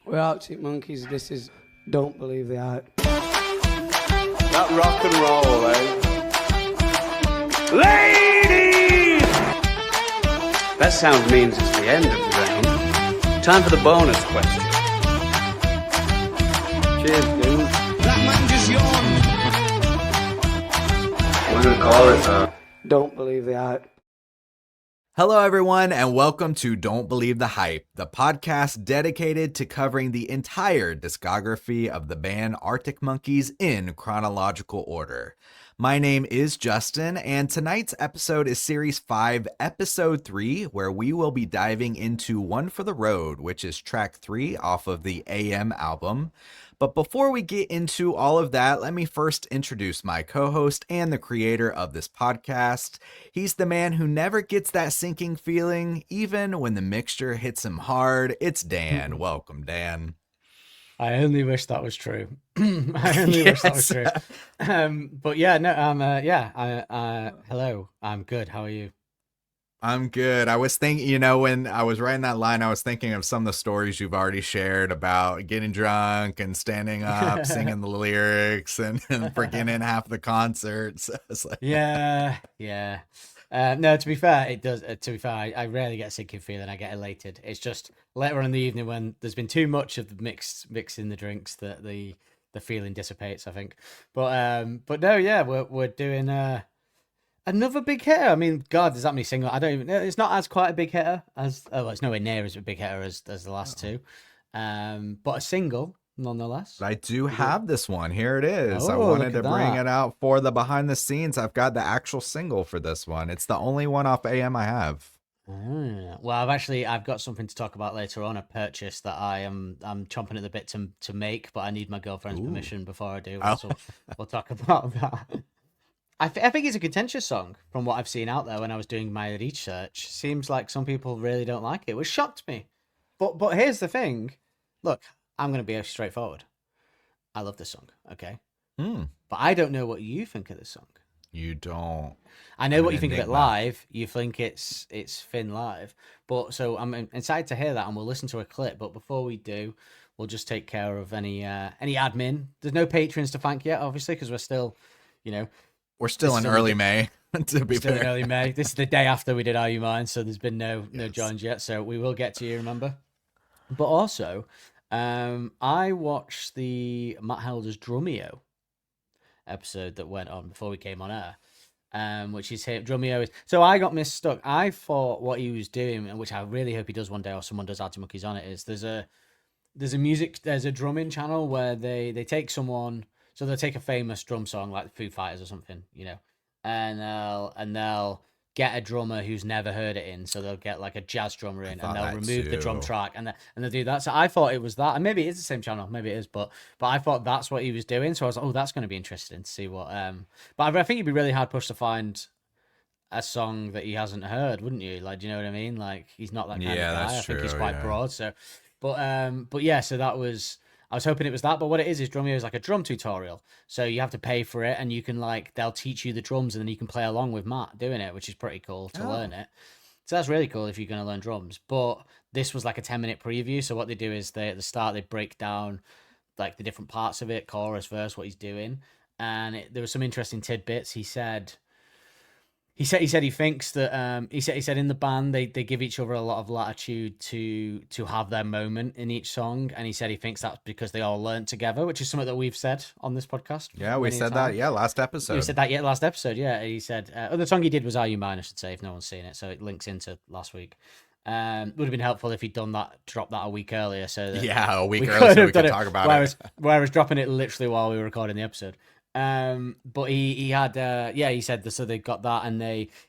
We're Arctic Monkeys. This is Don't Believe the Hype. That rock and roll, eh? Ladies! That sound means it's the end of the round. Time for the bonus question. Cheers, dude. That man just yawned. We're gonna call it, Don't Believe the Hype. Hello, everyone, and welcome to Don't Believe the Hype, the podcast dedicated to covering the entire discography of the band Arctic Monkeys in chronological order. My name is Justin, and tonight's episode is Series 5, Episode 3, where we will be diving into One for the Road, which is track 3 off of the AM album. But before we get into all of that, let me first introduce my co-host and the creator of this podcast. He's the man who never gets that sinking feeling, even when the mixture hits him hard. It's Dan. Welcome, Dan. I only wish that was true. I only wish that was true. But yeah, no, hello, I'm good. How are you? I'm good. I was thinking, when I was writing that line, I was thinking of some of the stories you've already shared about getting drunk and standing up, singing the lyrics and forgetting half the concerts. It's like, Yeah. No, to be fair, it does. To be fair, I rarely get a sinking feeling. I get elated. It's just later on in the evening when there's been too much of the mix in the drinks that the feeling dissipates, I think. But no, yeah, we're doing another big hitter. I mean, God, there's that many singles. I don't even know. It's not as quite a big hitter as it's nowhere near as a big hitter as the last two. But a single nonetheless. I do have this one. Here it is. I Oh, wanted to look at bring that. it out for the behind the scenes. I've got the actual single for this one. It's the only one off AM I have. Well, I've got something to talk about later on. A purchase that I'm chomping at the bit to make, but I need my girlfriend's permission before I do. Oh. So we'll talk about that. I think it's a contentious song from what I've seen out there when I was doing my research. Seems like some people really don't like it, which shocked me. But here's the thing. Look, I'm going to be straightforward. I love this song, okay? But I don't know what you think of this song. You don't. I know I'm what an you think of it enigma. live. You think it's Finn live. But so I'm excited to hear that, and we'll listen to a clip. But before we do, we'll just take care of any admin. There's no patrons to thank yet, obviously, because we're still, We're still in early May, to be still in fair. early May. This is the day after we did Are You Mine, so there's been no joins yet. So we will get to you, remember? But also, I watched the Matt Helder's Drumeo episode that went on before we came on air. Which is him. Drumeo is. So I got mistuck. I thought what he was doing, and which I really hope he does one day, or someone does Arctic Monkeys on it, is there's a drumming channel where they take someone. So they'll take a famous drum song like the Foo Fighters or something, and they'll get a drummer who's never heard it in. So they'll get like a jazz drummer in, and they'll that remove the drum too. track, and they'll do that. So I thought it was that, and maybe it is the same channel, maybe it is, but I thought that's what he was doing. So I was like, oh, that's going to be interesting to see what. But I think you'd be really hard pushed to find a song that he hasn't heard, wouldn't you? Like, do you know what I mean? Like, he's not that kind Yeah, of guy. that's I think he's true, quite yeah. broad. So, but yeah. So that was. I was hoping it was that, but what it is Drumeo is like a drum tutorial. So you have to pay for it, and you can they'll teach you the drums, and then you can play along with Matt doing it, which is pretty cool to learn it. So that's really cool if you're going to learn drums. But this was like a 10-minute preview. So what they do is at the start they break down like the different parts of it, chorus, verse, what he's doing, and there was some interesting tidbits. He said he thinks that he said in the band they give each other a lot of latitude to have their moment in each song, and he said he thinks that's because they all learned together, which is something that we've said on this podcast. Yeah, we many a said time. that. Yeah, last episode. We said that last episode. Yeah, he said the song he did was "Are You Mine?" I should say, if no one's seen it, so it links into last week. Would have been helpful if he'd done that, dropped that a week earlier, so that Yeah, a week we early could so have we done could it. talk about whereas, it. Whereas dropping it literally while we were recording the episode. But he had he said so they got that, and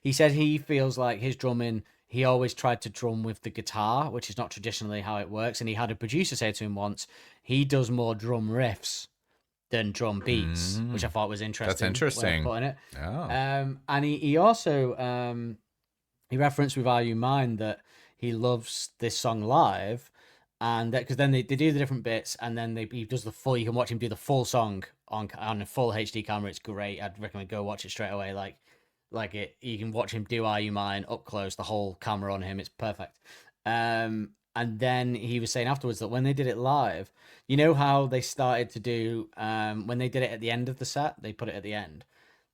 he said he feels like his drumming, he always tried to drum with the guitar, which is not traditionally how it works, and he had a producer say to him once he does more drum riffs than drum beats, which I thought was interesting. That's interesting. Way of putting it. Oh. And he also he referenced with Are You Mine that he loves this song live, and because then they do the different bits, and then he does the full. You can watch him do the full song on a full HD camera. It's great. I'd recommend go watch it straight away. You can watch him do Are You Mine up close, the whole camera on him. It's perfect. And And then he was saying afterwards that when they did it live, you know how they started to do when they did it at the end of the set, they put it at the end.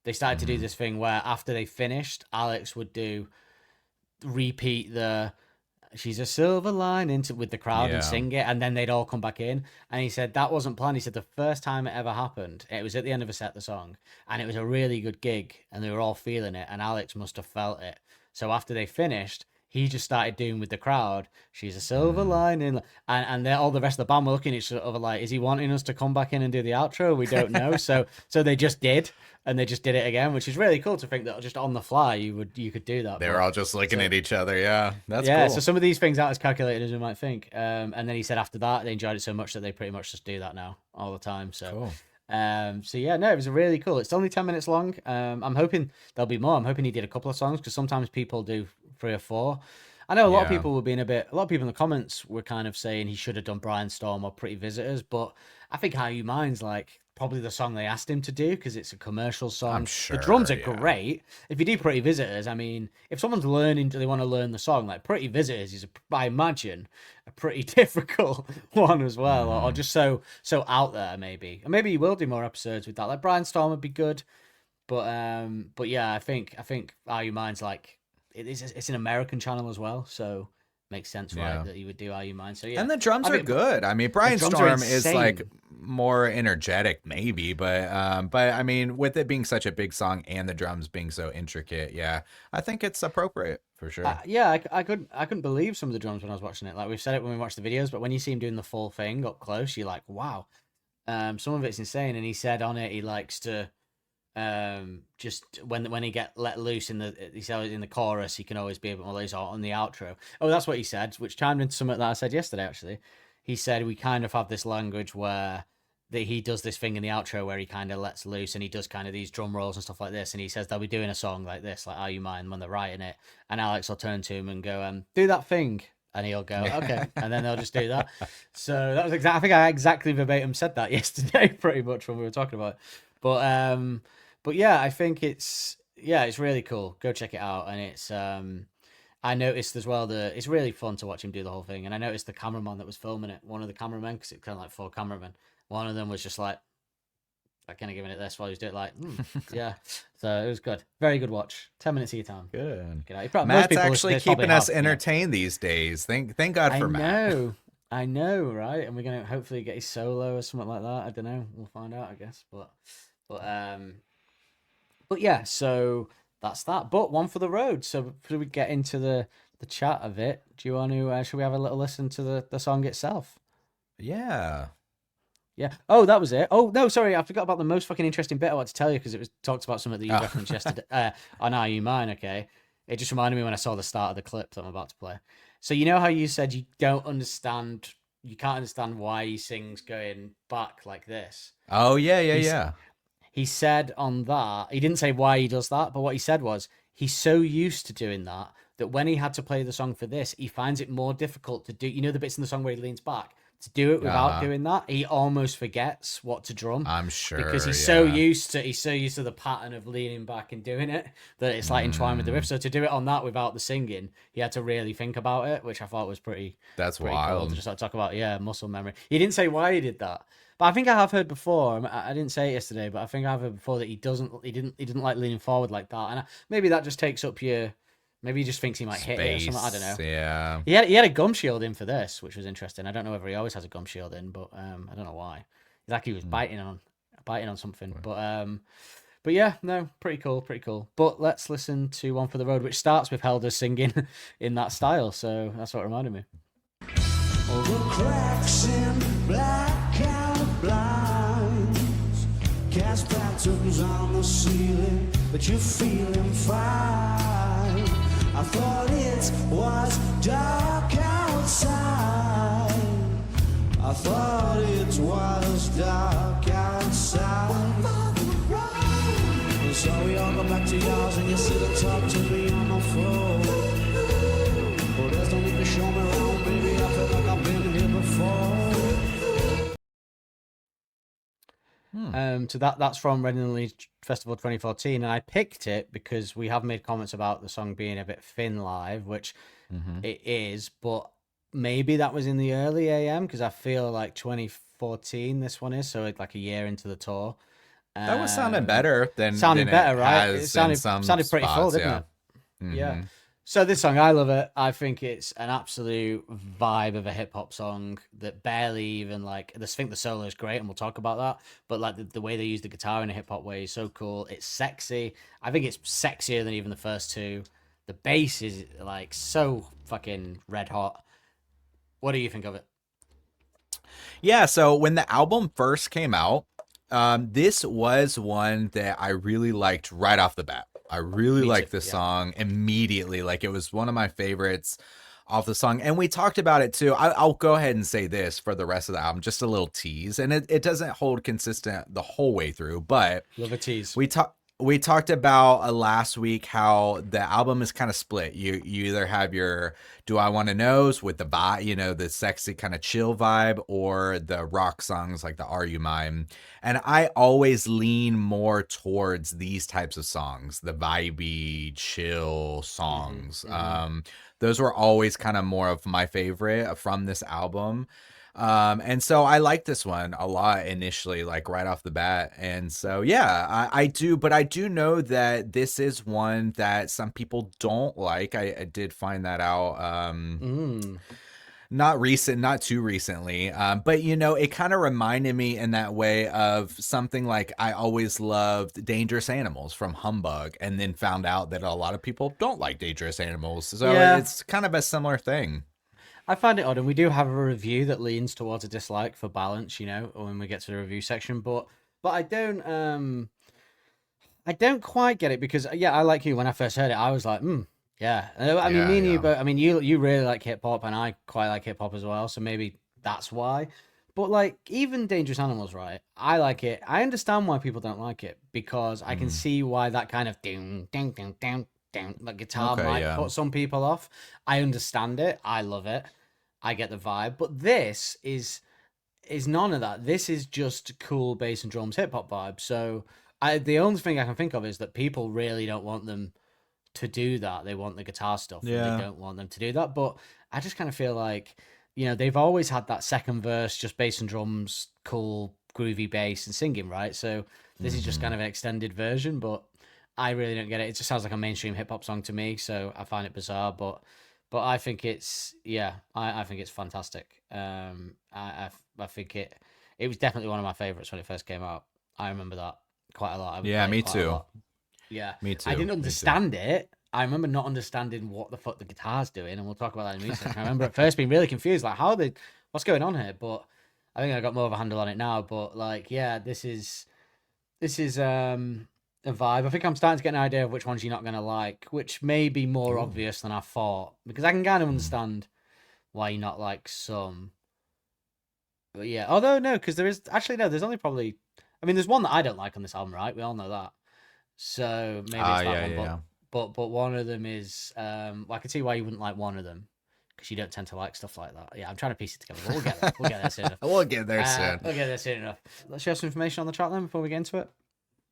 They started to do this thing where after they finished, Alex would repeat the "She's a silver lining" with the crowd and sing it, and then they'd all come back in. And he said that wasn't planned. He said the first time it ever happened, it was at the end of a set, the song, and it was a really good gig, and they were all feeling it, and Alex must have felt it. So after they finished, he just started doing with the crowd, "She's a silver lining," and all the rest of the band were looking at each other like, "Is he wanting us to come back in and do the outro? We don't know." so they just did, and they just did it again, which is really cool to think that just on the fly you could do that. They were all just looking at each other. Yeah, that's yeah. cool. So some of these things aren't as calculated as we might think. And then he said after that they enjoyed it so much that they pretty much just do that now all the time. So. Cool. So yeah, no, it was really cool. It's only 10 minutes long. I'm hoping there'll be more. I'm hoping he did a couple of songs because sometimes people do 3 or 4. I know a lot of people were being a lot of people in the comments were kind of saying he should have done Brian Storm or Pretty Visitors, but I think How You Mind's like probably the song they asked him to do because it's a commercial song. I'm sure, the drums are great. If you do Pretty Visitors, I mean, if someone's learning, do they want to learn the song? Like Pretty Visitors is, I imagine, a pretty difficult one as well, or just so out there maybe. And maybe you will do more episodes with that. Like Brian Storm would be good, but yeah, I think How You Mind's like. It's an American channel as well, so makes sense, right? That you would do How You Mind. So yeah, and the drums are good. I mean, Brian Storm is like more energetic, maybe, but I mean, with it being such a big song and the drums being so intricate, I think it's appropriate for sure. I couldn't believe some of the drums when I was watching it. Like we've said it when we watched the videos, but when you see him doing the full thing up close, you're like, wow. Some of it's insane, and he said on it he likes to. Just when he get let loose he said in the chorus he can always be a bit more loose, or on the outro. Oh, that's what he said, which chimed into something that I said yesterday actually. He said we kind of have this language where he does this thing in the outro where he kind of lets loose and he does kind of these drum rolls and stuff like this, and he says they'll be doing a song like this, like How You Mind, when they're writing it, and Alex will turn to him and go do that thing, and he'll go okay, and then they'll just do that. So that was I think I exactly verbatim said that yesterday pretty much when we were talking about it. But yeah, I think it's really cool. Go check it out. And it's I noticed as well that it's really fun to watch him do the whole thing. And I noticed the cameraman that was filming it, one of the cameramen, because it's kind of like 4 cameramen. One of them was just like kind of giving it this while he was doing it, like yeah. So it was good, very good watch. 10 minutes of your time. Good. Matt's actually keeping us entertained these days. Thank God for Matt. I know, right? And we're gonna hopefully get a solo or something like that. I don't know. We'll find out, I guess. But yeah, so that's that. But one for the road. So before we get into the chat of it, do you want to? Should we have a little listen to the song itself? Yeah. Yeah. Oh, that was it. Oh no, sorry, I forgot about the most fucking interesting bit I wanted to tell you because it was talked about something that you referenced yesterday. On Are You Mine? Okay. It just reminded me when I saw the start of the clip that I'm about to play. So you know how you said you can't understand why he sings going back like this. Oh yeah. He said on that, he didn't say why he does that, but what he said was he's so used to doing that when he had to play the song for this, he finds it more difficult to do. You know the bits in the song where he leans back? To do it without doing that, he almost forgets what to drum. I'm sure. Because he's so used to the pattern of leaning back and doing it that it's like entwined with the riff. So to do it on that without the singing, he had to really think about it, which I thought was pretty wild. Cool to just talk about muscle memory. He didn't say why he did that. But I think I have heard before. I didn't say it yesterday, but I think I've heard before that he didn't like leaning forward like that, and maybe that just takes up your. Maybe he just thinks he might hit it or something. I don't know. Yeah. He had a gum shield in for this, which was interesting. I don't know whether he always has a gum shield in, but I don't know why. It's like he was biting on something. But yeah, no, pretty cool. But let's listen to One for the Road, which starts with Helder singing in that style. So that's what it reminded me. All the cracks in blackout blinds cast patterns on the ceiling, but you're feeling fine. I thought it was dark outside. I thought it was dark outside. And so we all go back to yours and you sit and talk to me on the phone. Well, there's no need to show me around, baby. I feel like I've been here before. So that's from Reading and Leeds Festival 2014, and I picked it because we have made comments about the song being a bit thin live, which it is, but maybe that was in the early AM because I feel like 2014 this one is, so it's like a year into the tour. That was sounding Um, better than sounding it better, right? It has in some sounded pretty full, spots. didn't Yeah. it? Yeah. Hmm. So this song, I love it. I think it's an absolute vibe of a hip hop song that barely even like. I think the solo is great, and we'll talk about that. But like the way they use the guitar in a hip hop way is so cool. It's sexy. I think it's sexier than even the first two. The bass is like so fucking red hot. What do you think of it? Yeah, so when the album first came out, this was one that I really liked right off the bat. I really Me too, liked this yeah. song immediately. Like, it was one of my favorites off the song. And we talked about it too. I'll go ahead and say this for the rest of the album, just a little tease. And it doesn't hold consistent the whole way through, but Love a tease. we talked about last week how the album is kind of split. You either have your "Do I Want to Knows" with the vibe, you know, the sexy kind of chill vibe, or the rock songs like the "Are You Mine." And I always lean more towards these types of songs, the vibey, chill songs. Those were always kind of more of my favorite from this album. And so I like this one a lot initially, like right off the bat. And so, yeah, I do, but I do know that this is one that some people don't like. I did find that out. Not too recently. But you know, it kind of reminded me in that way of something like I always loved Dangerous Animals from Humbug, and then found out that a lot of people don't like Dangerous Animals. So Yeah. it's kind of a similar thing. I find it odd, and we do have a review that leans towards a dislike for balance, you know, when we get to the review section. But I don't quite get it because yeah, I like you. When I first heard it, I was like, yeah. I mean, Yeah, me and you, yeah. but I mean, you really like hip hop, and I quite like hip hop as well. So maybe that's why. But like, even Dangerous Animals, right? I like it. I understand why people don't like it because I can see why that kind of ding ding ding ding ding like guitar Okay, might yeah. put some people off. I understand it. I love it. I get the vibe. But this is none of that. This is just cool bass and drums hip hop vibe. So the only thing I can think of is that people really don't want them to do that. They want the guitar stuff. And Yeah. they don't want them to do that. But I just kind of feel like, you know, they've always had that second verse, just bass and drums, cool, groovy bass and singing, right? So this is just kind of an extended version, but I really don't get it. It just sounds like a mainstream hip hop song to me, so I find it bizarre. But I think it's I think it's fantastic. I think it was definitely one of my favorites when it first came out. I remember that quite a lot. I would Yeah, play it me quite a too. lot. Yeah, Me too. I didn't me too. understand it. I remember not understanding what the fuck the guitar's doing, and we'll talk about that in a minute. I remember at first being really confused, like what's going on here? But I think I got more of a handle on it now. But like, yeah, this is a vibe. I think I'm starting to get an idea of which ones you're not gonna like, which may be more obvious than I thought, because I can kind of understand why you not like some. But yeah, although no, because there is actually no. There's only probably, I mean, there's one that I don't like on this album, right? We all know that. So maybe it's that yeah, one, yeah. but one of them is well, I can see why you wouldn't like one of them because you don't tend to like stuff like that. Yeah, I'm trying to piece it together. But we'll get there. We'll get there soon enough. We'll get there soon. We'll get there soon enough. Let's share some information on the track then before we get into it.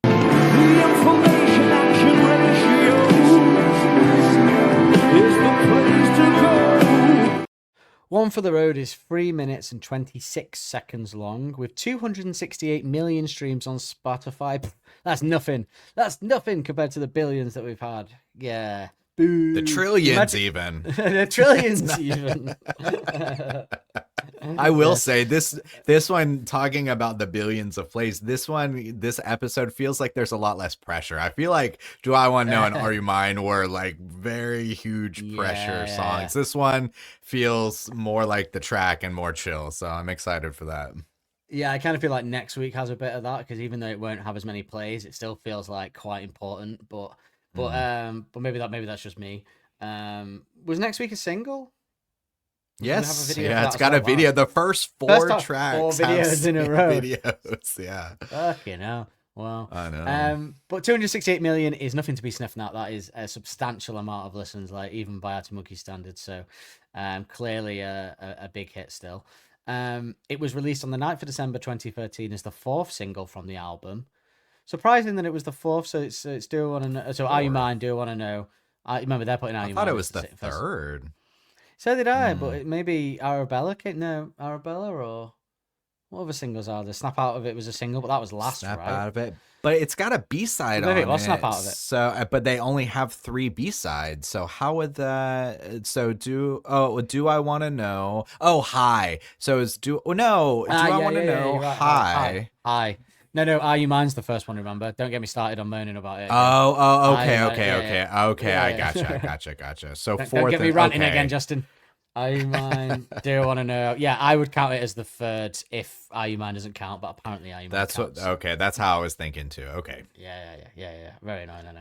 The information action ratio is the place to go. One for the Road is 3 minutes and 26 seconds long with 268 million streams on Spotify. Pff, that's nothing. That's nothing compared to the billions that we've had. Yeah. Boo. The trillions, Imagine- even. the trillions, even. I will say this one, talking about the billions of plays, this episode feels like there's a lot less pressure. I feel like Do I Want to Know and Are You Mine were like very huge pressure Yeah. songs. This one feels more like the track and more chill, so I'm excited for that. Yeah, I kind of feel like next week has a bit of that because even though it won't have as many plays, it still feels like quite important. But maybe that's just me. Was next week a single? Yes, have a video for yeah, that it's as got well? a video. Wow. The first First four time, tracks, 4 have videos in a row. Videos, yeah. Fucking hell. Wow. I know. But 268 million is nothing to be sniffing at. That is a substantial amount of listens, like even by Arctic Monkey standards. So, clearly a big hit still. It was released on the 9th of December 2013 as the 4th single from the album. Surprising that it was the 4th. So it's Do I Want to Know. So Are You Mine? Do I Want to Know? I remember they're putting Are I You thought Mine it was as the first. third. So did I, but maybe Arabella came. No, Arabella or what other singles are there? Snap Out of It was a single, but that was last, Snap right? Out of It. But it's got a B-side So maybe it on was it. Snap Out of It. So, but they only have 3 B-sides. So how would that? So do I want to know? Oh, Hi. So it's do I want to know? You're right. Hi. Hi. No, Are You Mine's the first one, remember? Don't get me started on moaning about it. Okay. Yeah. I gotcha. So Don't get me ranting again, Justin. Are You Mine? Do I want to know? Yeah, I would count it as the third if Are You Mine doesn't count, but apparently Are You Mine That's counts. okay. That's how I was thinking too. Okay. Yeah. Very annoying, I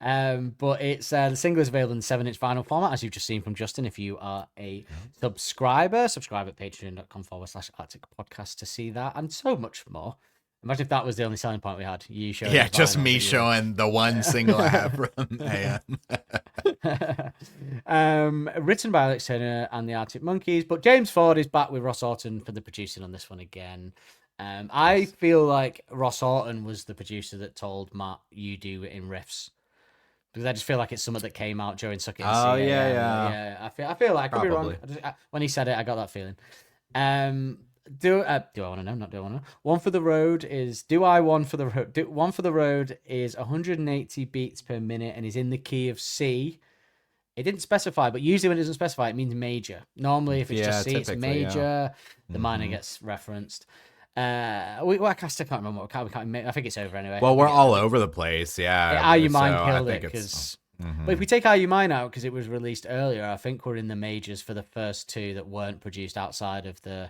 know. But it's the single is available in the 7-inch vinyl format, as you've just seen from Justin. If you are a subscriber, subscribe at patreon.com/Arctic Podcast to see that and so much more. Imagine if that was the only selling point we had. You showing Yeah, the just vinyl me that you- showing the one single I have from AM. Written by Alex Turner and the Arctic Monkeys, but James Ford is back with Ross Orton for the producing on this one again. I feel like Ross Orton was the producer that told Matt, "You do it in riffs," because I just feel like it's something that came out during Suck It and Oh, See It. yeah. I feel like I could be wrong. Probably. When he said it, I got that feeling. Do I want to know? Not do I want to know? One for the Road is One for the Road. One for the Road is 180 beats per minute and is in the key of C. It didn't specify, but usually when it doesn't specify, it means major. Normally, if it's just C, it's major. Yeah. The minor gets referenced. I can't remember what I think it's over anyway. Well, we're all over the place. Yeah. Are You so Mine I killed it think it's- because. But if we take Are You Mine out because it was released earlier, I think we're in the majors for the first 2 that weren't produced outside of the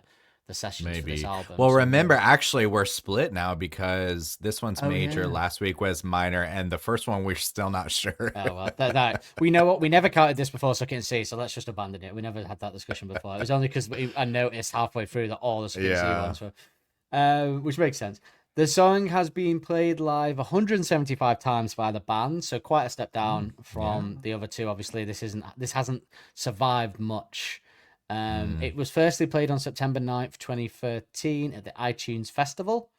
sessions for Maybe. this album. Well, So- remember, actually, we're split now because this one's major. yeah. Last week was minor, and the first one we're still not sure. Oh well, we know what we never counted this before Suck It and See, so let's just abandon it. We never had that discussion before. It was only because I noticed halfway through that all the Suck It and See ones were, which makes sense. The song has been played live 175 times by the band, so quite a step down from the other 2. Obviously, this hasn't survived much. It was firstly played on September 9th, 2013 at the iTunes Festival,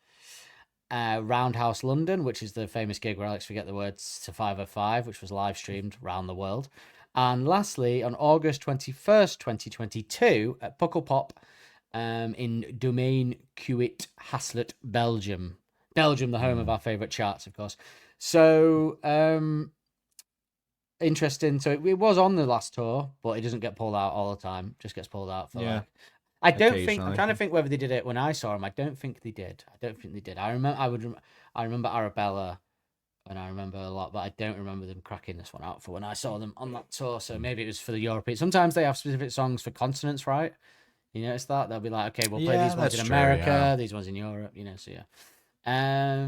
Roundhouse London, which is the famous gig where Alex forget the words to 505, which was live streamed around the world. And lastly, on August 21st, 2022 at Puckle Pop in Domaine Cuit, Haslet, Belgium. Belgium, the home of our favourite charts, of course. So, interesting. So it was on the last tour, but it doesn't get pulled out all the time. Just gets pulled out for like. I don't think. I'm Occasionally. trying to think whether they did it when I saw them. I don't think they did. I remember Arabella, and I remember a lot, but I don't remember them cracking this one out for when I saw them on that tour. So maybe it was for the European. Sometimes they have specific songs for continents, right? You notice that they'll be like, okay, we'll play these ones that's in true, America, yeah. these ones in Europe. So yeah.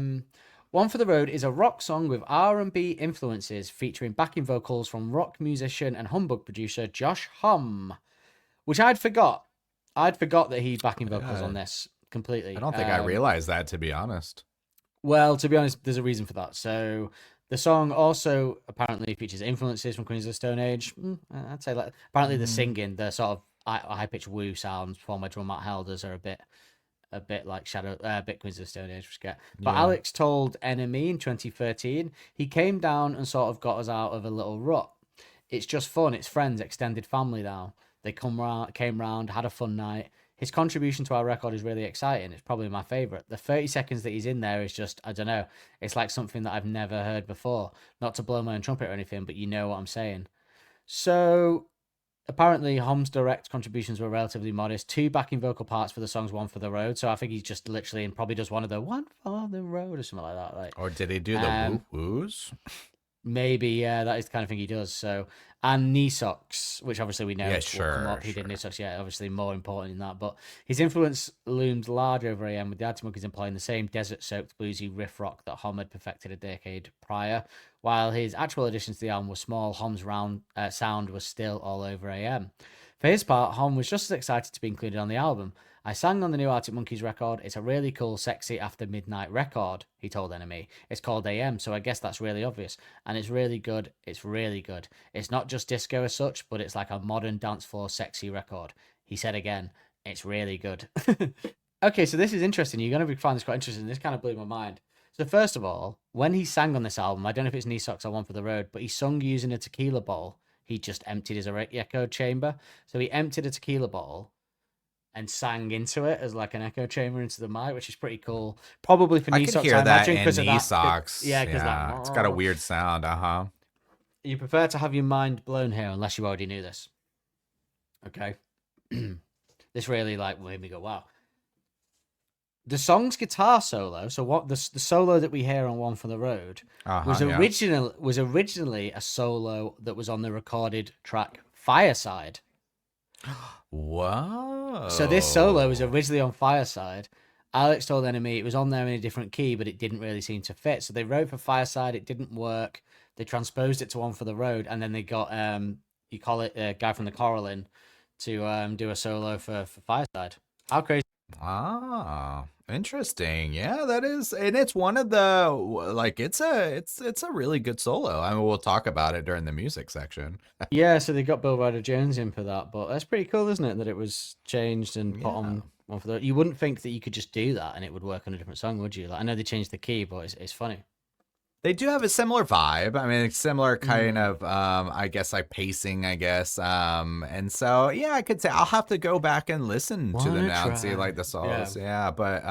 One for the Road is a rock song with R&B influences featuring backing vocals from rock musician and humbug producer Josh Homme, which I'd forgot. I'd forgot that he backing vocals on this completely. I don't think I realized that, to be honest. Well, to be honest, there's a reason for that. So the song also apparently features influences from Queens of the Stone Age. I'd say apparently the singing, the sort of high-pitched woo sounds performed by drum Matt Helders are a bit like a bit Queens of the Stone Age, forget. But Alex told NME in 2013 he came down and sort of got us out of a little rut. It's just fun. It's friends, extended family now. They came round, had a fun night. His contribution to our record is really exciting. It's probably my favourite. The 30 seconds that he's in there is just, I don't know, it's like something that I've never heard before. Not to blow my own trumpet or anything, but you know what I'm saying. So apparently Homme's direct contributions were relatively modest. 2 backing vocal parts for the songs One for the Road. So I think he's just literally and probably does one of the One for the Road or something like that. Like, Or did he do the woo-woos? maybe, yeah, that is the kind of thing he does. So, and knee socks, which obviously we know. Yeah, will sure, come up. He did sure. knee socks, yeah, obviously more important than that. But his influence loomed large over AM, with the Arctic Monkeys employing the same desert-soaked bluesy riff rock that Homme had perfected a decade prior. While his actual additions to the album were small, Homme's sound was still all over AM. For his part, Homme was just as excited to be included on the album. I sang on the new Arctic Monkeys record. It's a really cool, sexy after midnight record, he told NME. It's called AM, so I guess that's really obvious. And it's really good. It's really good. It's not just disco as such, but it's like a modern dance floor sexy record. He said again, it's really good. Okay, so this is interesting. You're going to find this quite interesting. This kind of blew my mind. So first of all, when he sang on this album, I don't know if it's Knee Socks or One for the Road, but he sung using a tequila bowl. he just emptied his echo chamber. So he emptied a tequila bottle and sang into it as like an echo chamber into the mic, which is pretty cool. Probably for knee I could socks, hear I that imagine, in because of knee that. socks. Yeah, because it's got a weird sound. You prefer to have your mind blown here, unless you already knew this. Okay. This really like made me go, wow. The song's guitar solo, so what the solo that we hear on One for the Road was originally a solo that was on the recorded track Fireside. Whoa. So this solo was originally on Fireside. Alex told Enemy it was on there in a different key, but it didn't really seem to fit. So they wrote for Fireside, it didn't work. They transposed it to One for the Road, and then they got you call it a guy from the Coral in to do a solo for Fireside. How crazy! Ah, interesting. Yeah, that is, and it's one of the like it's a really good solo. I mean, we'll talk about it during the music section. Yeah, so they got Bill Ryder Jones in for that, but that's pretty cool, isn't it? That it was changed and put on One for the Road. You wouldn't think that you could just do that and it would work on a different song, would you? Like, I know they changed the key, but it's funny. They do have a similar vibe. I mean, similar kind of, I guess, like pacing, I guess. And so, yeah, I could say I'll have to go back and listen to them now and see like the solos. Yeah, but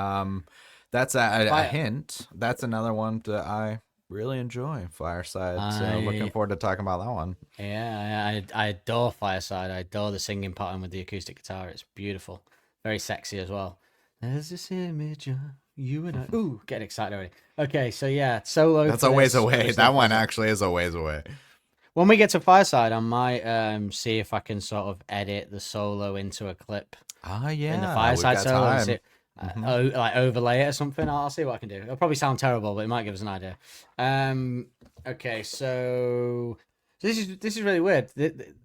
that's a hint. That's another one that I really enjoy, Fireside. So looking forward to talking about that one. Yeah, I adore Fireside. I adore the singing pattern with the acoustic guitar. It's beautiful. Very sexy as well. There's this image of you and I. Ooh, getting excited already. Okay, so yeah, solo. That's a ways away. That one actually is a ways away. When we get to Fireside, I might see if I can sort of edit the solo into a clip. Ah, yeah. In the Fireside solo, and see, Mm-hmm. like overlay it or something. I'll see what I can do. It'll probably sound terrible, but it might give us an idea. Okay, so this is really weird.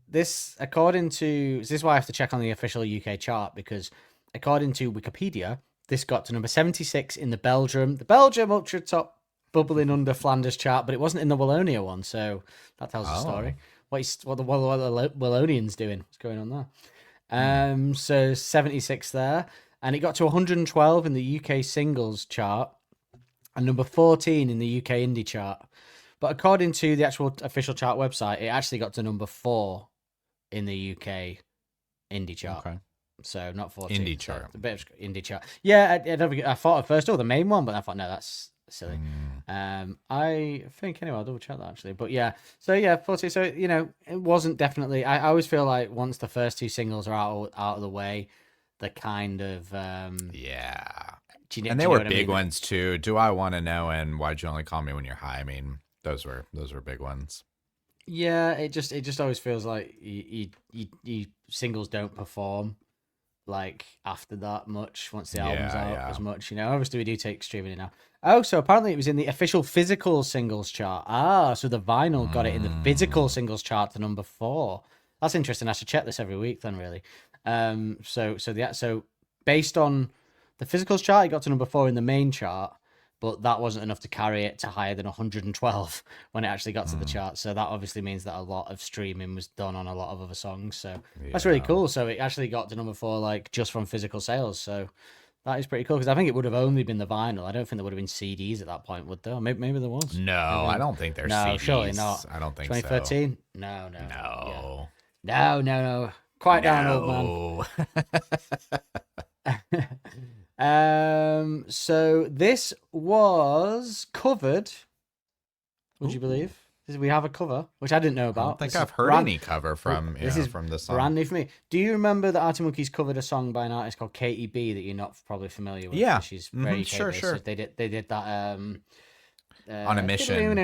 This according to this is why I have to check on the official UK chart, because according to Wikipedia, this got to number 76 in the Belgium ultra top bubbling under Flanders chart, but it wasn't in the Wallonia one, so that tells the story. What the Wallonians doing? What's going on there? So 76 there, and it got to 112 in the UK singles chart, and number 14 in the UK indie chart. But according to the actual official chart website, it actually got to number 4 in the UK indie chart. Okay. So not 14. Indie chart. A bit of indie chart. Yeah, I thought at first, the main one, but I thought, no, that's silly. I think, anyway, I'll double check that actually. But yeah, so yeah, 14. So, you know, it wasn't definitely, I always feel like once the first two singles are out of the way, the kind of... yeah. And they were big ones too. Do I Want to Know and Why'd You Only Call Me When You're High? I mean, those were big ones. Yeah, it just always feels like you singles don't perform like after that much once the album's out as much, you know. Obviously we do take streaming now. Oh, so apparently it was in the official physical singles chart. So the vinyl got it in the physical singles chart to number 4. That's interesting. I should check this every week then, really. So based on the physicals chart, it got to number 4 in the main chart, but that wasn't enough to carry it to higher than 112 when it actually got to the chart. So that obviously means that a lot of streaming was done on a lot of other songs. So that's really cool. So it actually got to number 4, like just from physical sales. So that is pretty cool, because I think it would have only been the vinyl. I don't think there would have been CDs at that point, would there? Maybe there was. No, I don't think there's CDs. No, surely not. I don't think 2013? so. 2013? No. No. Quiet down, old man. So this was covered. Would you believe? We have a cover, which I didn't know about. I don't think I've heard any cover from from this song. Brand new for me. Do you remember that Arctic Monkeys covered a song by an artist called Katie B that you're not probably familiar with? Yeah, she's very sure. So they did that. On a Mission.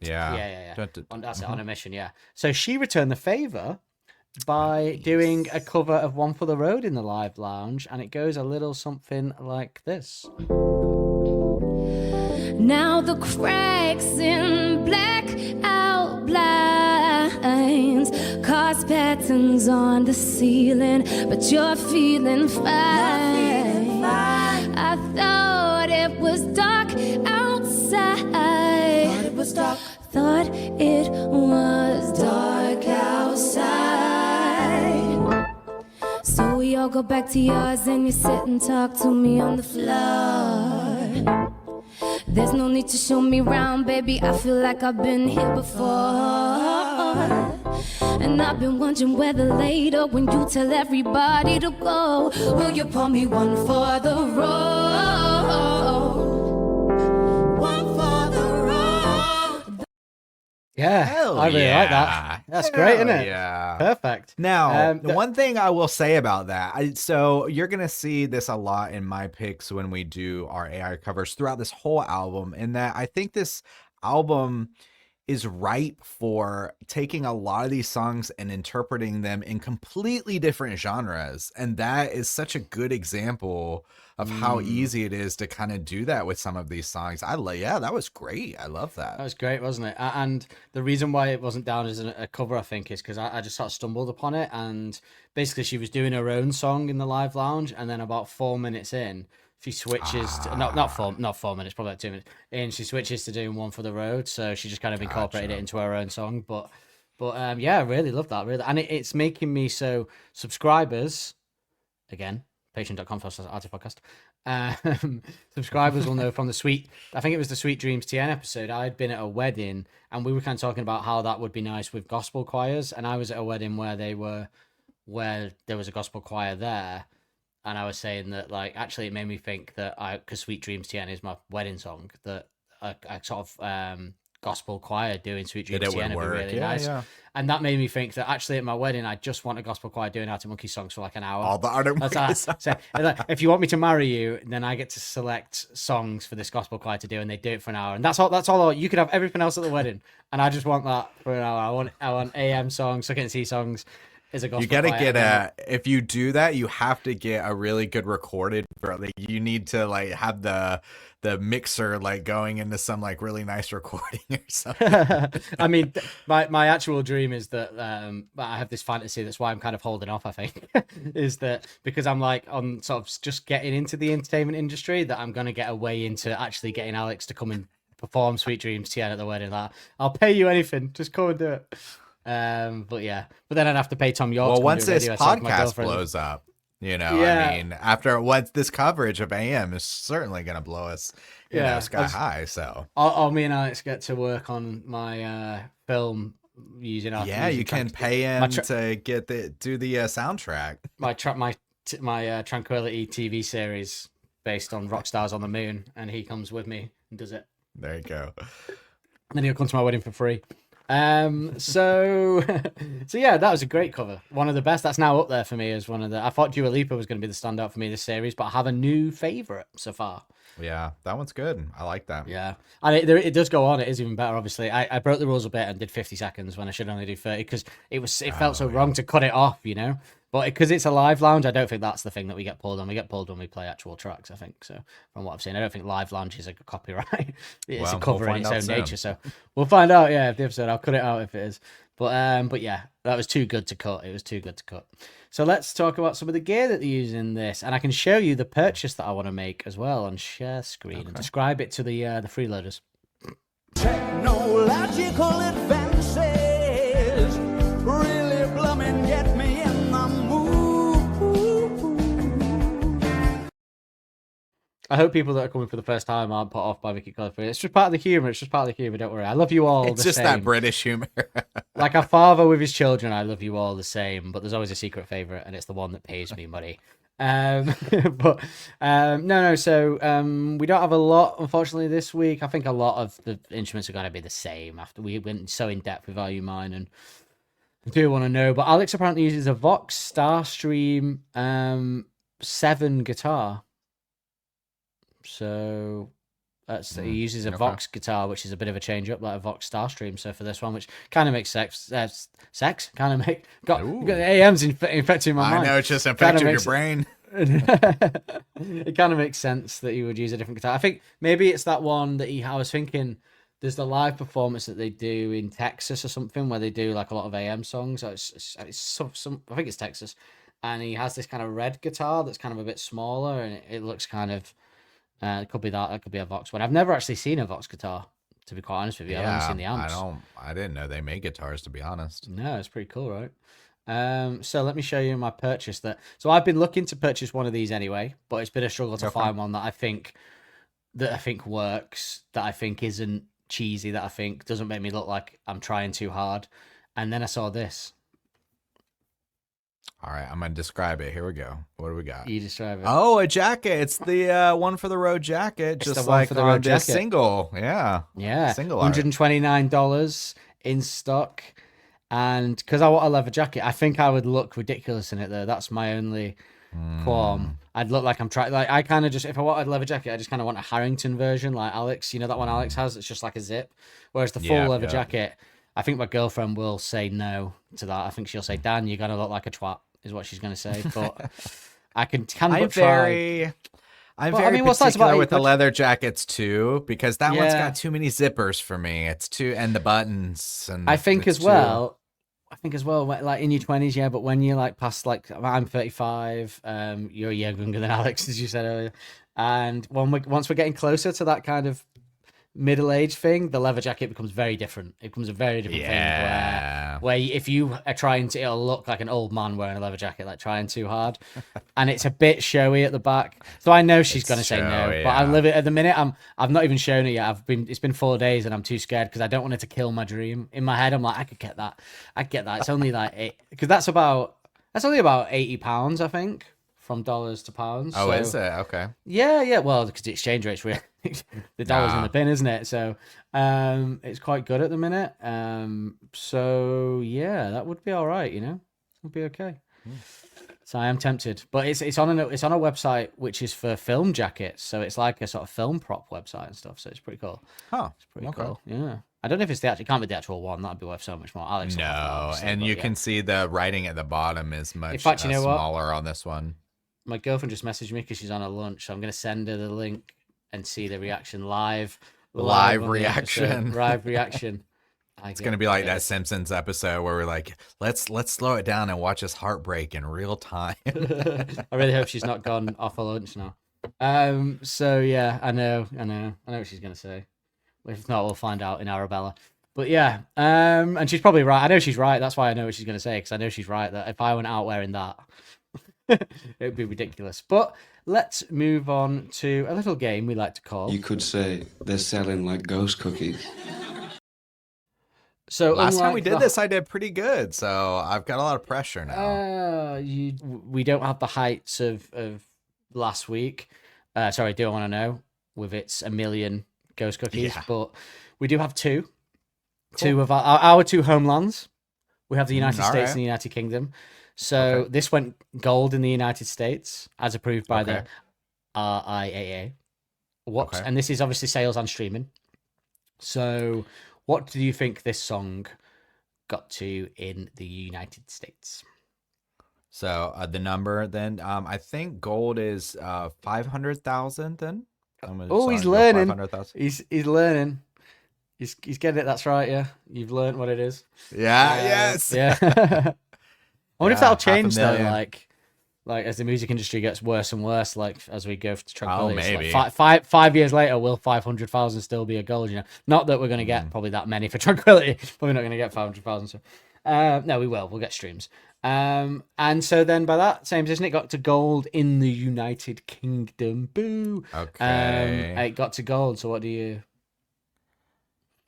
Yeah. That's it, On a Mission. Yeah. So she returned the favor by doing a cover of One for the Road in the live lounge, and it goes a little something like this. Now the cracks in black outlines cause patterns on the ceiling, but you're feeling fine. I thought it was dark outside. Thought it was dark outside. So we all go back to yours and you sit and talk to me on the floor. There's no need to show me round, baby. I feel like I've been here before. And I've been wondering whether later, when you tell everybody to go, will you pour me one for the road? One for the road. Yeah, Hell I really like yeah. that. That's great, isn't Hell it? yeah. Perfect. Now, the one thing I will say about that, so you're going to see this a lot in my picks when we do our AI covers throughout this whole album, in that I think this album is ripe for taking a lot of these songs and interpreting them in completely different genres. And that is such a good example of how easy it is to kind of do that with some of these songs. Yeah, that was great. I love that. That was great, wasn't it? And the reason why it wasn't down as a cover, I think, is because I just sort of stumbled upon it. And basically, she was doing her own song in the live lounge. And then about 4 minutes in, she switches to not 4 minutes, probably like 2 minutes. And she switches to doing One for the Road. So she just kind of incorporated it into her own song. But yeah, I really love that. Really, and it's making me so subscribers again. Patreon.com/artipodcast. Subscribers will know from I think it was the Sweet Dreams TN episode. I'd been at a wedding and we were kind of talking about how that would be nice with gospel choirs. And I was at a wedding where there was a gospel choir there. And I was saying that, like, actually it made me think that because Sweet Dreams TN is my wedding song, that a sort of gospel choir doing Sweet Dreams TN would be really nice. Yeah. And that made me think that actually at my wedding, I just want a gospel choir doing Arctic Monkey songs for like an hour. All the Arctic Monkey songs. So, if you want me to marry you, then I get to select songs for this gospel choir to do, and they do it for an hour. And that's all. You could have everything else at the wedding, and I just want that for an hour. I want AM songs, Suck It and See songs. You gotta get if you do that, you have to get a really good recorded. Like, you need to like have the mixer like going into some like really nice recording or something. I mean, my actual dream is that I have this fantasy. That's why I'm kind of holding off. I think is that because I'm like on sort of just getting into the entertainment industry, that I'm gonna get a way into actually getting Alex to come and perform Sweet Dreams TN at the wedding. Like, I'll pay you anything, just come and do it. But then I'd have to pay Tom York. Well, once this podcast blows up, I mean, once this coverage of AM is certainly going to blow us, sky high. So me and Alex get to work on my film using our you can pay him to do the soundtrack. My Tranquility TV series based on rock stars on the moon, and he comes with me and does it. There you go. And then he'll come to my wedding for free. So yeah, that was a great cover. One of the best. That's now up there for me as one of the. I thought Dua Lipa was going to be the standout for me this series, but I have a new favorite so far. Yeah, that one's good. I like that. Yeah, and it does go on. It is even better. Obviously, I broke the rules a bit and did 50 seconds when I should only do 30 because it felt so wrong to cut it off, But because it's a live lounge, I don't think that's the thing that we get pulled on. We get pulled when we play actual tracks, I think. So from what I've seen, I don't think live lounge is a copyright. It's a cover in its own nature. So we'll find out. Yeah, if the episode, I'll cut it out if it is. But yeah, that was too good to cut. It was too good to cut. So let's talk about some of the gear that they use in this, and I can show you the purchase that I want to make as well on share screen and describe it to the freeloaders. Technological advances really blooming get me in the mood. I hope people that are coming for the first time aren't put off by Mickey California. It's just part of the humor. Don't worry. I love you all. It's just that British humor. Like a father with his children, I love you all the same. But there's always a secret favorite, and it's the one that pays me money. No. So we don't have a lot, unfortunately, this week. I think a lot of the instruments are going to be the same. After we went so in depth with Value Mine, and I do want to know. But Alex apparently uses a Vox Starstream 7 guitar. So he uses a Vox guitar, which is a bit of a change up, like a Vox Starstream. So for this one, which kind of makes sex kind of got AMs infecting my mind. I know, it's just infecting your brain. It kind of makes sense that you would use a different guitar. I think maybe it's that one that I was thinking. There's the live performance that they do in Texas or something, where they do like a lot of AM songs. It's some I think it's Texas, and he has this kind of red guitar that's kind of a bit smaller, and it looks kind of. It could be that. It could be a Vox one. I've never actually seen a Vox guitar, to be quite honest with you. I've only seen the amps. I didn't know they made guitars, to be honest. No, it's pretty cool, right? So let me show you my purchase. So I've been looking to purchase one of these anyway, but it's been a struggle to find one that I think works, that I think isn't cheesy, that I think doesn't make me look like I'm trying too hard. And then I saw this. All right, I'm gonna describe it. Here we go. What do we got? You describe it. Oh, a jacket. It's the one for the road jacket, It's just the one like for the on road this jacket. single. Yeah. Yeah, Single art. $129 in stock. And because I want a leather jacket, I think I would look ridiculous in it though. That's my only qualm. I'd look like I'm trying. Like I kind of just, if I want a leather jacket, I just kind of want a Harrington version, like Alex. You know that one Alex has? It's just like a zip. Whereas the full Yeah, leather yeah. jacket, I think my girlfriend will say no to that. I think she'll say, "Dan, you're gonna look like a twat," is what she's gonna say. But I can I'm but try. very I'm Well, I very mean, what's nice particular about with the it- leather jackets too, because that one's Yeah. got too many zippers for me. It's too, and the buttons, and I think it's as well. I think as well, like in your 20s, yeah, but when you're like past, like I'm 35, you're younger than Alex, as you said earlier, and once we're getting closer to that kind of middle age thing, the leather jacket becomes very different. It becomes a very different Yeah. thing where if you are trying to, it'll look like an old man wearing a leather jacket, like trying too hard, and it's a bit showy at the back. So I know she's gonna say no, showy, but I yeah. live it at the minute. I've not even shown it yet. It's been 4 days, and I'm too scared because I don't want it to kill my dream. In my head, I'm like, I could get that. It's only like because that's only about £80, I think, from dollars to pounds. Oh, so, is it? Okay. yeah. Well, because the exchange rate's really the dollar's in Ah. the bin, isn't it? So, it's quite good at the minute. So yeah, that would be all right. Would be okay. So I am tempted, but it's on a website which is for film jackets. So it's like a sort of film prop website and stuff. So it's pretty cool. Huh. It's pretty Okay. cool. Yeah. I don't know if it's it can't be the actual one. That'd be worth so much more. Alex. will have that, No, obviously, and but you yeah. can see the writing at the bottom is much In fact, you know what? smaller on this one. My girlfriend just messaged me because she's on her lunch, so I'm going to send her the link and see the reaction live Live on the episode. reaction. Live reaction. It's gonna be like that Simpsons episode where we're like, let's slow it down and watch us heartbreak in real time. I really hope she's not gone off her lunch now. So yeah, I know what she's going to say. If not, we'll find out in Arabella. But yeah, and she's probably right. I know she's right. That's why I know what she's going to say, because I know she's right that if I went out wearing that, it would be ridiculous. But let's move on to a little game we like to call. You could say they're selling like ghost cookies. So Last time we unlike did the- this, I did pretty good, so I've got a lot of pressure now. we don't have the heights of last week. Sorry, do I want to know with its a million ghost cookies? Yeah. But we do have two of our two homelands. We have the United all States right. and the United Kingdom. So this went gold in the United States, as approved by the RIAA. Okay. And this is obviously sales and streaming. So, what do you think this song got to in the United States? So the number then, I think gold is 500,000. Then. Oh, he's learning. He's learning. He's getting it. That's right. Yeah, you've learned what it is. Yeah. Yes. Yeah. I wonder if that'll change though. 500,000. Like as the music industry gets worse and worse, like as we go to tranquility. it's maybe. Like 5 years later, will 500,000 still be a goal? Not that we're going to get probably that many for tranquility. Probably not going to get 500,000. So, no, we will. We'll get streams. And so then by that same position, it got to gold in the United Kingdom. Boo. Okay. It got to gold. So what do you?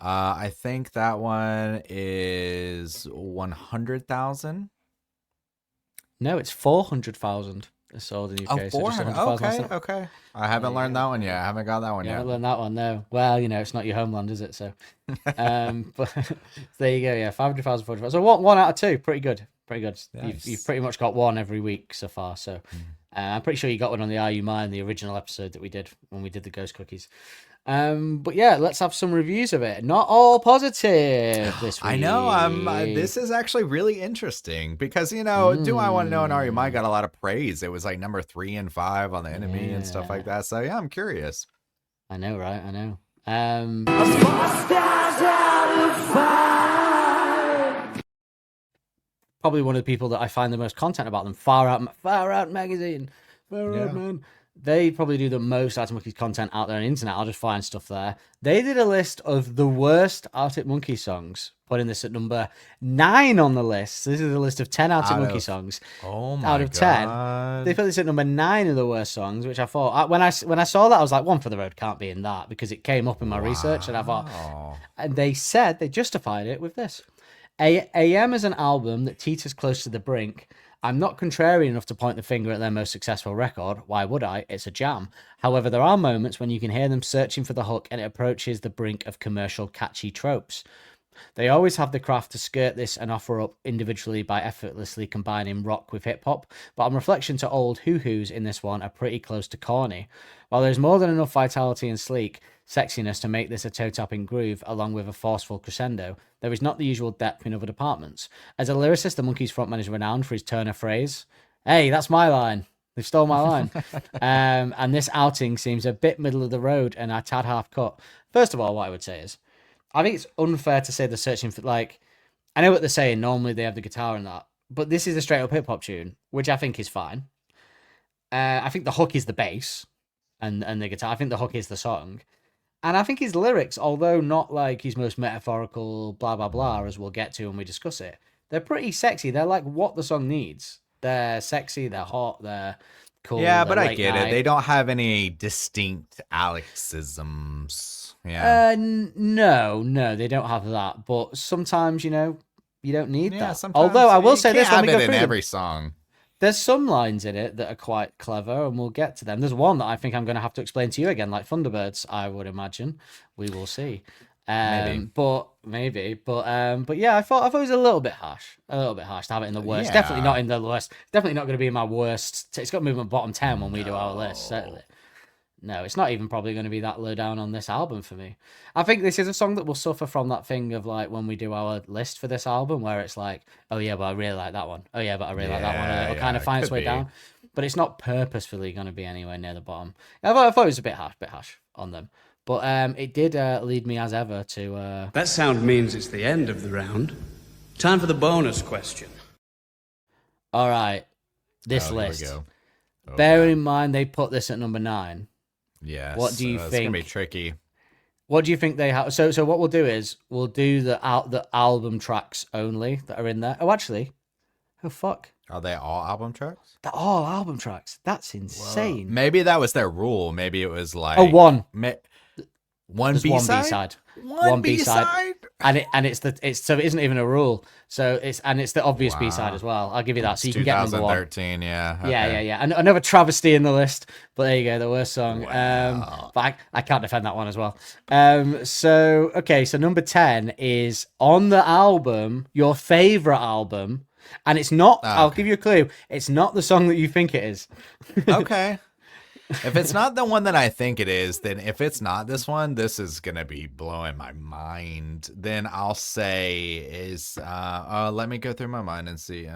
I think that one is 100,000. No, it's 400,000. It's sold in the UK. Oh, so just 400. 100,000. Okay. I haven't learned that one yet. I haven't got that one You yet. haven't learned that one, no. Well, it's not your homeland, is it? So, but there you go. Yeah, 500,000, 400,000. So one out of two, pretty good. Pretty good. Nice. You've pretty much got one every week so far. So, I'm pretty sure you got one on the Are You Mine, the original episode that we did when we did the ghost cookies. But yeah, let's have some reviews of it. Not all positive this week. I know. This is actually really interesting because Do I Want to Know and Are You Mine got a lot of praise. It was like number 3 and 5 on the Enemy and stuff like that. So yeah, I'm curious. I know, right? I know. Probably one of the people that I find the most content about them. Far Out magazine. Far Out man. They probably do the most Arctic Monkeys content out there on the internet. I'll just find stuff there. They did a list of the worst Arctic Monkeys songs, putting this at number 9 on the list. So this is a list of 10 Arctic Monkeys songs. Oh my Out of 10, they put this at number 9 of the worst songs, which I thought when I saw that I was like, One for the Road can't be in that because it came up in my research, and I thought, and they justified it with this. AM is an album that teeters close to the brink I'm not contrarian enough to point the finger at their most successful record. Why would I? It's a jam. However, there are moments when you can hear them searching for the hook and it approaches the brink of commercial catchy tropes. They always have the craft to skirt this and offer up individually by effortlessly combining rock with hip hop, but on reflection to old hoo-hoos in this one are pretty close to corny. While there's more than enough vitality and sleek sexiness to make this a toe-tapping groove along with a forceful crescendo, there is not the usual depth in other departments. As a lyricist, the Monkees frontman is renowned for his turn of phrase. Hey, that's my line. They stole my line. And this outing seems a bit middle of the road and a tad half cut. First of all, what I would say is, I think it's unfair to say they're searching for, like, I know what they're saying. Normally they have the guitar and that, but this is a straight up hip hop tune, which I think is fine. I think the hook is the bass and the guitar. I think the hook is the song. And I think his lyrics, although not like his most metaphorical blah, blah, blah, as we'll get to when we discuss it, they're pretty sexy. They're like what the song needs. They're sexy, they're hot, they're cool. Yeah, they're but I late get night. it. They don't have any distinct Alexisms. Yeah. No, they don't have that. But sometimes, you don't need Yeah, that. sometimes Although I will you say can't this when we have go it through in them, every song. there's some lines in it that are quite clever, and we'll get to them. There's one that I think I'm going to have to explain to you again, like Thunderbirds, I would imagine. We will see. Maybe. But yeah, I thought it was a little bit harsh to have it in the worst. Yeah. Definitely not in the worst. Definitely not going to be in my worst. It's got to move in my bottom 10 when we do our list. Certainly. No, it's not even probably going to be that low down on this album for me. I think this is a song that will suffer from that thing of like when we do our list for this album, where it's like, oh yeah, but I really like that one. Oh yeah, but I really like that one. And it'll kind of find its way down. But it's not purposefully going to be anywhere near the bottom. I thought it was a bit harsh on them. But it did lead me as ever to... That sound means it's the end of the round. Time for the bonus question. All right, this Oh, here we list. go. Oh, Bear God. in mind they put this at number 9. Yes. What do you It's gonna be think? tricky. What do you think they have? So what we'll do is we'll do the album tracks only that are in there. Oh, actually, oh fuck, Are they all album tracks? they're all album tracks. That's insane. Maybe that was their rule. Maybe it was like Oh, one. One There's B-side? one B-side. One B-side. B-side? And it's so it isn't even a rule. So it's the obvious B-side as well. I'll give you that. So you can get number 1. 2013, yeah. Yeah. And another travesty in the list, but there you go, the worst song. But I can't defend that one as well. So number 10 is on the album, your favorite album, and it's not. I'll give you a clue. It's not the song that you think it is. Okay. If it's not the one that I think it is, then if it's not this one, this is gonna be blowing my mind. Then I'll say is let me go through my mind and see.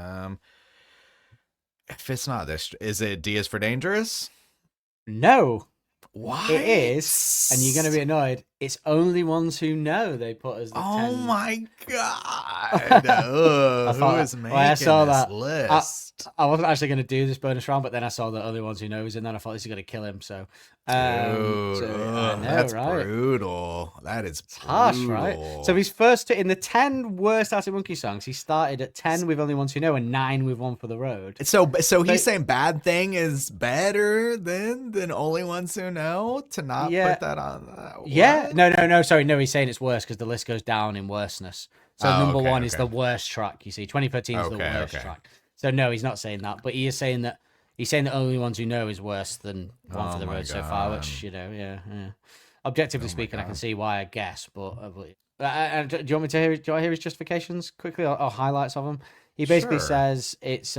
If it's not this, is it D is for Dangerous? No. What? It is, and you're going to be annoyed. It's Only Ones Who Know they put as the 10. Oh my god! Ugh, who is making I saw this that. list? I wasn't actually going to do this bonus round, but then I saw the Only Ones Who Know was in there, and I thought this is going to kill him. So, Dude, I know, that's right? brutal. That is brutal. Harsh, right? So his first in the 10 worst Arctic Monkey songs, he started at 10 with Only Ones Who Know and 9 with One for the Road. So he's saying Bad Thing is better than Only Ones Who Know to not Yeah. put that on. What? Yeah, no, sorry, no, he's saying it's worse because the list goes down in worseness. So number okay, 1 is okay. the worst track. You see, 2013 is the Okay, worst okay. track. So no, he's not saying that, but he is saying that Only Ones Who Know is worse than One for the my Road so far, God. which yeah. Objectively speaking, I can see why, I guess. But do you want me to hear? Do I hear his justifications quickly or highlights of them? He basically Sure. says it's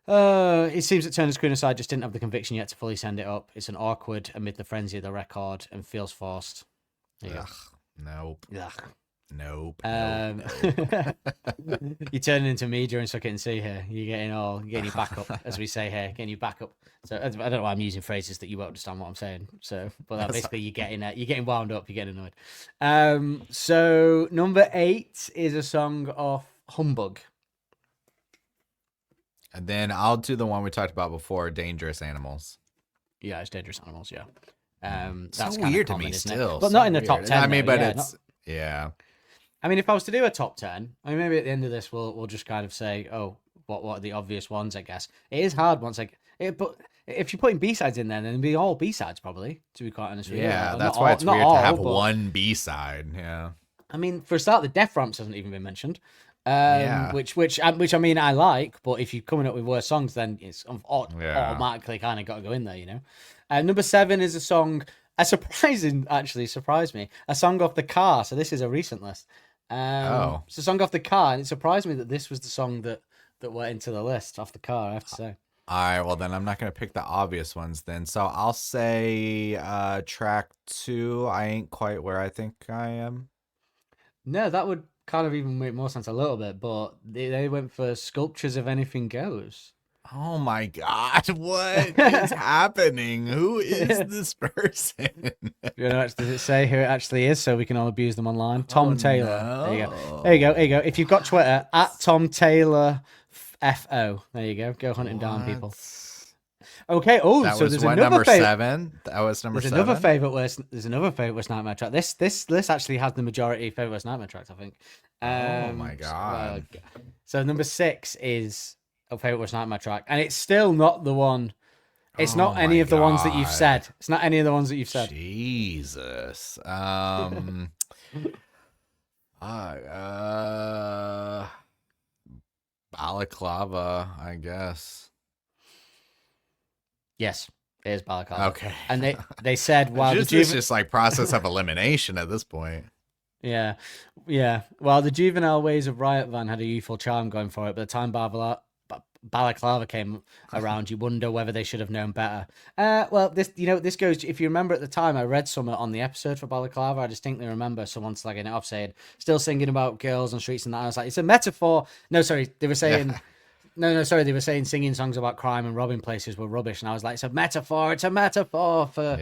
it seems that Turner's Queen Aside just didn't have the conviction yet to fully send it up. It's an awkward amid the frenzy of the record and feels forced. There you go. Nope. Ugh. Nope. You're turning into me during Suck It and See here. You're getting your back up, as we say here, getting your back up. So I don't know why I'm using phrases that you won't understand what I'm saying. So, but basically you're getting wound up, you're getting annoyed. So number 8 is a song of Humbug. And then I'll do the one we talked about before, Dangerous Animals. Yeah, it's Dangerous Animals. Yeah. That's So kinda weird to common, me isn't it? still. but so not in the weird. top 10. I mean, though, but yeah, it's yeah. I mean, if I was to do a top 10, I mean, maybe at the end of this, we'll just kind of say, oh, what are the obvious ones, I guess. It is hard once but if you're putting B-sides in there, then it'd be all B-sides probably, to be quite honest with you. Yeah, Like, that's not why all- it's not weird to all, have but- one B-side. Yeah. I mean, for a start, the Death Ramps hasn't even been mentioned. Yeah. Which I mean I like, but if you're coming up with worse songs, then it's Yeah. automatically kind of got to go in there, you know. Number 7 is a song. A surprising, actually surprised me. A song off the car. So this is a recent list. Oh. It's a song off the car, and it surprised me that this was the song that went into the list off the car. I have to say. All right, well then I'm not gonna pick the obvious ones then. So I'll say track 2. I ain't quite where I think I am. No, that would kind of even make more sense a little bit, but they went for Sculptures of Anything Goes. Oh my God, what is happening? Who is this person? Does it say who it actually is so we can all abuse them online? Tom Taylor. No. There you go. There you go. There you go. If you've got Twitter, at Tom Taylor FO. There you go. Go hunt him down, people. Okay. Oh, That so was there's what, another number favorite. 7. That was number 7. There's another favorite worst nightmare track. This list actually has the majority of favorite worst nightmare tracks, I think. Oh my God. So number 6 is a favorite worst nightmare track, and it's still not the one. It's not any of the ones that you've said. It's not any of the ones that you've said. Jesus. Balaclava, I guess. Yes, it is Balaclava. Okay. And they said, "Wow, it's just like process of elimination at this point." Yeah. While the juvenile ways of Riot Van had a youthful charm going for it, by the time Balaclava came around, you wonder whether they should have known better. Well, this goes. If you remember at the time, I read something on the episode for Balaclava. I distinctly remember someone slagging it off, saying, "Still singing about girls on streets and that." I was like, "It's a metaphor." No, sorry, they were saying. Yeah. No, sorry, they were saying singing songs about crime and robbing places were rubbish, and I was like, "It's a metaphor. It's a metaphor for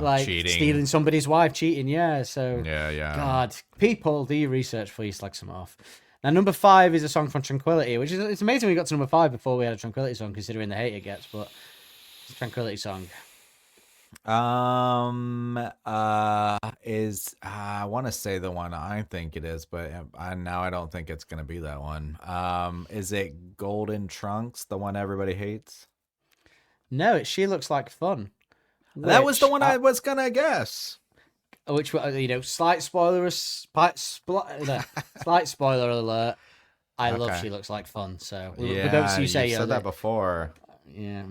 like cheating. Stealing somebody's wife, cheating." Yeah, so yeah. God, people, do your research before you slag some off. Now, number 5 is a song from Tranquility, which is it's amazing we got to number 5 before we had a Tranquility song, considering the hate it gets. But it's a Tranquility song. I want to say the one I think it is, but now I don't think it's gonna be that one. Is it Golden Trunks, the one everybody hates? No, it's She Looks Like Fun. That was the one I was gonna guess. Which, slight spoiler alert. I love She Looks Like Fun. So we don't see you say said that before. Yeah.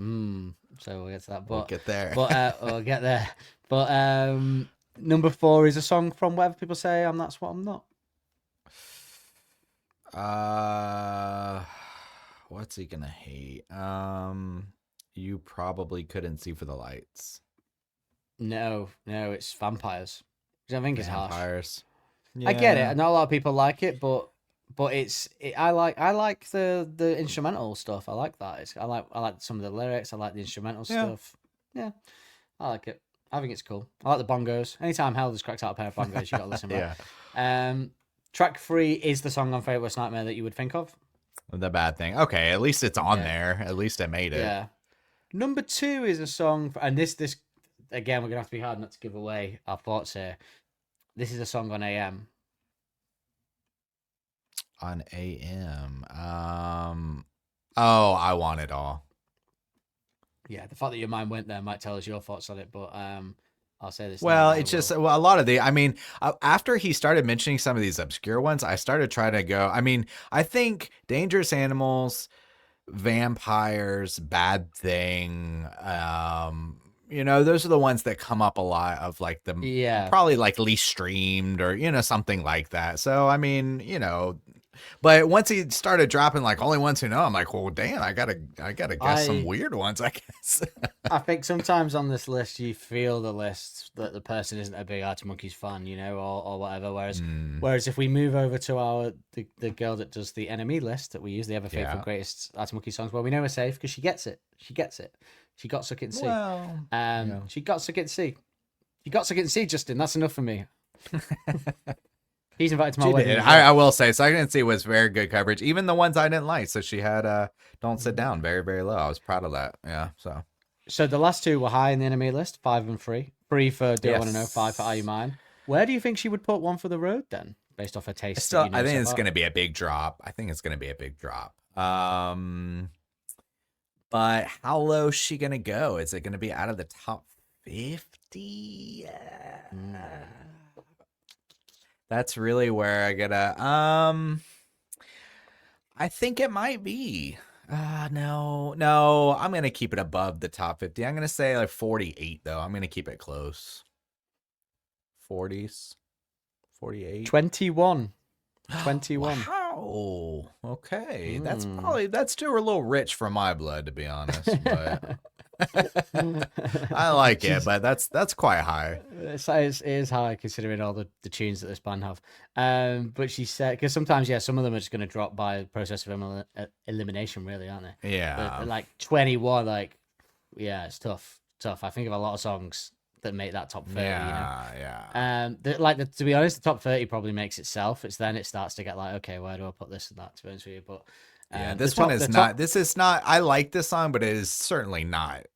So we'll get to that. But we'll get there. But we'll get there. But number 4 is a song from Whatever People Say I'm That's What I'm Not. What's he gonna hate? You probably couldn't see for the lights. No, it's Vampires. I think it's harsh. Vampires. I get it. Not a lot of people like it, but I like the instrumental stuff. I like that. I like some of the lyrics. I like the instrumental stuff. Yeah, I like it. I think it's cool. I like the bongos. Anytime Helder's cracks out a pair of bongos, you got to listen. Right? Track 3 is the song on Favourite Worst Nightmare that you would think of. The Bad Thing. Okay, at least it's on there. At least I made it. Yeah. Number 2 is a song, and this again, we're gonna have to be hard not to give away our thoughts here. This is a song on AM. On AM. Oh, I Want It All. Yeah, the fact that your mind went there might tell us your thoughts on it, but I'll say this. Well, it's just a lot of after he started mentioning some of these obscure ones, I started trying to go. I mean, I think Dangerous Animals, Vampires, Bad Thing, those are the ones that come up a lot of like the probably like least streamed or something like that. So I mean, but once he started dropping like Only Ones Who Know, I'm like, well, damn, I gotta guess some weird ones, I guess. I think sometimes on this list you feel the list that the person isn't a big Arctic Monkeys fan, or whatever. Whereas if we move over to the girl that does the NME list that we use, the Ever Faithful Greatest Arctic Monkeys songs, well, we know we're safe because she gets it. She got Suck It and See. Well, she got Suck It and See. You got Suck It and See, Justin. That's enough for me. He's invited to my wedding. I will say, Suck It and See was very good coverage. Even the ones I didn't like. So she had Don't Sit Down very, very low. I was proud of that. Yeah. So the last 2 were high in the NME list, 5 and 3. 3 for Do I Want to Know, 5 for Are You Mine. Where do you think she would put One for the Road then, based off her taste? I think it's going to be a big drop. But how low is she going to go? Is it going to be out of the top 50? That's really where I gotta I think it might be. No, I'm gonna keep it above the top 50. I'm gonna say like 48 though. I'm gonna keep it close. 40s, 48. 21. 21. Wow. Okay. That's still a little rich for my blood, to be honest. But I like it, but that's quite high. It is high considering all the tunes that this band have. But she said, because sometimes, yeah, some of them are just going to drop by the process of elimination, really, aren't they? Yeah. But, like 21, like, yeah, it's tough. I think of a lot of songs that make that top 30. Yeah. To be honest, the top 30 probably makes itself. It's then it starts to get like, okay, where do I put this and that? To be honest with you, but yeah, this one is not. This is not. I like this song, but it is certainly not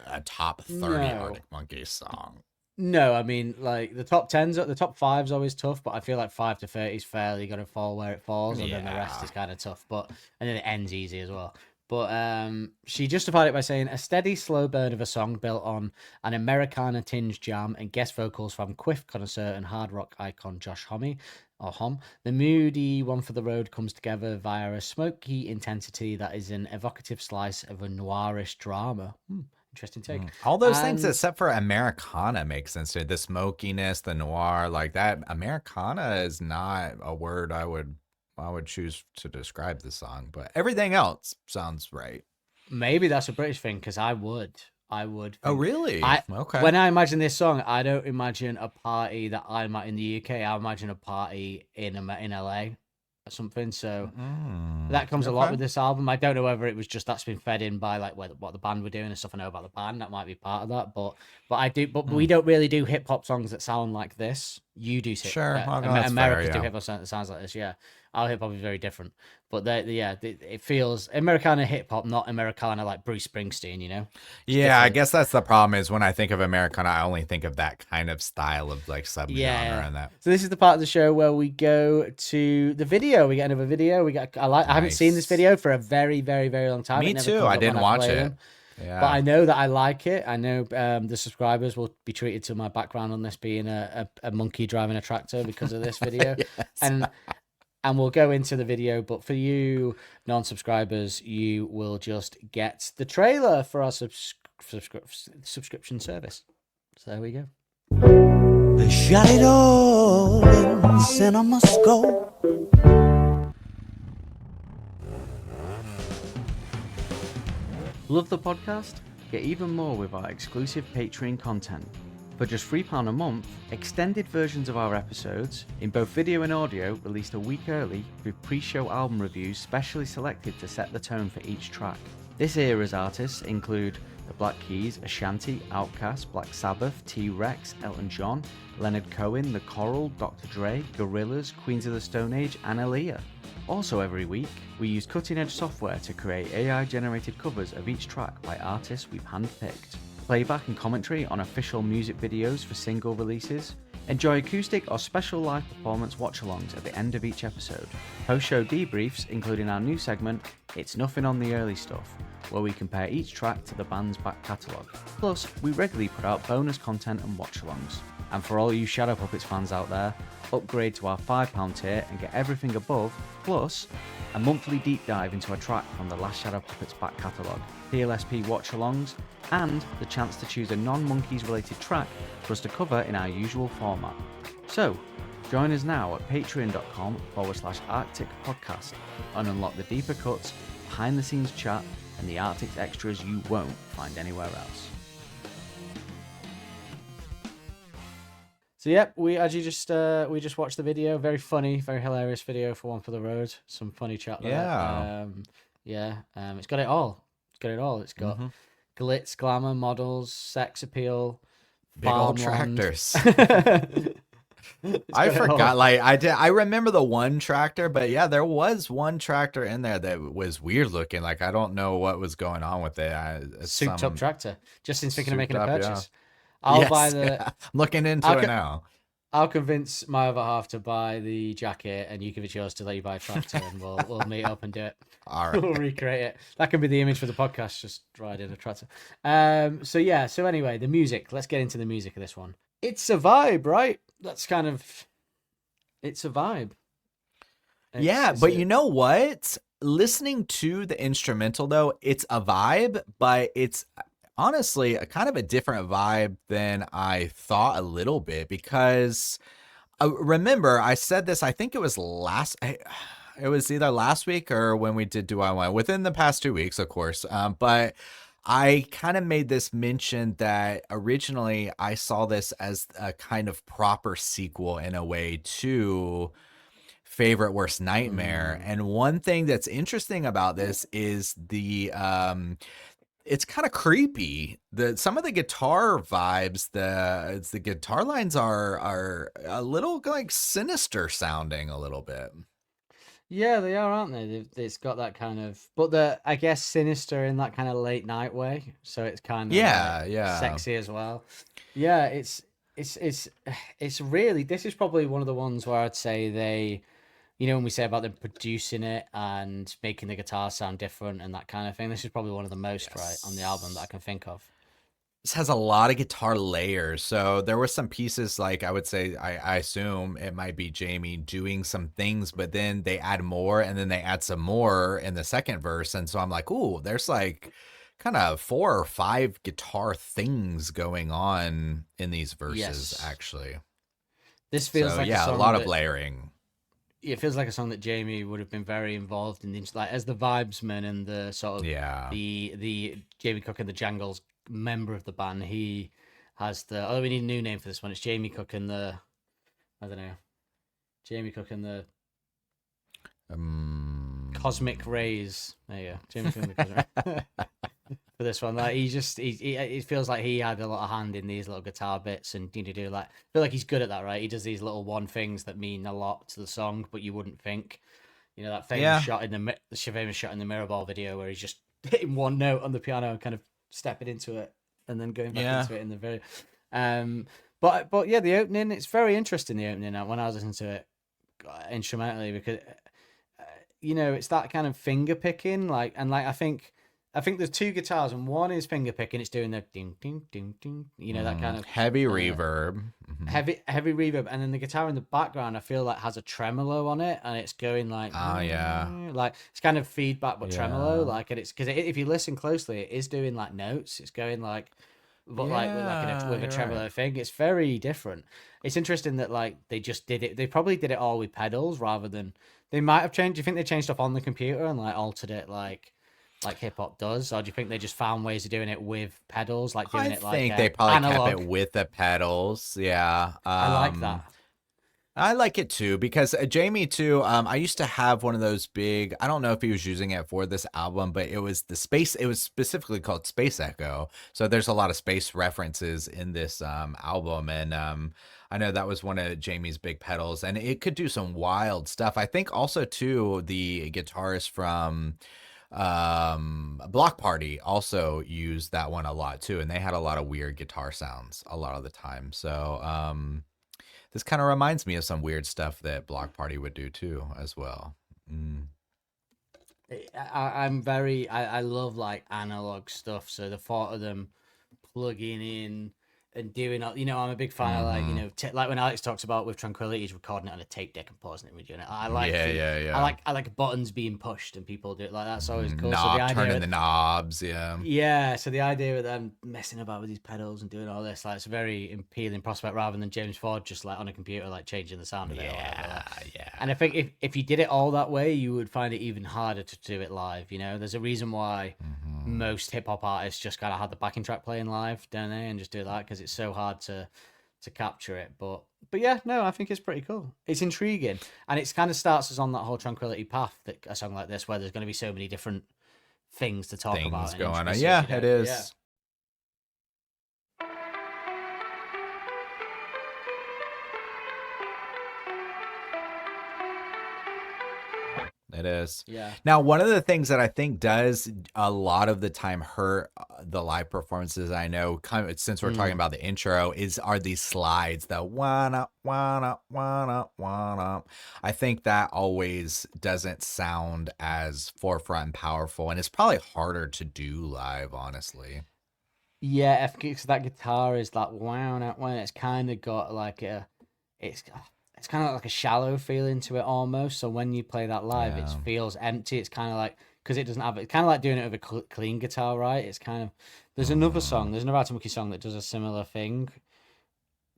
a top 30 Arctic Monkeys song. No, I mean, like the top 10s, the top 5's always tough, but I feel like 5 to 30 is fairly going to fall where it falls, and then the rest is kind of tough. And then it ends easy as well. But she justified it by saying a steady, slow burn of a song built on an Americana tinged jam and guest vocals from Quiff connoisseur and hard rock icon Josh Homme. The moody one for the road comes together via a smoky intensity that is an evocative slice of a noirish drama. Interesting take. All those things except for Americana make sense to the smokiness, the noir, like that. Americana is not a word I would choose to describe the song, but everything else sounds right. Maybe that's a British thing, because I would. Oh, really? Okay. When I imagine this song, I don't imagine a party that I'm at in the UK. I imagine a party in LA or something. So that comes a lot with this album. I don't know whether it was just that's been fed in by like what the band were doing and stuff I know about the band. That might be part of that. But I do. But we don't really do hip hop songs that sound like this. You do. Sure. Americans do hip hop songs that sounds like this. Yeah. Our hip hop is very different, but it feels Americana hip hop, not Americana like Bruce Springsteen, you know? Yeah, I guess that's the problem is when I think of Americana, I only think of that kind of style of like subgenre and that. So this is the part of the show where we go to the video. We get another video. I haven't seen this video for a very, very, very long time. Me too. I didn't watch it. Yeah. But I know that I like it. I know the subscribers will be treated to my background on this being a monkey driving a tractor because of this video. Yes. And we'll go into the video, but for you non-subscribers, you will just get the trailer for our subscription service. So there we go. They shot it all in CinemaScope. Love the podcast? Get even more with our exclusive Patreon content. For just £3 a month, extended versions of our episodes, in both video and audio, released a week early with pre-show album reviews specially selected to set the tone for each track. This era's artists include The Black Keys, Ashanti, Outkast, Black Sabbath, T-Rex, Elton John, Leonard Cohen, The Coral, Dr. Dre, Gorillaz, Queens of the Stone Age, and Aaliyah. Also every week, we use cutting-edge software to create AI-generated covers of each track by artists we've handpicked. Playback and commentary on official music videos for single releases. Enjoy acoustic or special live performance watch-alongs at the end of each episode. Post-show debriefs, including our new segment, It's Nothing on the Early Stuff, where we compare each track to the band's back catalogue. Plus, we regularly put out bonus content and watch-alongs. And for all you Shadow Puppets fans out there, upgrade to our £5 tier and get everything above, plus a monthly deep dive into a track from the last Shadow Puppets back catalogue, PLSP watch-alongs, and the chance to choose a non-Monkeys related track for us to cover in our usual format. So, join us now at patreon.com/Arctic Podcast and unlock the deeper cuts, behind the scenes chat, and the Arctic extras you won't find anywhere else. So yep, we just watched the video. Very funny, very hilarious video for one for the road. Some funny chat there. It's got it all. It's got glitz, glamour, models, sex appeal, big old tractors. I forgot. I remember the one tractor, but yeah, there was one tractor in there that was weird looking. Like I don't know what was going on with it. Souped up tractor. Justin's thinking of making a purchase. I'm looking into it now. I'll convince my other half to buy the jacket, and you give it yours to let you buy a tractor, and we'll meet up and do it. All right. We'll recreate it. That can be the image for the podcast. Just ride in a tractor. So anyway, the music. Let's get into the music of this one. It's a vibe, right? It's a vibe. But you know what? listening to the instrumental though, it's a vibe, but it's honestly a kind of a different vibe than I thought a little bit, because remember I said this, I think it was it was either last week or when we did Do I Want, within the past 2 weeks, of course. But I kind of made this mention that originally I saw this as a kind of proper sequel in a way to Favorite Worst Nightmare. And one thing that's interesting about this is it's kind of creepy. Some of the guitar vibes, the guitar lines are a little like sinister sounding a little bit. Yeah, they are, aren't they? It's got that kind of, but I guess sinister in that kind of late night way. So it's kind of Yeah. sexy as well. Yeah, it's really, this is probably one of the ones where I'd say they, when we say about them producing it and making the guitar sound different and that kind of thing, this is probably one of the most right on the album that I can think of. This has a lot of guitar layers. So there were some pieces, like I would say, I assume it might be Jamie doing some things, but then they add more and then they add some more in the second verse. And so I'm like, ooh, there's like kind of 4 or 5 guitar things going on in these verses, actually. This feels like a lot of layering. It feels like a song that Jamie would have been very involved in, like as the vibesman and the sort of the Jamie Cook and the Jangles member of the band. He has the we need a new name for this one. It's Jamie Cook and the Cosmic Rays. There you go. Jamie Cook and the Cosmic Rays. For this one, like he it feels like he had a lot of hand in these little guitar bits, and I feel like he's good at that, right? He does these little one things that mean a lot to the song, but you wouldn't think. That famous shot in the famous shot in the Mirror Ball video where he's just hitting one note on the piano and kind of stepping into it and then going back into it in the video. But yeah, the opening, it's very interesting, the opening when I was listening to it instrumentally, because it's that kind of finger picking, I think there's 2 guitars, and one is finger picking. It's doing the ding ding ding ding, that kind of heavy reverb, heavy reverb, and then the guitar in the background I feel like has a tremolo on it, and it's going like like it's kind of feedback but tremolo, like, and it's because if you listen closely, it is doing like notes. It's going like, but with a tremolo thing. It's very different. It's interesting that like they just did it. They probably did it all with pedals rather than they might have changed. Do you think they changed stuff on the computer and like altered it like hip hop does, or do you think they just found ways of doing it with pedals, like doing it like I think they probably analog? kept it with the pedals. Yeah, I like that. I like it too, because Jamie too. I used to have one of those big. I don't know if he was using it for this album, but it was It was specifically called Space Echo. So there's a lot of space references in this album, and I know that was one of Jamie's big pedals, and it could do some wild stuff. I think also too the guitarist from Block Party also used that one a lot too, and they had a lot of weird guitar sounds a lot of the time. So this kind of reminds me of some weird stuff that Block Party would do too as well. I love like analog stuff, so the thought of them plugging in and doing, I'm a big fan of like, like when Alex talks about with Tranquility, he's recording it on a tape deck and pausing it and redoing it. I like I like buttons being pushed and people do it like that. That's always cool. Turning the knobs, so the idea of them messing about with these pedals and doing all this, like, it's a very appealing prospect rather than James Ford just like on a computer like changing the sound of it. And I think if you did it all that way, you would find it even harder to do it live. There's a reason why most hip hop artists just kind of had the backing track playing live, don't they, and just do that because it's so hard to capture it. But yeah, no, I think it's pretty cool. It's intriguing, and it kind of starts us on that whole Tranquility path, that a song like this where there's going to be so many different things to talk about going on. Yeah, it is. Yeah. It is. Yeah. Now, one of the things that I think does a lot of the time hurt the live performances, I know, kind of, since we're talking about the intro, are these slides, the wanna. I think that always doesn't sound as forefront and powerful, and it's probably harder to do live, honestly. Yeah, because that guitar is like wow, it's kind of got like it's kind of like a shallow feeling to it almost. So when you play that live, it Yeah. feels empty. It's kind of like, because it doesn't have, it's kind of like doing it with a clean guitar, right? It's kind of, there's another song, there's another Arctic Monkey song that does a similar thing.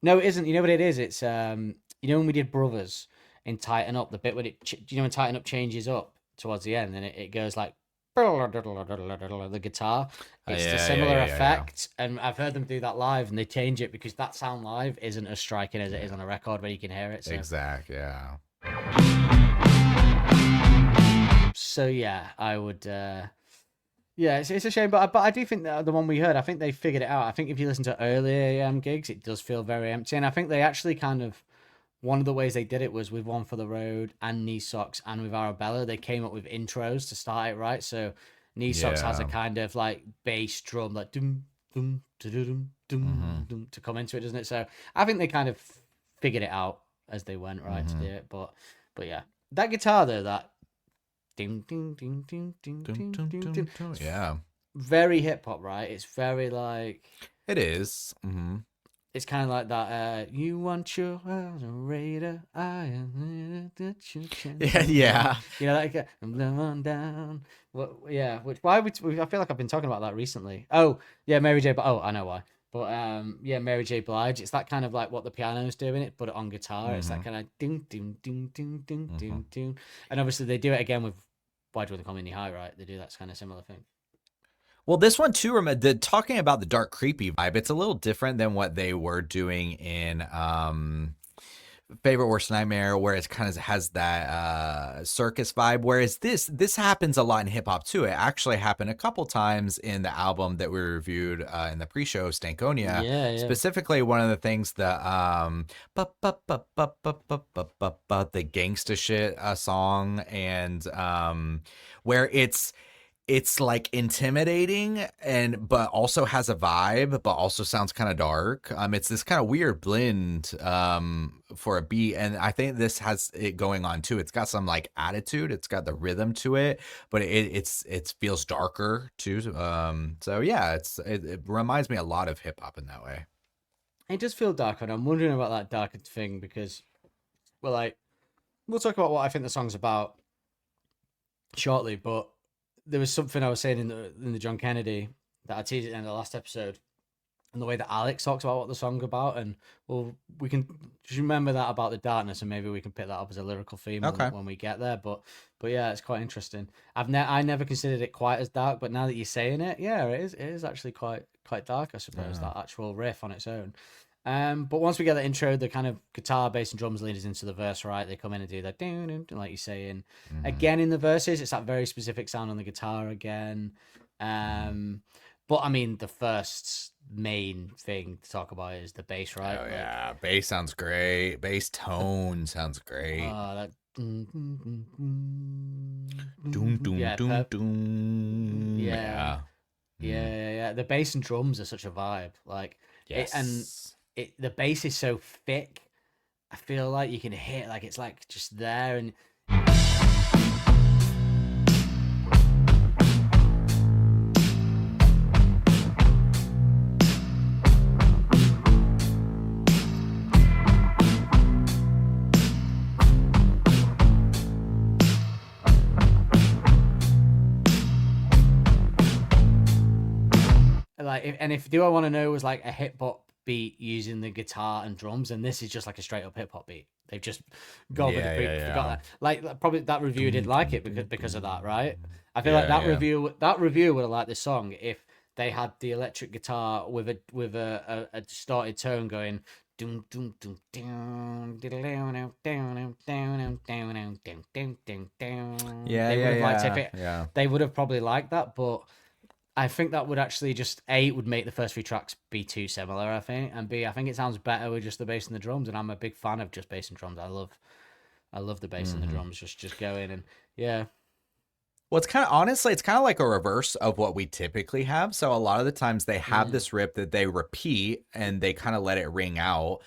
No, it isn't. You know what it is? It's, you know, when we did Brothers in Tighten Up, the bit when it, you know, when Tighten Up changes up towards the end and it goes like, the guitar. It's the similar effect, and I've heard them do that live, and they change it because that sound live isn't as striking as it is on a record where you can hear it. So. Exact, yeah. So yeah, I would. Yeah, it's a shame, but I do think that the one we heard, I think they figured it out. I think if you listen to earlier gigs, it does feel very empty, and I think they actually kind of. One of the ways they did it was with One for the Road and Knee Socks and with Arabella. They came up with intros to start it, right? So Knee Socks has a kind of like bass drum, like dum dum dum dum dum to come into it, doesn't it? So I think they kind of figured it out as they went, right, to do it. But yeah, that guitar though, that ding ding ding ding ding ding ding ding, Yeah. very hip hop, right? It's very like It is. Mm-hmm. It's kind of like that. You want your raider, I am Yeah, yeah. You know, like I'm on down. What? Yeah. Which? Why? I feel like I've been talking about that recently. Oh, yeah, Mary J. Oh, I know why. But yeah, Mary J. Blige. It's that kind of like what the piano's doing. It, put it on guitar. It's that kind of ding, ding, ding, ding, ding, ding, ding. And obviously they do it again with Why Do They Call Me Knee High, right? They do that kind of similar thing. Well, this one too, talking about the dark, creepy vibe, it's a little different than what they were doing in Favorite Worst Nightmare, where it kind of has that circus vibe. Whereas this happens a lot in hip hop too. It actually happened a couple times in the album that we reviewed in the pre-show, Stankonia. Yeah. Specifically, one of the things the gangsta shit song, and where it's like intimidating but also has a vibe, but also sounds kind of dark. It's this kind of weird blend for a beat, and I think this has it going on too. It's got some like attitude, it's got the rhythm to it, but it feels darker too. So yeah, it reminds me a lot of hip hop in that way. It does feel darker, and I'm wondering about that darker thing because, we'll talk about what I think the song's about shortly, but there was something I was saying in the John Kennedy that I teased at the end of the last episode, and the way that Alex talks about what the song's about, and we can just remember that about the darkness, and maybe we can pick that up as a lyrical theme when we get there. But yeah, it's quite interesting. I never considered it quite as dark, but now that you're saying it, yeah, it is actually quite dark, I suppose. That actual riff on its own. But once we get the intro, the kind of guitar, bass, and drums lead us into the verse, right? They come in and do that, like you're saying. Again, in the verses, it's that very specific sound on the guitar again. But I mean, the first main thing to talk about is the bass, right? Oh yeah, bass sounds great. Bass tone sounds great. That. Yeah, doom. Yeah. The bass and drums are such a vibe. Like, yes. The bass is so thick. I feel like you can hear it, like it's like just there, and if Do I Want to Know was like a hip hop beat using the guitar and drums, and this is just like a straight up hip hop beat. They've just gone with the beat, forgot that. Like probably that reviewer didn't like it because of that, right? I feel like that reviewer would have liked this song if they had the electric guitar with a distorted tone going doom doom doom down they would have probably liked that, but I think that would actually just it would make the first few tracks be too similar, I think, and I think it sounds better with just the bass and the drums, and I'm a big fan of just bass and drums. I love the bass and the drums just going, and yeah. Well, it's kind of like a reverse of what we typically have. So a lot of the times they have this rip that they repeat and they kind of let it ring out.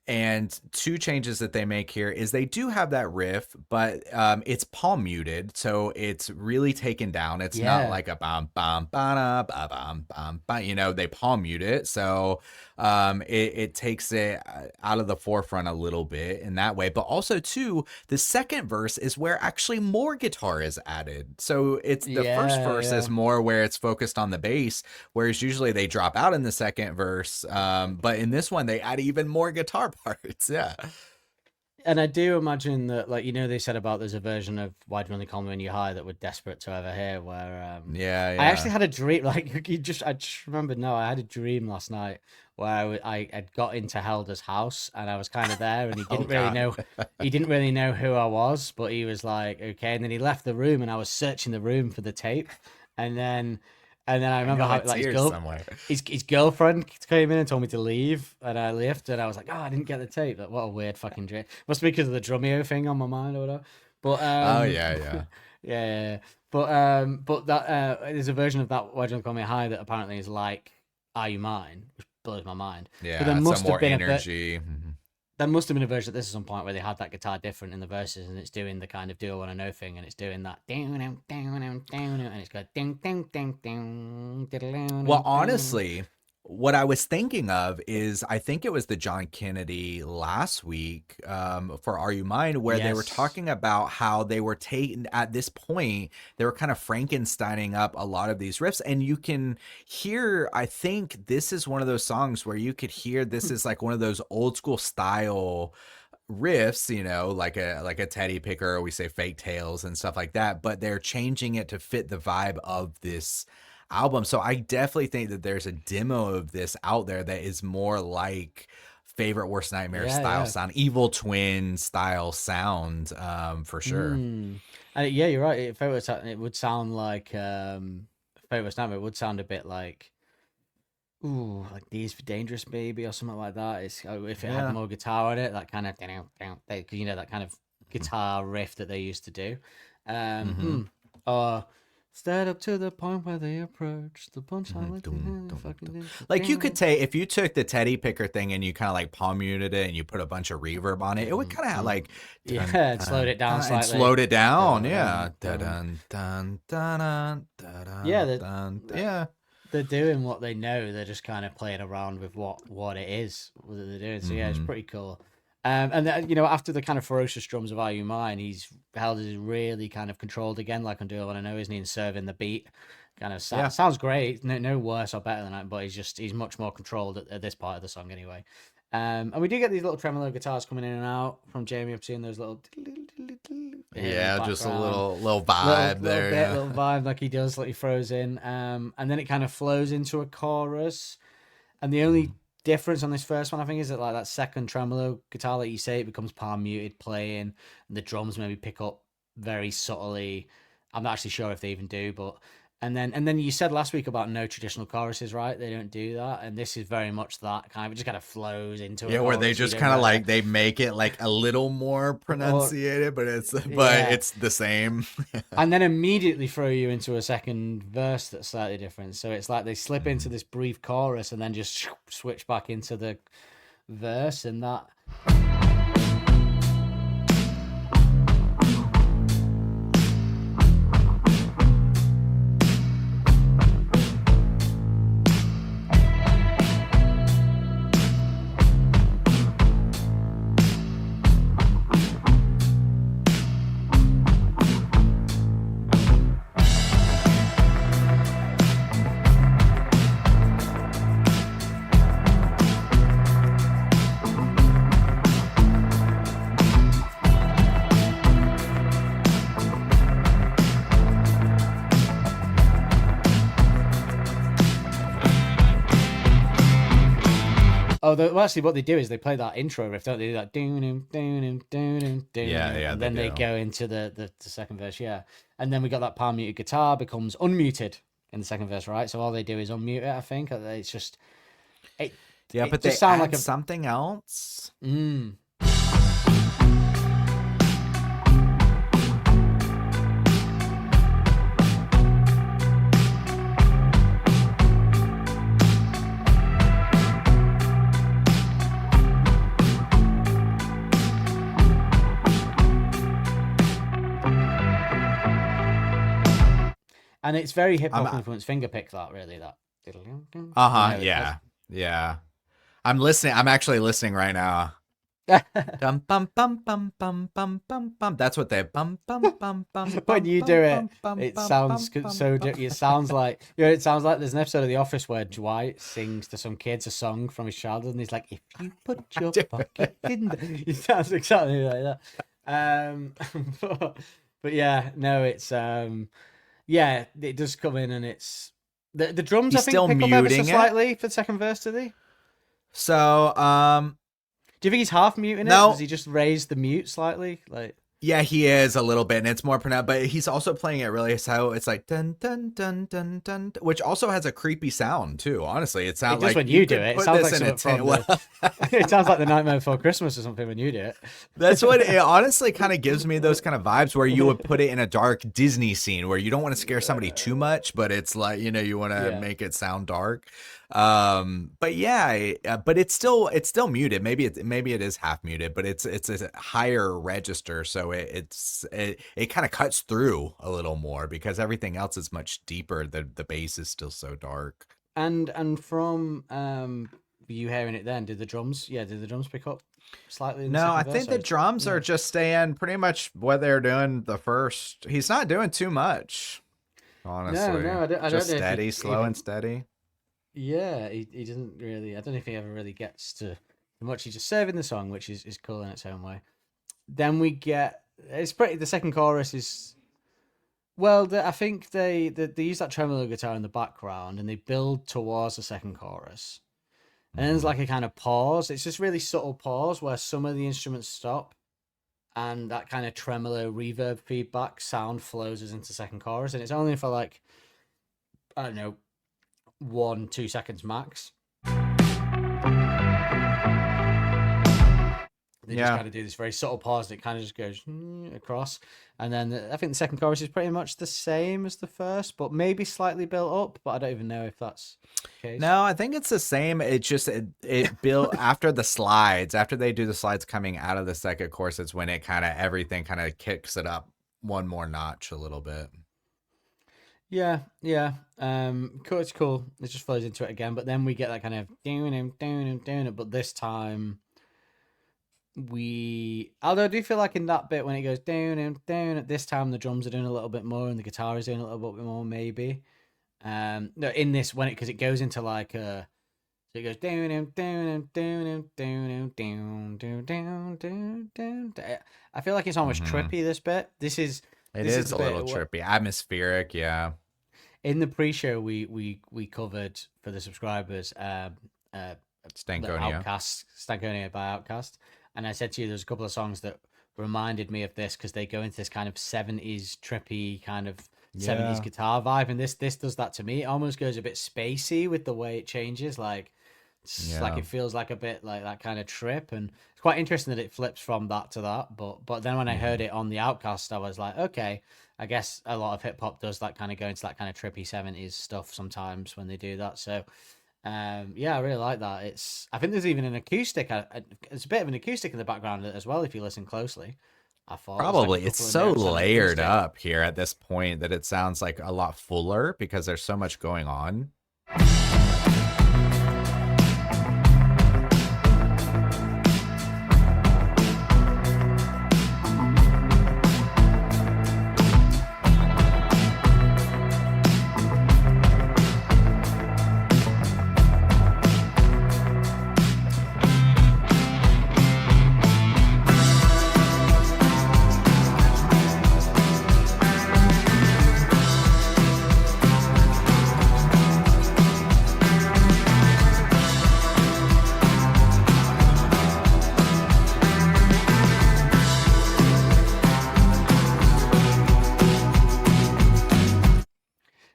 And two changes that they make here is they do have that riff, but it's palm muted, so it's really taken down. It's not like a bam bam ba ba bam bam ba. You know, they palm mute it, so it takes it out of the forefront a little bit in that way. But also too, the second verse is where actually more guitar is added. So it's the first verse is more where it's focused on the bass, whereas usually they drop out in the second verse. But in this one, they add even more guitar parts. Yeah. And I do imagine that, like, you know, they said about there's a version of Why Do You Only Call Me When You're High that we're desperate to ever hear, where I actually had a dream, like, I just remembered now, I had a dream last night where I had got into Helder's house and I was kind of there, and he didn't really know who I was, but he was like, okay, and then he left the room and I was searching the room for the tape, and then I remember how like his girlfriend came in and told me to leave, and I left, and I was like, oh, I didn't get the tape. Like, what a weird fucking dream. Must be because of the Drumeo thing on my mind or whatever. But yeah. But that there's a version of that Why Do You Call Me High that apparently is like Are You Mine, which blows my mind. Yeah, but there must have been energy. There must have been a version at this at some point where they had that guitar different in the verses, and it's doing the kind of Do I Wanna Know thing, and it's doing that and it's got ding ding ding ding. Well, honestly, what I was thinking of is I think it was the John Kennedy last week for Are You Mine, where they were talking about how they were taking at this point, they were kind of Frankensteining up a lot of these riffs. And you can hear, I think this is one of those songs where you could hear this is like one of those old school style riffs, you know, like a Teddy Picker, or we say Fake Tales and stuff like that, but they're changing it to fit the vibe of this album. So I definitely think that there's a demo of this out there that is more like Favorite Worst Nightmare style sound, Evil Twin style sound, for sure. Yeah, you're right. It would sound like Favorite Worst Nightmare. It would sound a bit like like These for Dangerous Baby or something like that. It's if it had more guitar in it, that kind of you know, that kind of guitar riff that they used to do. Stand up to the point where they approach the punchline. Like you could take, if you took the Teddy Picker thing and you kind of like palm muted it and you put a bunch of reverb on it, it would kind of have like slowed it down slightly. Slowed it down, They're doing what they know. They're just kind of playing around with what it is that they're doing. So yeah, it's pretty cool. And then, you know, after the kind of ferocious drums of Are You Mine, he's really kind of controlled again, like on Do I Wanna Know, isn't he? And serving the beat, kind of sounds great. No worse or better than that, but he's much more controlled at this part of the song anyway. And we do get these little tremolo guitars coming in and out from Jamie. I've seen those little just a little vibe little vibe like he does, like he throws in. And then it kind of flows into a chorus. And the only difference on this first one, I think, is that like that second tremolo guitar, like you say, it becomes palm muted playing, and the drums maybe pick up very subtly. I'm not actually sure if they even do, but and then you said last week about no traditional choruses, right? They don't do that, and this is very much that kind of, it just kind of flows into it. Yeah, where they just kind of like they make it like a little more pronunciated, but it's the same. And then immediately throw you into a second verse that's slightly different. So it's like they slip into this brief chorus and then just switch back into the verse, and that. Well, actually, what they do is they play that intro riff, don't they? That and then they go into the second verse, and then we got that palm muted guitar becomes unmuted in the second verse, right? So all they do is unmute it. I think it's just but they sound add like something else. And it's very hip hop influenced finger pick that really that. Yeah. I'm actually listening right now. Dum bum bum bum bum bum bum bum. That's what they bum bum bum bum. When you do it, it sounds so. It sounds like it sounds like there's an episode of The Office where Dwight sings to some kids a song from his childhood, and he's like, "If you put your pocket in," it sounds exactly like that. But yeah, no, it's yeah, it does come in, and it's the drums. He's I think still pick up ever so muting it. slightly for the second verse, do they? So, do you think he's half muting it? No. Does he just raise the mute slightly? Like, yeah, he is a little bit, and it's more pronounced, but he's also playing it really so it's like dun dun dun dun dun, which also has a creepy sound too. Honestly, it sounds like when you do it. It sounds like something from it sounds like The Nightmare Before Christmas or something when you do it. That's what it honestly kind of gives me, those kind of vibes where you would put it in a dark Disney scene where you don't want to scare somebody too much, but it's like, you want to make it sound dark. But yeah, but it's still muted. Maybe it is half muted, but it's a higher register, so it kind of cuts through a little more because everything else is much deeper. The bass is still so dark. And from you hearing it then, did the drums pick up slightly? No, I think the drums are just staying pretty much what they're doing the first. He's not doing too much, honestly. No, I don't just know steady, slow and steady. Yeah, he doesn't really. I don't know if he ever really gets to much. He's just serving the song, which is cool in its own way. Then we get the second chorus is I think they use that tremolo guitar in the background and they build towards the second chorus, and then there's like a kind of pause. It's just really subtle pause where some of the instruments stop, and that kind of tremolo reverb feedback sound flows us into second chorus, and it's only for like, I don't know, 1-2 seconds max. They just kind of do this very subtle pause, and it kind of just goes across. And then I think the second chorus is pretty much the same as the first, but maybe slightly built up. But I don't even know if that's the case. No, I think it's the same. It just it built after the slides. After they do the slides coming out of the second chorus, it's when it everything kind of kicks it up one more notch a little bit. Yeah. Cool. It's cool. It just flows into it again, but then we get that kind of down. But this time, although I do feel like in that bit when it goes down and down, at this time the drums are doing a little bit more and the guitar is doing a little bit more, maybe. No, in this because it goes into like so it goes down and down and down and down and down down down down. I feel like it's almost trippy. This bit. It is a little trippy, atmospheric, yeah. In the pre-show, we covered for the subscribers, Stankonia by Outkast, and I said to you, there's a couple of songs that reminded me of this because they go into this kind of 70s trippy kind of 70s guitar vibe, and this does that to me. It almost goes a bit spacey with the way it changes, like it feels like a bit like that kind of trip, and it's quite interesting that it flips from that to that. But then when I heard it on the Outkast, I was like, okay, I guess a lot of hip hop does that kind of go into that kind of trippy 70s stuff sometimes when they do that. So I really like that. I think there's even an acoustic. It's a bit of an acoustic in the background as well if you listen closely. I thought probably it's so layered up here at this point that it sounds like a lot fuller because there's so much going on.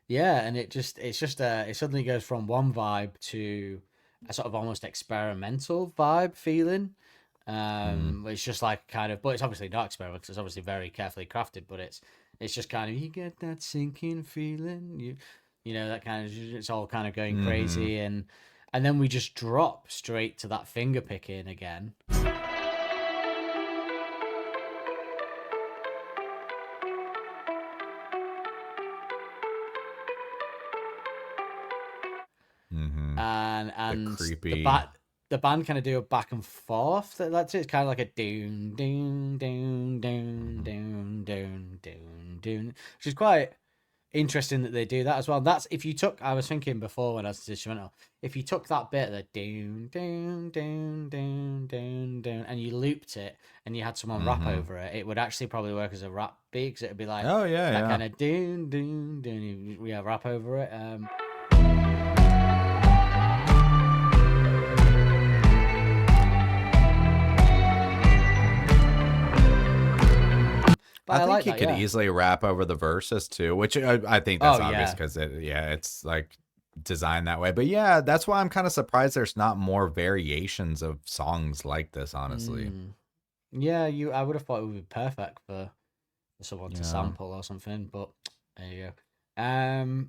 Yeah, and it suddenly goes from one vibe to a sort of almost experimental vibe feeling. It's just like kind of, but it's obviously not experimental because it's obviously very carefully crafted. But it's just kind of, you get that sinking feeling, you know, that kind of, it's all kind of going crazy, and then we just drop straight to that finger picking again. and creepy. the band kind of do a back and forth. That's it. It's kind of like a doon doon doon doon doon doon doon doon, which is quite interesting that they do that as well. That's if you took. I was thinking before when I was instrumental. If you took that bit, the doon doon doon doon doon doon, and you looped it, and you had someone rap over it, it would actually probably work as a rap beat because it'd be like Oh yeah, that yeah. kind of doon doon doon. Yeah, rap over it. But I think like he that, could yeah. easily rap over the verses too, which I think that's Oh, obvious yeah. because it's like designed that way. But yeah, that's why I'm kind of surprised there's not more variations of songs like this, honestly. Yeah, I would have thought it would be perfect for someone to Yeah. sample or something, but there you go.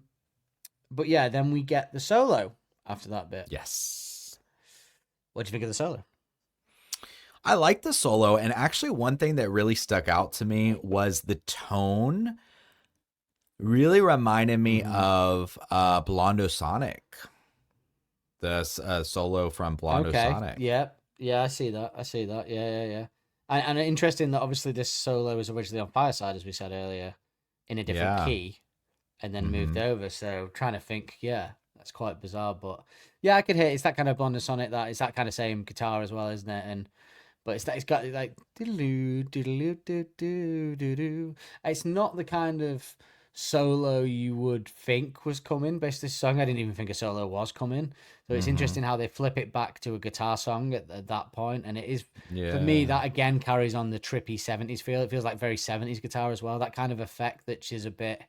But yeah, then we get the solo after that bit. Yes. What do you think of the solo? I like the solo, and actually one thing that really stuck out to me was the tone. Really reminded me of Blondo Sonic, the solo from Blondo Sonic. Yeah, I see that. Yeah. And interesting that obviously this solo was originally on Fireside, as we said earlier, in a different Yeah. key, and then moved over. So trying to think, yeah, that's quite bizarre, but yeah, I could hear it's that kind of Blondo Sonic. That it's that kind of same guitar as well, isn't it? And but it's got like diddle-oo, diddle-oo, doo-doo, doo-doo. It's not the kind of solo you would think was coming based this song. I didn't even think a solo was coming. So it's interesting how they flip it back to a guitar song at that point, and it is for me that again carries on the trippy 70s feel. It feels like very 70s guitar as well. That kind of effect that is a bit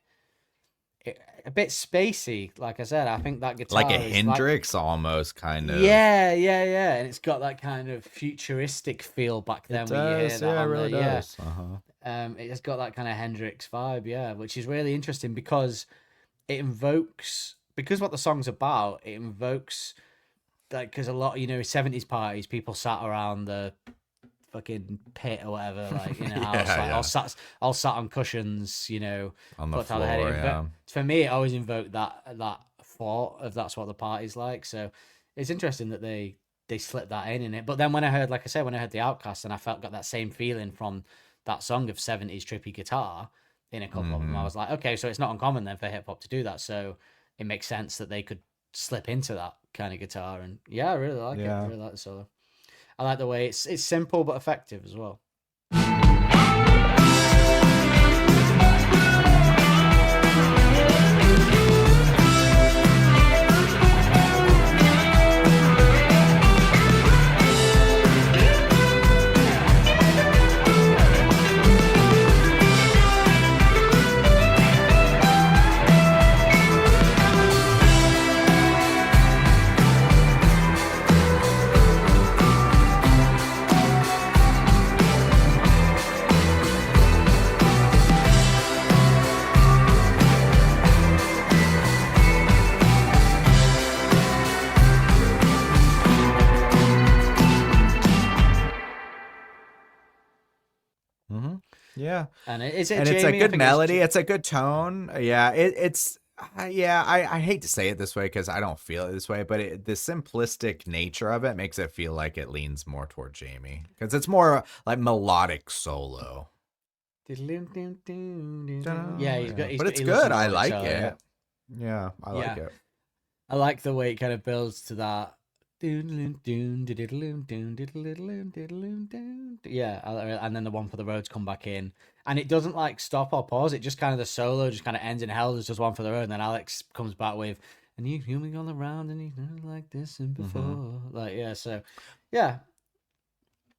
spacey. Like I said, I think that guitar Like a is Hendrix almost kind of. yeah, and it's got that kind of futuristic feel back then. It when you hear does. that Yeah, it on really the, does. it has got that kind of Hendrix vibe, yeah, which is really interesting because it invokes what the song's about. It invokes like because a lot, 70s parties, people sat around the fucking pit or whatever, like in a house, like all sat on cushions, On the put down the head. floor, yeah. For me, it always invoked that thought of that's what the party's like. So it's interesting that they slipped that in it. But then when I heard, like I said, when I heard the Outcast, and I got that same feeling from that song of 70s trippy guitar in a couple of them, I was like, okay, so it's not uncommon then for hip hop to do that. So it makes sense that they could slip into that kind of guitar. And yeah, I really like it. I really like the solo. I like the way it's simple but effective as well. Yeah. And it's a good melody. It's a good tone. Yeah. I hate to say it this way because I don't feel it this way, but the simplistic nature of it makes it feel like it leans more toward Jamie because it's more like melodic solo. Yeah, but it's good. I like it. Yeah, I like it. I like the way it kind of builds to that. Yeah, and then the one for the roads come back in, and it doesn't like stop or pause. It just kind of the solo just kind of ends in hell. There's just one for the road, and then Alex comes back with, and you human all around, and you know like this and before, like yeah. So, yeah.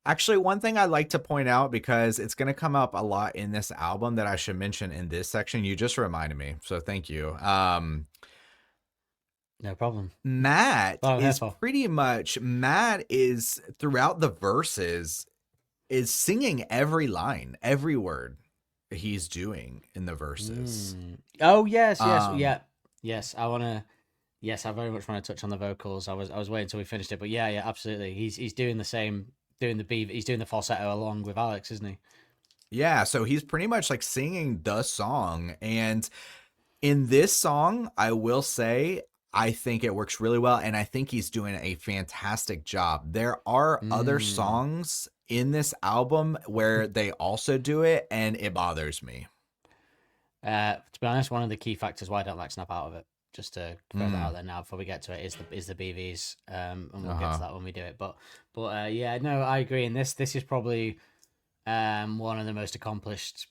Actually, one thing I'd like to point out because it's going to come up a lot in this album that I should mention in this section. You just reminded me, so thank you. No problem. Matt is throughout the verses is singing every line, every word he's doing in the verses. Oh yes. Yes. I very much want to touch on the vocals. I was waiting until we finished it, but yeah, absolutely. He's doing the same, doing the beat. He's doing the falsetto along with Alex, isn't he? Yeah, so he's pretty much like singing the song, and in this song, I will say I think it works really well, and I think he's doing a fantastic job. There are other songs in this album where they also do it, and it bothers me. To be honest, one of the key factors why I don't like Snap Out of It, just to throw that out there now before we get to it, is the BVs, and we'll get to that when we do it. But yeah, no, I agree. And this is probably one of the most accomplished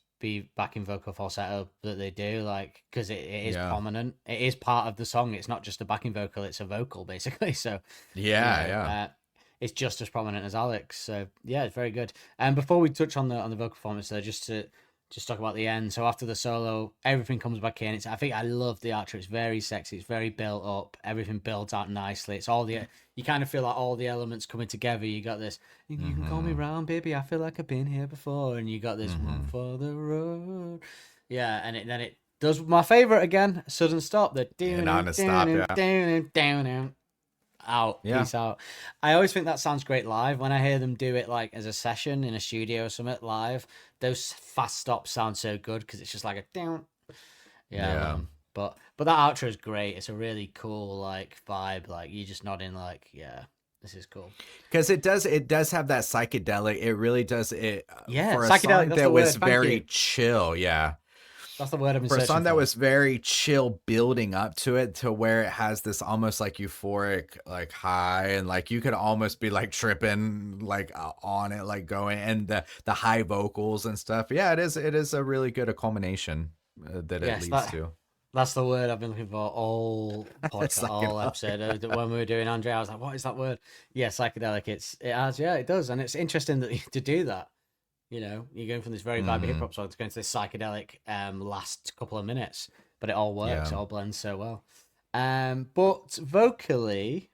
backing vocal falsetto that they do, like, because it is prominent. It is part of the song. It's not just a backing vocal; it's a vocal basically. So it's just as prominent as Alex. So yeah, it's very good. And before we touch on the vocal performance, though, just to talk about the end. So after the solo, everything comes back in. I love the outro. It's very sexy. It's very built up. Everything builds out nicely. It's all you kind of feel like all the elements coming together. You got this, you can call me round, baby. I feel like I've been here before. And you got this one for the road. Yeah, and then it does my favorite again, sudden stop. The down. Out, peace out. I always think that sounds great live. When I hear them do it like as a session in a studio or something live, those fast stops sound so good because it's just like a down. But that outro is great. It's a really cool like vibe. Like you're just nodding like, yeah, this is cool. Because it does have that psychedelic. It really does it. For a psychedelic song that was very chill. Yeah. That's the word I've been for a searching song that for. was very chill, building up to it to where it has this almost like euphoric like high, and like you could almost be like tripping like on it, like going, and the high vocals and stuff. Yeah, it is a really good culmination that it leads to. That's the word I've been looking for all podcast, all episode. When we were doing Andre, I was like, what is that word? Yeah, psychedelic. It does, and it's interesting to do that. You know, you're going from this very vibey hip hop song to going to this psychedelic last couple of minutes, but it all works. It all blends so well. But vocally,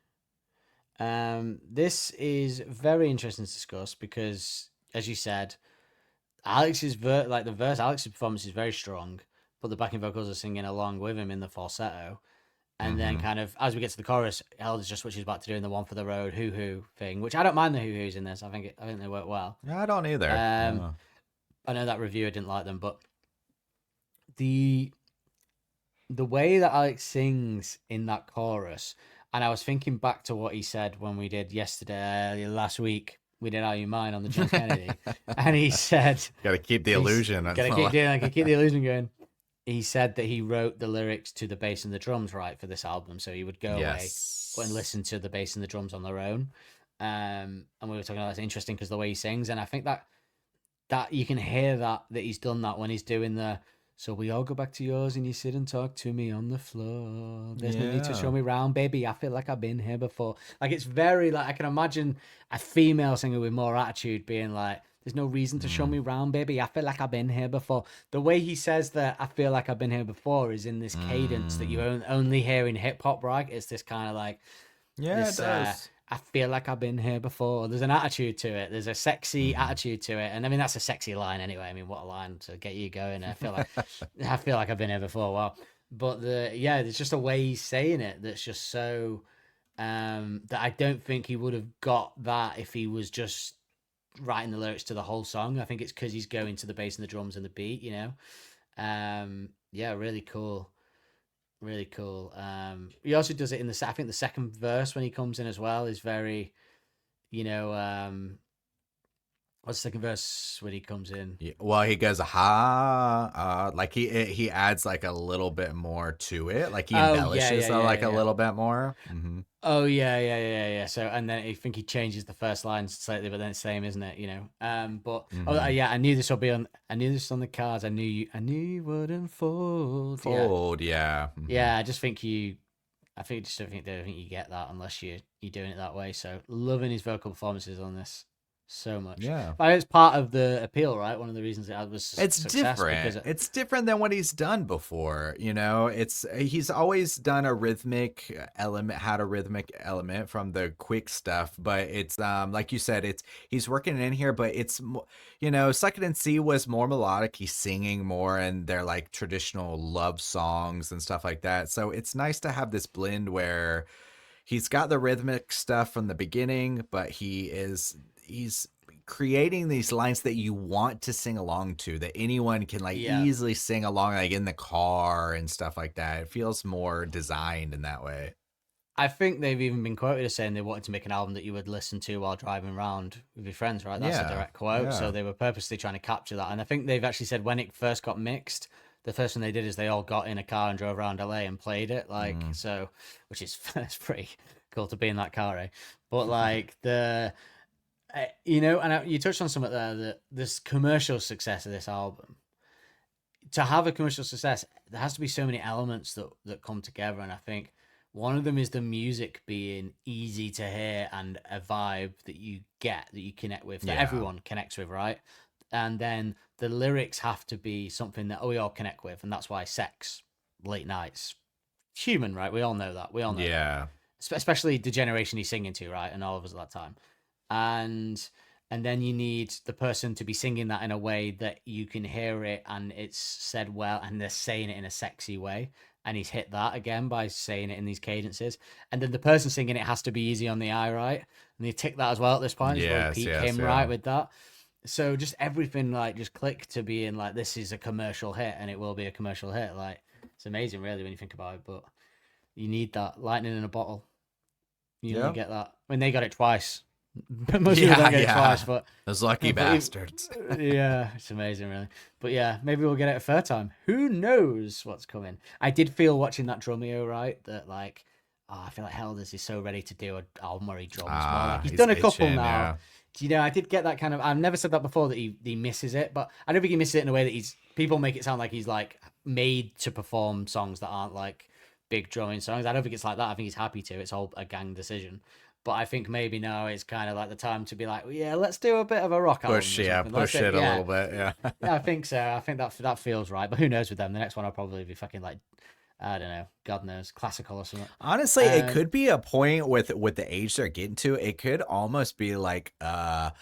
this is very interesting to discuss because, as you said, Alex's performance is very strong, but the backing vocals are singing along with him in the falsetto. And then kind of, as we get to the chorus, Elder's just what she's about to do in the One for the Road hoo-hoo thing, which I don't mind the hoo-hoos in this. I think they work well. Yeah, I don't either. I know that reviewer didn't like them, but the way that Alex sings in that chorus, and I was thinking back to what he said when we did last week, we did Are You Mine on the John Kennedy, and he said... Gotta keep the illusion. Keep the illusion going. He said that he wrote the lyrics to the bass and the drums right for this album, so he would go away and listen to the bass and the drums on their own. And we were talking about that's interesting because the way he sings, and I think that you can hear that he's done that when he's doing the. So we all go back to yours and you sit and talk to me on the floor. There's no need to show me round, baby. I feel like I've been here before. Like it's very like I can imagine a female singer with more attitude being like. There's no reason to show me round, baby. I feel like I've been here before. The way he says that I feel like I've been here before is in this cadence that you only hear in hip hop, right? It's this kind of like, it does. I feel like I've been here before. There's an attitude to it. There's a sexy attitude to it. And I mean, that's a sexy line anyway. I mean, what a line to get you going. I feel like I've been here before. Well, but there's just a way he's saying it that's just so, that I don't think he would have got that if he was just writing the lyrics to the whole song. I think it's because he's going to the bass and the drums and the beat, you know. Really cool. He also does it in I think the second verse when he comes in as well is very, you know, what's the second verse when he comes in? Well, he goes like he adds like a little bit more to it, like he embellishes a little bit more. Oh yeah. So and then I think he changes the first line slightly, but then it's the same, isn't it? You know. I knew this on the cards. I knew you wouldn't fold. Yeah. Yeah, I just think you get that unless you're doing it that way. So loving his vocal performances on this. So much, it's part of the appeal, right? One of the reasons it was it's different. It's different than what he's done before. You know, he's always done a rhythmic element, had a rhythmic element from the quick stuff, but it's like you said, he's working in here, but it's you know, Suck It and See was more melodic. He's singing more, and they're like traditional love songs and stuff like that. So it's nice to have this blend where he's got the rhythmic stuff from the beginning, but he's creating these lines that you want to sing along to, that anyone can like Yeah. easily sing along, like in the car and stuff like that. It feels more designed in that way. I think they've even been quoted as saying they wanted to make an album that you would listen to while driving around with your friends, right? That's a Yeah, direct quote. yeah. So they were purposely trying to capture that. And I think they've actually said when it first got mixed, the first thing they did is they all got in a car and drove around LA and played it. Like, so, which is that's pretty cool to be in that car, eh? But like you know, and you touched on something there, that this commercial success of this album. To have a commercial success, there has to be so many elements that come together. And I think one of them is the music being easy to hear and a vibe that you get, that you connect with, that Yeah. everyone connects with, right? And then the lyrics have to be something that we all connect with. And that's why sex, late nights, human, right? We all know that. We all know that. Yeah. Especially the generation he's singing to, right? And all of us at that time. And then you need the person to be singing that in a way that you can hear it and it's said well and they're saying it in a sexy way. And he's hit that again by saying it in these cadences. And then the person singing it has to be easy on the eye, right? And they tick that as well at this point. It's Yes, peak yes, him yeah. right with that. So just everything like just clicked to being like, this is a commercial hit and it will be a commercial hit. Like, it's amazing really when you think about it, but you need that lightning in a bottle. You Yeah. only get that. I mean, they got it twice. Most people don't get it twice, but Those lucky but bastards. yeah, it's amazing, really. But yeah, maybe we'll get it a third time. Who knows what's coming? I did feel watching that Drumeo, right? That like, I feel like Helders is so ready to do an album where he drums more. Like, he's done a couple itching, now. yeah. You know, I did get that kind of. I've never said that before that he misses it, but I don't think he misses it in a way that he's. People make it sound like he's like made to perform songs that aren't like big drumming songs. I don't think it's like that. I think he's happy to. It's all a gang decision. But I think maybe now it's kind of like the time to be like, yeah, let's do a bit of a rock album. Push, or yeah, something. Let's push do- it a little bit, yeah. Yeah, I think so. I think that feels right. But who knows with them? The next one will probably be fucking like, I don't know, God knows, classical or something. Honestly, it could be a point with the age they're getting to. It could almost be like a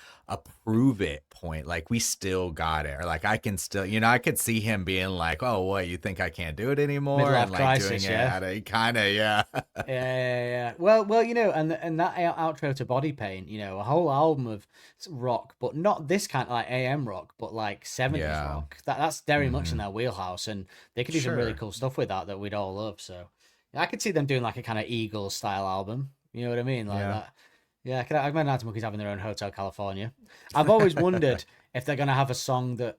prove it point. Like, we still got it, or like I can still, you know, I could see him being like, "Oh, what, you think I can't do it anymore?" Midlife and like crisis, doing yeah. it kind of, yeah. Yeah. Well, you know, and that outro to Body Pain, you know, a whole album of rock, but not this kind of like AM rock, but like 70s Yeah. rock. That's very much in their wheelhouse, and they could do some really Sure. cool stuff with that we'd all love. So yeah, I could see them doing like a kind of Eagles style album. You know what I mean? Like Yeah. that. Yeah, I imagine Arctic Monkeys having their own Hotel California. I've always wondered if they're gonna have a song that.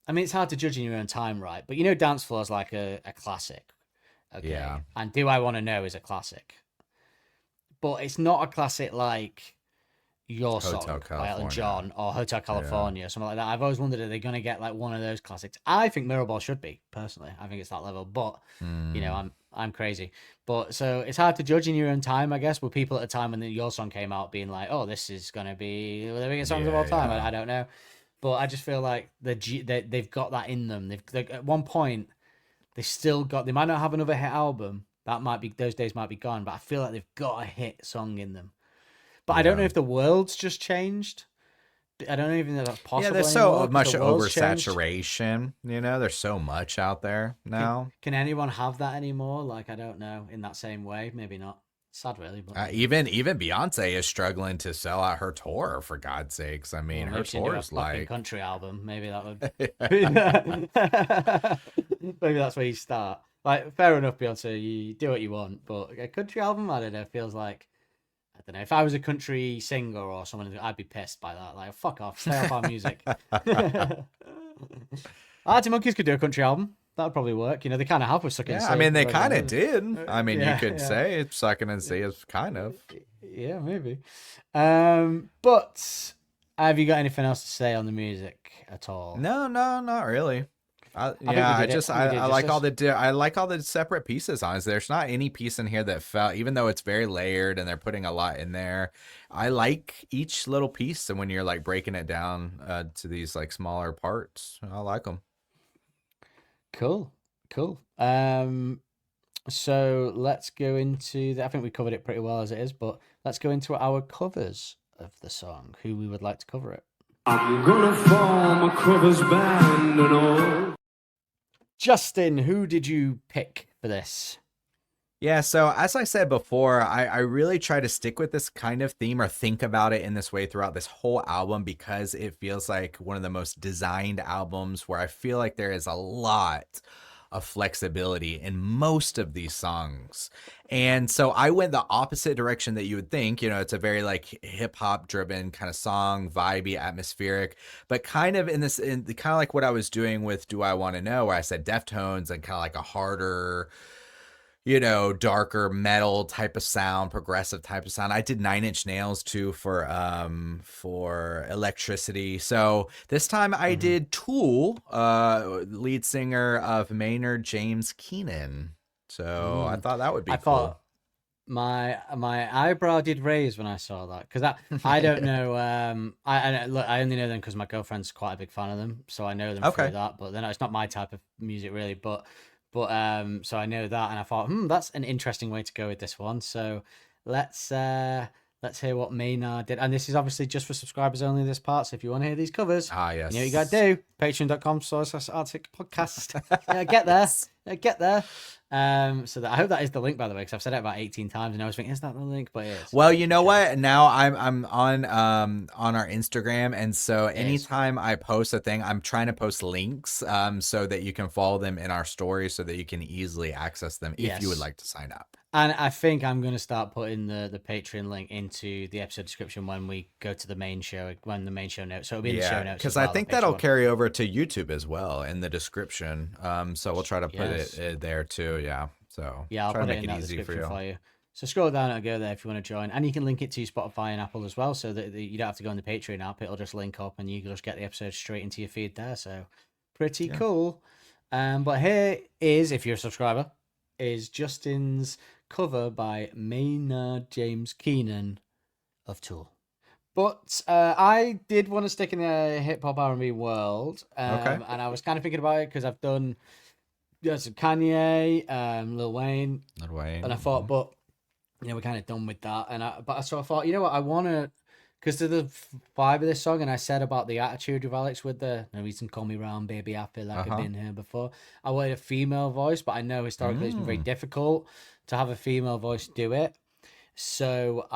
I mean, it's hard to judge in your own time, right? But you know, Dance Floor is like a classic. Okay. Yeah. And Do I Want to Know is a classic. But it's not a classic like Your Hotel Song by Elton California. John or Hotel California or something like that. I've always wondered, are they going to get like one of those classics? I think Mirrorball should be, personally. I think it's that level. But, you know, I'm crazy. But so it's hard to judge in your own time, I guess, with people at a time when Your Song came out being like, oh, this is going to be one of the biggest songs of all time. Yeah. I don't know. But I just feel like they've got that in them. They've at one point, they still got. They might not have another hit album. That might be, those days might be gone. But I feel like they've got a hit song in them. But I don't know if the world's just changed. I don't even know if that's possible. Yeah, there's anymore, so 'cause much the world's changed. oversaturation. You know, there's so much out there now. Can anyone have that anymore? Like, I don't know. In that same way, maybe not. Sad, really. But Even Beyonce is struggling to sell out her tour, for God's sakes. I mean, her maybe she can do a tour's fucking like country album. Maybe that would. Maybe that's where you start. Like, fair enough, Beyonce. You do what you want, but a country album, I don't know. Feels like, I don't know. If I was a country singer or someone, I'd be pissed by that. Like, fuck off, stay off our music. Arctic Monkeys could do a country album. That would probably work. You know, they kind of have with Sucking yeah, I mean, they kind of did. did. I mean, Yeah, you could yeah. say it's Sucking and See is kind of. Yeah, maybe. But have you got anything else to say on the music at all? No, not really. think we Yeah, did it. We did I like justice. I like all the separate pieces on it. There's not any piece in here that felt, even though it's very layered and they're putting a lot in there. I like each little piece, and when you're like breaking it down to these like smaller parts, I like them. Cool. So let's go into I think we covered it pretty well as it is, but let's go into our covers of the song. Who we would like to cover it? I'm gonna form a covers band and all. Justin, who did you pick for this? Yeah, so as I said before, I really try to stick with this kind of theme or think about it in this way throughout this whole album because it feels like one of the most designed albums where I feel like there is a lot of flexibility in most of these songs. And so I went the opposite direction that you would think. You know, it's a very like hip hop driven kind of song, vibey, atmospheric, but kind of in kind of like what I was doing with Do I Want to Know, where I said Deftones and kind of like a harder, you know, darker metal type of sound, progressive type of sound. I did Nine Inch Nails too for Electricity. So this time I did Tool, lead singer of Maynard James Keenan. So I thought that would be I cool. thought my eyebrow did raise when I saw that because I don't know. Look, I only know them because my girlfriend's quite a big fan of them, so I know them Okay. through that. But then it's not my type of music really. But so I know that, and I thought, that's an interesting way to go with this one. So let's hear what Maynard did. And this is obviously just for subscribers only, this part. So if you want to hear these covers, Yes. you know what you got to do. Patreon.com/Arctic Podcast. Get there. Get there. So that I hope that is the link, by the way, because I've said it about 18 times, and I was thinking, is that the link? But it is. Well, you know what? Now I'm on our Instagram, and so anytime I post a thing, I'm trying to post links so that you can follow them in our stories, so that you can easily access them if you would like to sign up. And I think I'm going to start putting the Patreon link into the episode description when we go to the main show, when the main show notes. So it'll be in the show notes. Because I think that'll carry over to YouTube as well in the description. So we'll try to put it there too. Yeah. So yeah, I'll try put to it make in that easy description for you. So scroll down and go there if you want to join. And you can link it to Spotify and Apple as well, so that you don't have to go on the Patreon app. It'll just link up and you can just get the episode straight into your feed there. So pretty cool. But here is, if you're a subscriber, is Justin's cover by Maynard James Keenan of Tool. But I did want to stick in the hip hop R&B world, and I was kind of thinking about it because I've done Kanye, Lil Wayne, and I thought, but you know, we're kind of done with that. And I thought, you know what, I want to, because to the vibe of this song, and I said about the attitude of Alex with the "no reason call me round, baby, I feel like I've been here before." I wanted a female voice, but I know historically it's been very difficult to have a female voice do it. So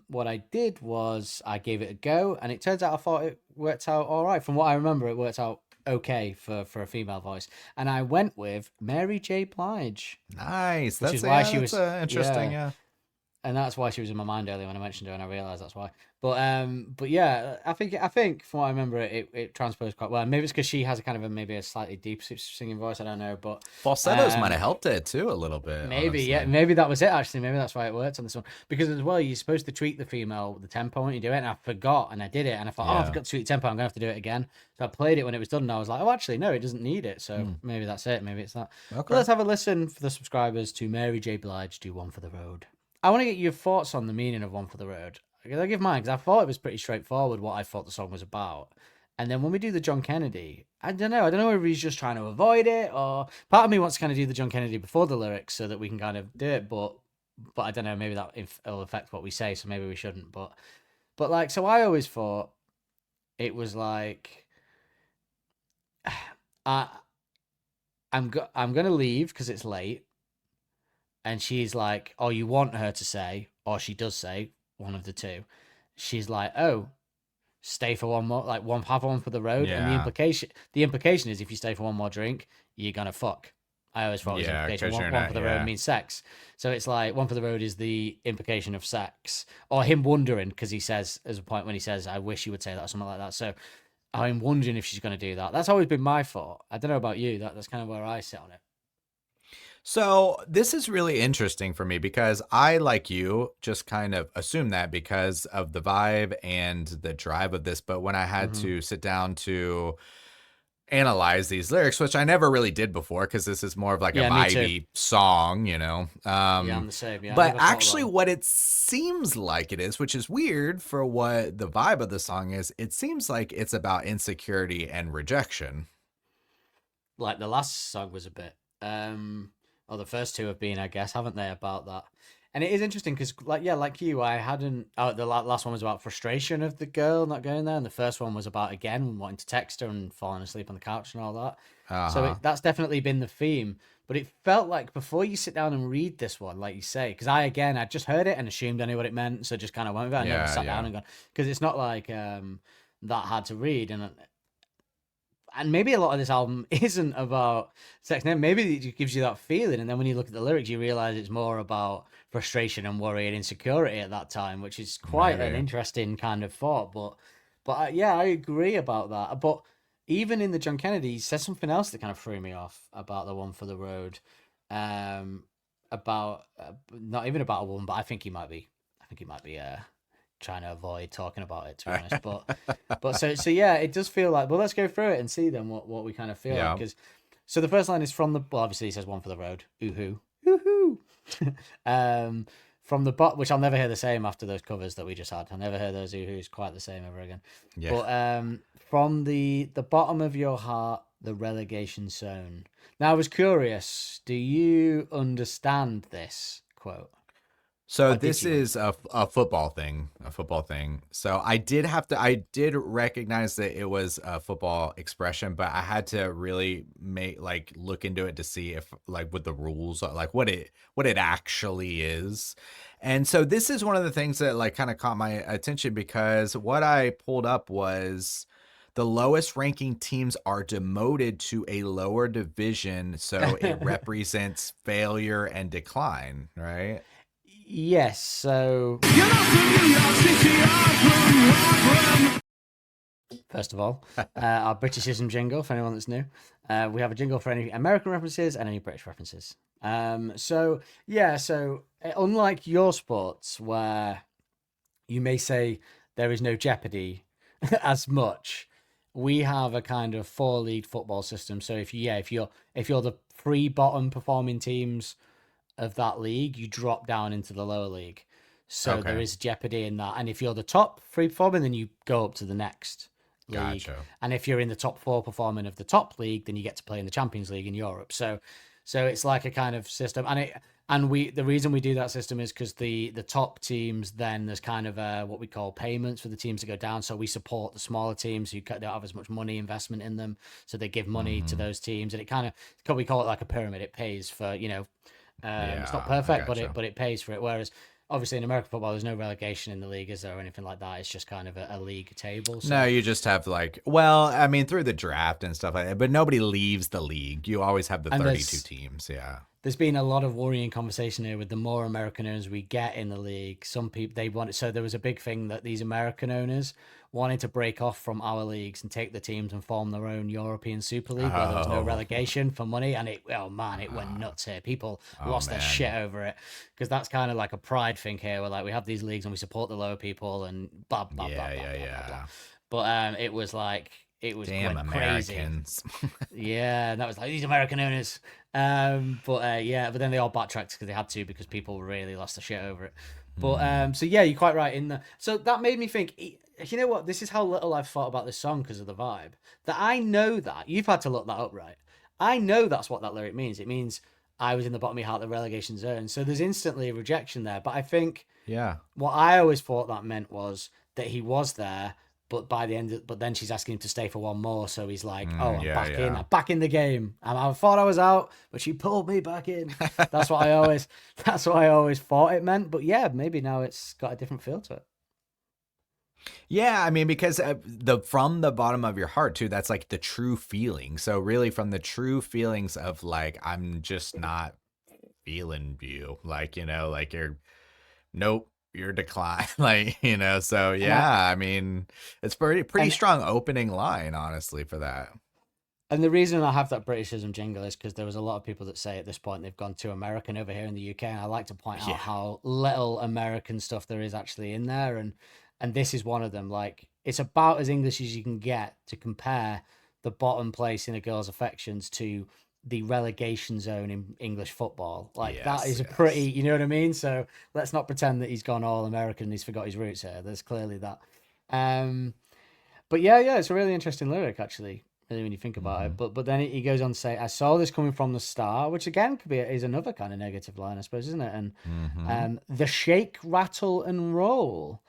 what I did was I gave it a go, and it turns out I thought it worked out all right. From what I remember, it worked out okay for a female voice, and I went with Mary J. Blige. Nice. Which is why she was interesting. Yeah. And that's why she was in my mind earlier when I mentioned her, and I realized that's why. But yeah, I think from what I remember, it transposed quite well. Maybe it's because she has a kind of maybe a slightly deep singing voice. I don't know, but falsettos might have helped it too a little bit. Maybe, honestly. yeah, maybe that was it. Actually, maybe that's why it worked on this one. Because as well, you're supposed to tweak the female with the tempo when you do it, and I forgot, and I did it, and I thought, I forgot to tweak the tempo. I'm gonna have to do it again. So I played it when it was done, and I was like, oh, actually, no, it doesn't need it. So maybe that's it. Maybe it's that. Okay. But let's have a listen for the subscribers to Mary J. Blige do One for the Road. I want to get your thoughts on the meaning of One for the Road. I'll give mine, because I thought it was pretty straightforward what I thought the song was about. And then when we do the John Kennedy, I don't know if he's just trying to avoid it, or part of me wants to kind of do the John Kennedy before the lyrics so that we can kind of do it, but I don't know, maybe that will affect what we say, so maybe we shouldn't. But like, so I always thought it was like, I'm gonna leave because it's late. And she's like, oh, you want her to say, or she does say, one of the two. She's like, oh, stay for one more, like have one for the road. Yeah. And the implication is if you stay for one more drink, you're gonna fuck. I always thought it was implication. One for the road means sex. So it's like one for the road is the implication of sex. Or him wondering, because he says, there's a point when he says, I wish you would say that, or something like that. So I'm wondering if she's going to do that. That's always been my thought. I don't know about you. That's kind of where I sit on it. So this is really interesting for me because I, like you, just kind of assumed that because of the vibe and the drive of this. But when I had to sit down to analyze these lyrics, which I never really did before because this is more of like a vibey song, you know. I'm the same. Yeah, but actually what it seems like it is, which is weird for what the vibe of the song is, it seems like it's about insecurity and rejection. Like the last song was a bit. Or the first two have been, I guess, haven't they, about that? And it is interesting because, like you, I hadn't. Oh, the last one was about frustration of the girl not going there, and the first one was about again wanting to text her and falling asleep on the couch and all that. So that's definitely been the theme. But it felt like before you sit down and read this one, like you say, because I just heard it and assumed I knew what it meant, so just kind of went with it. I never sat down and gone, because it's not like that hard to read, and maybe a lot of this album isn't about sex. Maybe it just gives you that feeling, and then when you look at the lyrics, you realize it's more about frustration and worry and insecurity at that time, which is quite an interesting kind of thought. But yeah, I agree about that. But even in the John Kennedy, he says something else that kind of threw me off about the One for the Road, about not even about a woman, but I think he might be trying to avoid talking about it, to be honest. But so yeah, it does feel like, well, let's go through it and see then what we kind of feel like. Because so the first line is from the, well, obviously he says One for the Road, ooh-hoo, ooh-hoo. From the bot, which I'll never hear the same after those covers that we just had. I'll never hear those ooh-hoos quite the same ever again. Yeah. But from the bottom of your heart, the relegation zone. Now I was curious, do you understand this quote? So this is a football thing, So I did recognize that it was a football expression, but I had to really look into it to see if what the rules are, like what it actually is. And so this is one of the things that kind of caught my attention, because what I pulled up was the lowest ranking teams are demoted to a lower division, so it represents failure and decline, right? Yes, so first of all, our Britishism jingle for anyone that's new. We have a jingle for any American references and any British references. So unlike your sports where you may say there is no jeopardy as much, we have a kind of 4-league football system. So if you're the 3 bottom performing teams of that league, you drop down into the lower league. So there is jeopardy in that. And if you're the top 3 performing, then you go up to the next league. Gotcha. And if you're in the top 4 performing of the top league, then you get to play in the Champions League in Europe. So it's like a kind of system. And the reason we do that system is because the top teams, then there's kind of what we call payments for the teams that go down. So we support the smaller teams who don't have as much money investment in them. So they give money to those teams. And we call it like a pyramid. It pays for, it's not perfect, but it pays for it. Whereas obviously in American football, there's no relegation in the league, is there, or anything like that? It's just kind of a league table. So. No, you just have through the draft and stuff like that, but nobody leaves the league. You always have the 32 teams. Yeah. There's been a lot of worrying conversation here with the more American owners we get in the league. Some people so there was a big thing that these American owners wanted to break off from our leagues and take the teams and form their own European Super League where there was no relegation for money. And it went nuts here. People lost their shit over it, because that's kind of like a pride thing here. Where we have these leagues and we support the lower people and blah, blah, blah, blah, blah, blah. But it was like, it was damn Americans. Crazy. Yeah, and that was like these American owners. But then they all backtracked because they had to, because people really lost their shit over it. But so yeah, you're quite right. So that made me think, you know what? This is how little I've thought about this song because of the vibe. That I know that you've had to look that up, right? I know that's what that lyric means. It means I was in the bottom of your heart, the relegation zone. So there's instantly a rejection there. But I think what I always thought that meant was that he was there. But by the end, but then she's asking him to stay for one more, so he's like, I'm back in the game. And I thought I was out, but she pulled me back in. That's what I always thought it meant. But yeah, maybe now it's got a different feel to it. Yeah, I mean, because from the bottom of your heart too, that's like the true feeling. So really, from the true feelings of I'm just not feeling you, your decline, so yeah, I mean, it's pretty strong opening line, honestly, for that. And the reason I have that Britishism jingle is because there was a lot of people that say at this point they've gone too American over here in the UK, and I like to point out how little American stuff there is actually in there, and this is one of them. It's about as English as you can get to compare the bottom place in a girl's affections to the relegation zone in English football. That is a pretty, you know what I mean? So let's not pretend that he's gone all American and he's forgot his roots here. There's clearly that. But yeah, it's a really interesting lyric, actually, really, when you think about it. But then he goes on to say, I saw this coming from the start, which again is another kind of negative line, I suppose, isn't it? And the shake, rattle, and roll,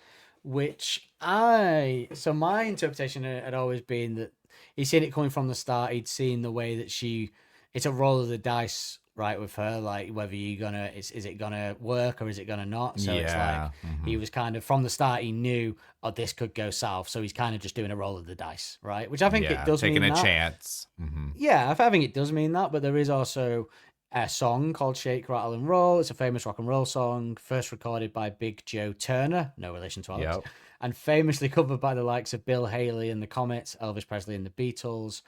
which so my interpretation had always been that he's seen it coming from the start. He'd seen the way that it's a roll of the dice right, with her, like whether you're gonna is it gonna work or is it gonna not. So it's Yeah. like he was kind of from the start, he knew, oh, this could go south, so he's kind of just doing a roll of the dice, right? Which I think it Yeah. does Taking mean a that. chance. Yeah, I think it does mean that, but there is also a song called Shake, Rattle, and Roll. It's a famous rock and roll song, first recorded by Big Joe Turner, no relation to Alex, Yep. and famously covered by the likes of Bill Haley and the Comets, Elvis Presley and the Beatles.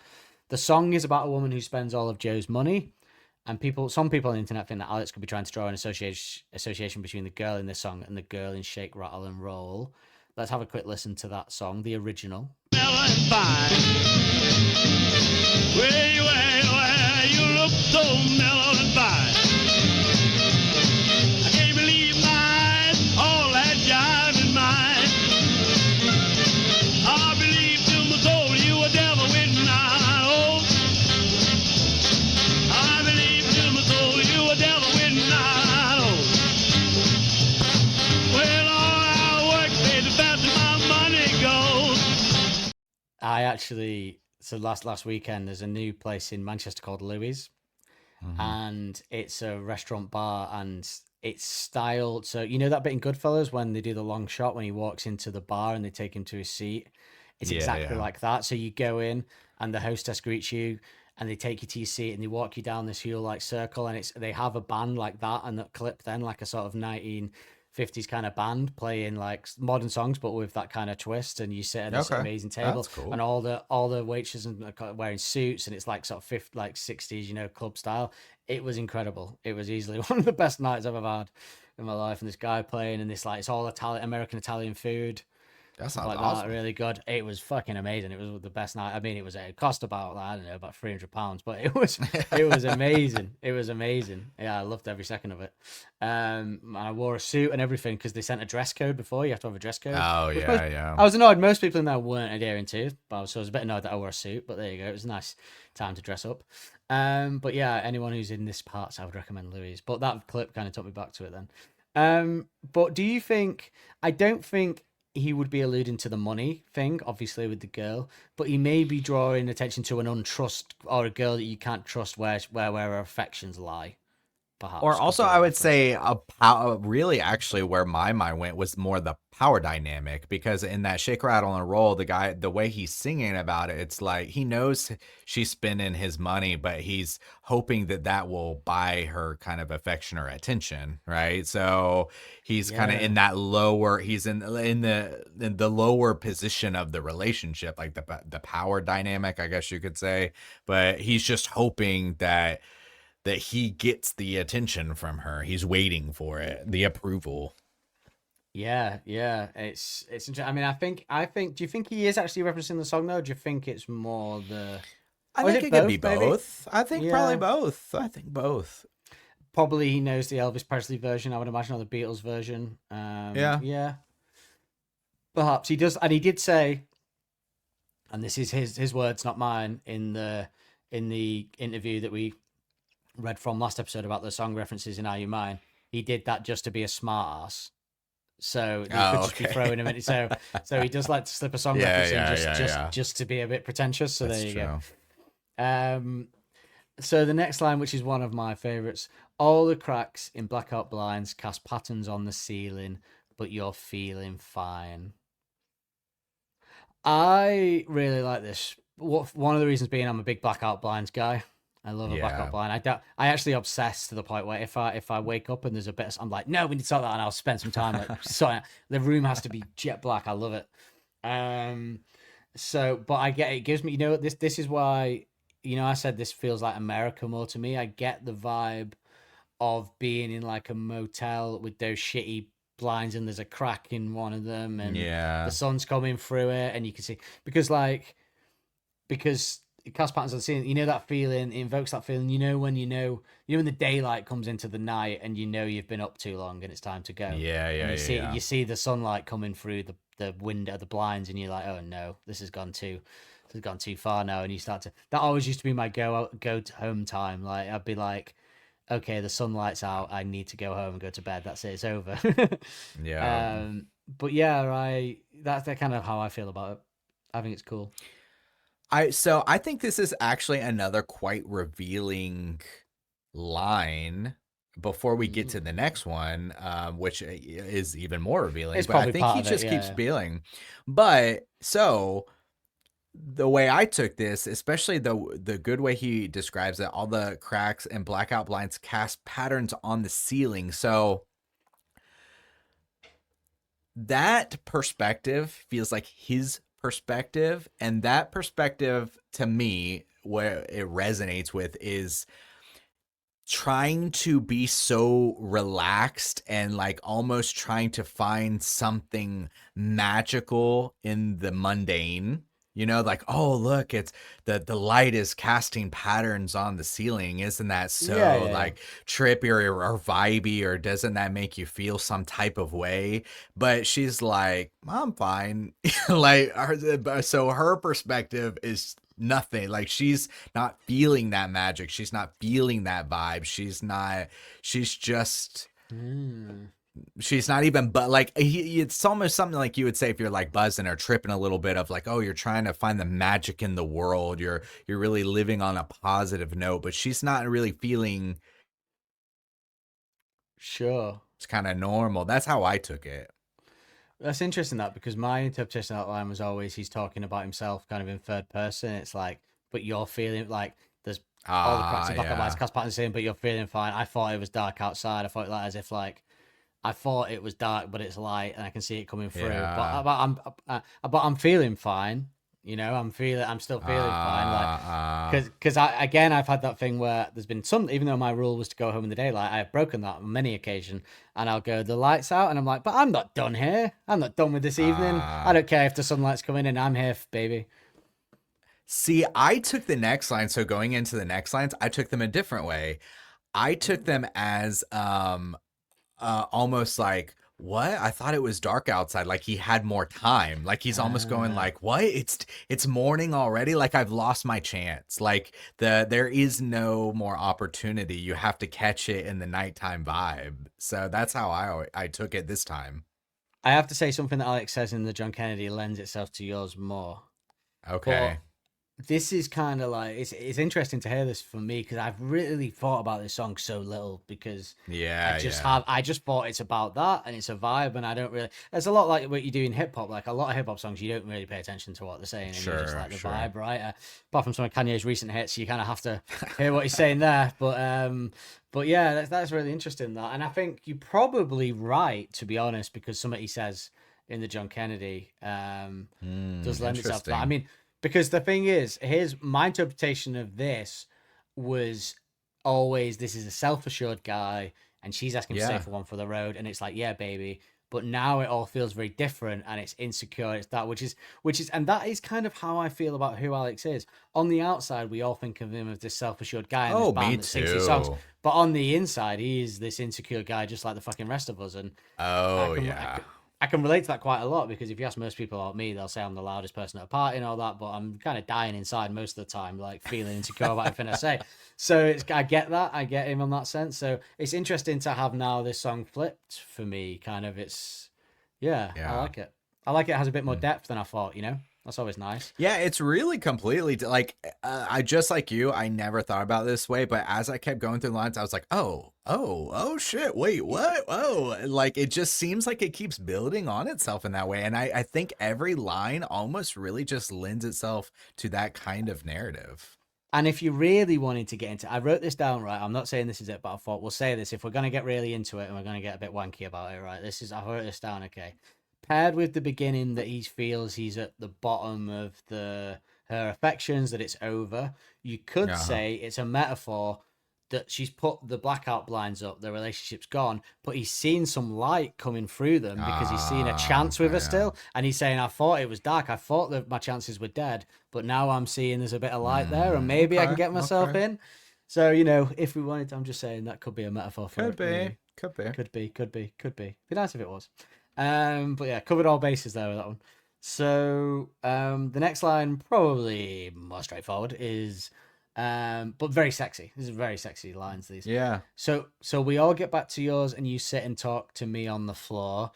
The song is about a woman who spends all of Joe's money, and some people on the internet think that Alex could be trying to draw an association between the girl in this song and the girl in Shake, Rattle, and Roll. Let's have a quick listen to that song, the original. Mellow and fine. Where you look so mellow and fine. I can't believe mine, all that jive in mine. I believe to my soul you a devil with nine. Oh, I believe to my soul you a devil with nine. Oh, well, all our work pays the faster my money goes. I actually, so last weekend, there's a new place in Manchester called Louis, and it's a restaurant bar, and it's styled. So you know that bit in Goodfellas when they do the long shot when he walks into the bar and they take him to his seat. It's Yeah, exactly yeah. like that. So you go in and the hostess greets you, and they take you to your seat and they walk you down this heel like circle, and they have a band like that and that clip then like a sort of 1950s kind of band playing like modern songs but with that kind of twist, and you sit at this Okay. amazing table, That's cool. and all the waitresses are wearing suits, and it's like sort of 60s, you know, club style. It was incredible. It was easily one of the best nights I've ever had in my life, and this guy playing, and this like it's all Italian food, That stuff sounds like awesome. that, really good. It was fucking amazing. It was the best night. I mean, it cost about, I don't know, about £300, but it was amazing. It was amazing. Yeah, I loved every second of it. And I wore a suit and everything because they sent a dress code before. You have to have a dress code. Oh, which yeah, yeah. I was annoyed. Most people in there weren't adhering to, but so I was a bit annoyed that I wore a suit. But there you go. It was a nice time to dress up. But yeah, anyone who's in this parts, I would recommend Louis. But that clip kind of took me back to it then. But do you think? I don't think he would be alluding to the money thing, obviously with the girl, but he may be drawing attention to an untrust or a girl that you can't trust where her affections lie. Perhaps. Or could also, be a I would reference. say really actually where my mind went was more the power dynamic, because in that Shake, Rattle, and Roll, the way he's singing about it, it's like he knows she's spending his money, but he's hoping that will buy her kind of affection or attention, right? So he's kind of in that lower, he's in the lower position of the relationship, like the power dynamic, I guess you could say, but he's just hoping that he gets the attention from her. He's waiting for it, the approval. Yeah, it's interesting. I mean, I think. Do you think he is actually referencing the song though? Or do you think it's more the? I Or is think it it could be both, maybe? both. I think Yeah. probably both. I think both. Probably he knows the Elvis Presley version, I would imagine, or the Beatles version. Yeah. Perhaps he does, and he did say, and this is his words, not mine, in the interview that we read from last episode about the song references in Are You Mine. He did that just to be a smart ass. So he could just be throwing him in. So he does like to slip a song reference in just to be a bit pretentious. So That's there you true. go. So the next line, which is one of my favorites: all the cracks in blackout blinds cast patterns on the ceiling, but you're feeling fine. I really like this. One of the reasons being I'm a big blackout blinds guy. I love a blackout blind. I actually obsess to the point where if I wake up and there's a bit, I'm like, no, we need to sort that, and I'll spend some time like sorting. The room has to be jet black. I love it. So, but I get it. It gives me, this is why, I said this feels like America more to me. I get the vibe of being in like a motel with those shitty blinds and there's a crack in one of them and the sun's coming through it and you can see because it casts patterns on the ceiling. That feeling, it invokes that feeling. When when the daylight comes into the night and you've been up too long and it's time to go. And you see the sunlight coming through the window, the blinds, and you're like, oh no, this has gone too far now. And you start to. That always used to be my go to home time. Like I'd be like, okay, the sunlight's out. I need to go home and go to bed. That's it. It's over. But yeah, that's kind of how I feel about it. I think it's cool. I think this is actually another quite revealing line before we get to the next one, which is even more revealing. It's But I probably think part he of it, just keeps yeah. feeling. But so the way I took this, especially the good way he describes it, all the cracks and blackout blinds cast patterns on the ceiling. So that perspective feels like his perspective, and that perspective to me, where it resonates with, is trying to be so relaxed and like almost trying to find something magical in the mundane. You know, like, oh, look, it's the light is casting patterns on the ceiling. Isn't that Yeah, so yeah, yeah. like trippy or vibey, or doesn't that make you feel some type of way? But she's like, I'm fine. Like, so her perspective is nothing. Like, she's not feeling that magic. She's not feeling that vibe. She's just, Mm. she's not even, but like, it's almost something like you would say if you're like buzzing or tripping a little bit of like, oh, you're trying to find the magic in the world. You're really living on a positive note, but she's not really feeling Sure. it's kind of normal. That's how I took it. That's interesting that because my interpretation of that line was always he's talking about himself kind of in third person. It's like, but you're feeling like there's all the cracks and black and whites Yeah. cast patterns in, but you're feeling fine. I thought it was dark outside. I thought like as if like I thought it was dark, but it's light and I can see it coming through. Yeah. But I'm feeling fine. You know, I'm still feeling fine. Like, because again, I've had that thing where there's been some, even though my rule was to go home in the daylight, I have broken that on many occasions. And I'll go, the lights out, and I'm like, but I'm not done here. I'm not done with this evening. I don't care if the sunlight's coming in. I'm here, baby. See, I took the next line. So going into the next lines, I took them a different way. I took them as almost like, what? I thought it was dark outside. Like he had more time. Like he's almost going like, what? It's morning already. Like I've lost my chance. Like there is no more opportunity. You have to catch it in the nighttime vibe. So that's how I took it this time. I have to say something that Alex says in the John Kennedy lends itself to yours more. But Okay. this is kind of like it's interesting to hear this from me because I've really thought about this song so little because Yeah, I just thought it's about that and it's a vibe and I don't really there's a lot like what you do in hip hop, like a lot of hip hop songs you don't really pay attention to what they're saying and you just Sure, like the sure. vibe, right? Apart from some of Kanye's recent hits, you kind of have to hear what he's saying there. But yeah, that's really interesting that, and I think you're probably right to be honest because something he says in the John Kennedy does lend itself to that. I Interesting. mean, because the thing is, here's my interpretation of this was always this is a self-assured guy and she's asking to stay Yeah. for one for the road and it's like, yeah, baby. But now it all feels very different and it's insecure. It's that which is and that is kind of how I feel about who Alex is. On the outside, we all think of him as this self-assured guy in this Oh, me band that sings his songs. too. But on the inside, he is this insecure guy just like the fucking rest of us. And I Oh, can yeah. I can relate to that quite a lot because if you ask most people about me, they'll say I'm the loudest person at a party and all that, but I'm kind of dying inside most of the time, like feeling insecure about everything I say. So I get that, I get him on that sense. So it's interesting to have now this song flipped for me. Kind of, I Yeah. like it. I like it has a bit more depth than I thought. You know, that's always nice. Yeah, it's really completely like I just like you. I never thought about it this way, but as I kept going through the lines, I was like, oh shit, wait, what? Oh, like it just seems like it keeps building on itself in that way, and I think every line almost really just lends itself to that kind of narrative. And if you really wanted to get into, I wrote this down, right? I'm not saying this is it, but I thought we'll say this if we're going to get really into it and we're going to get a bit wanky about it, right? I wrote this down, okay? Paired with the beginning that he feels he's at the bottom of her affections, that it's over, you could Uh-huh. say it's a metaphor that she's put the blackout blinds up, the relationship's gone, but he's seen some light coming through them because he's seen a chance with her Okay, yeah. still. And he's saying, I thought it was dark. I thought that my chances were dead, but now I'm seeing there's a bit of light there and maybe I can Okay, get myself okay. in. So, you know, if we wanted to, I'm just saying that could be a metaphor for Could it. be, Maybe. could be. Could be. Be nice if it was. But yeah, covered all bases there with that one. So the next line, probably more straightforward, is but very sexy. These are very sexy lines, these. Yeah. So we all get back to yours and you sit and talk to me on the floor.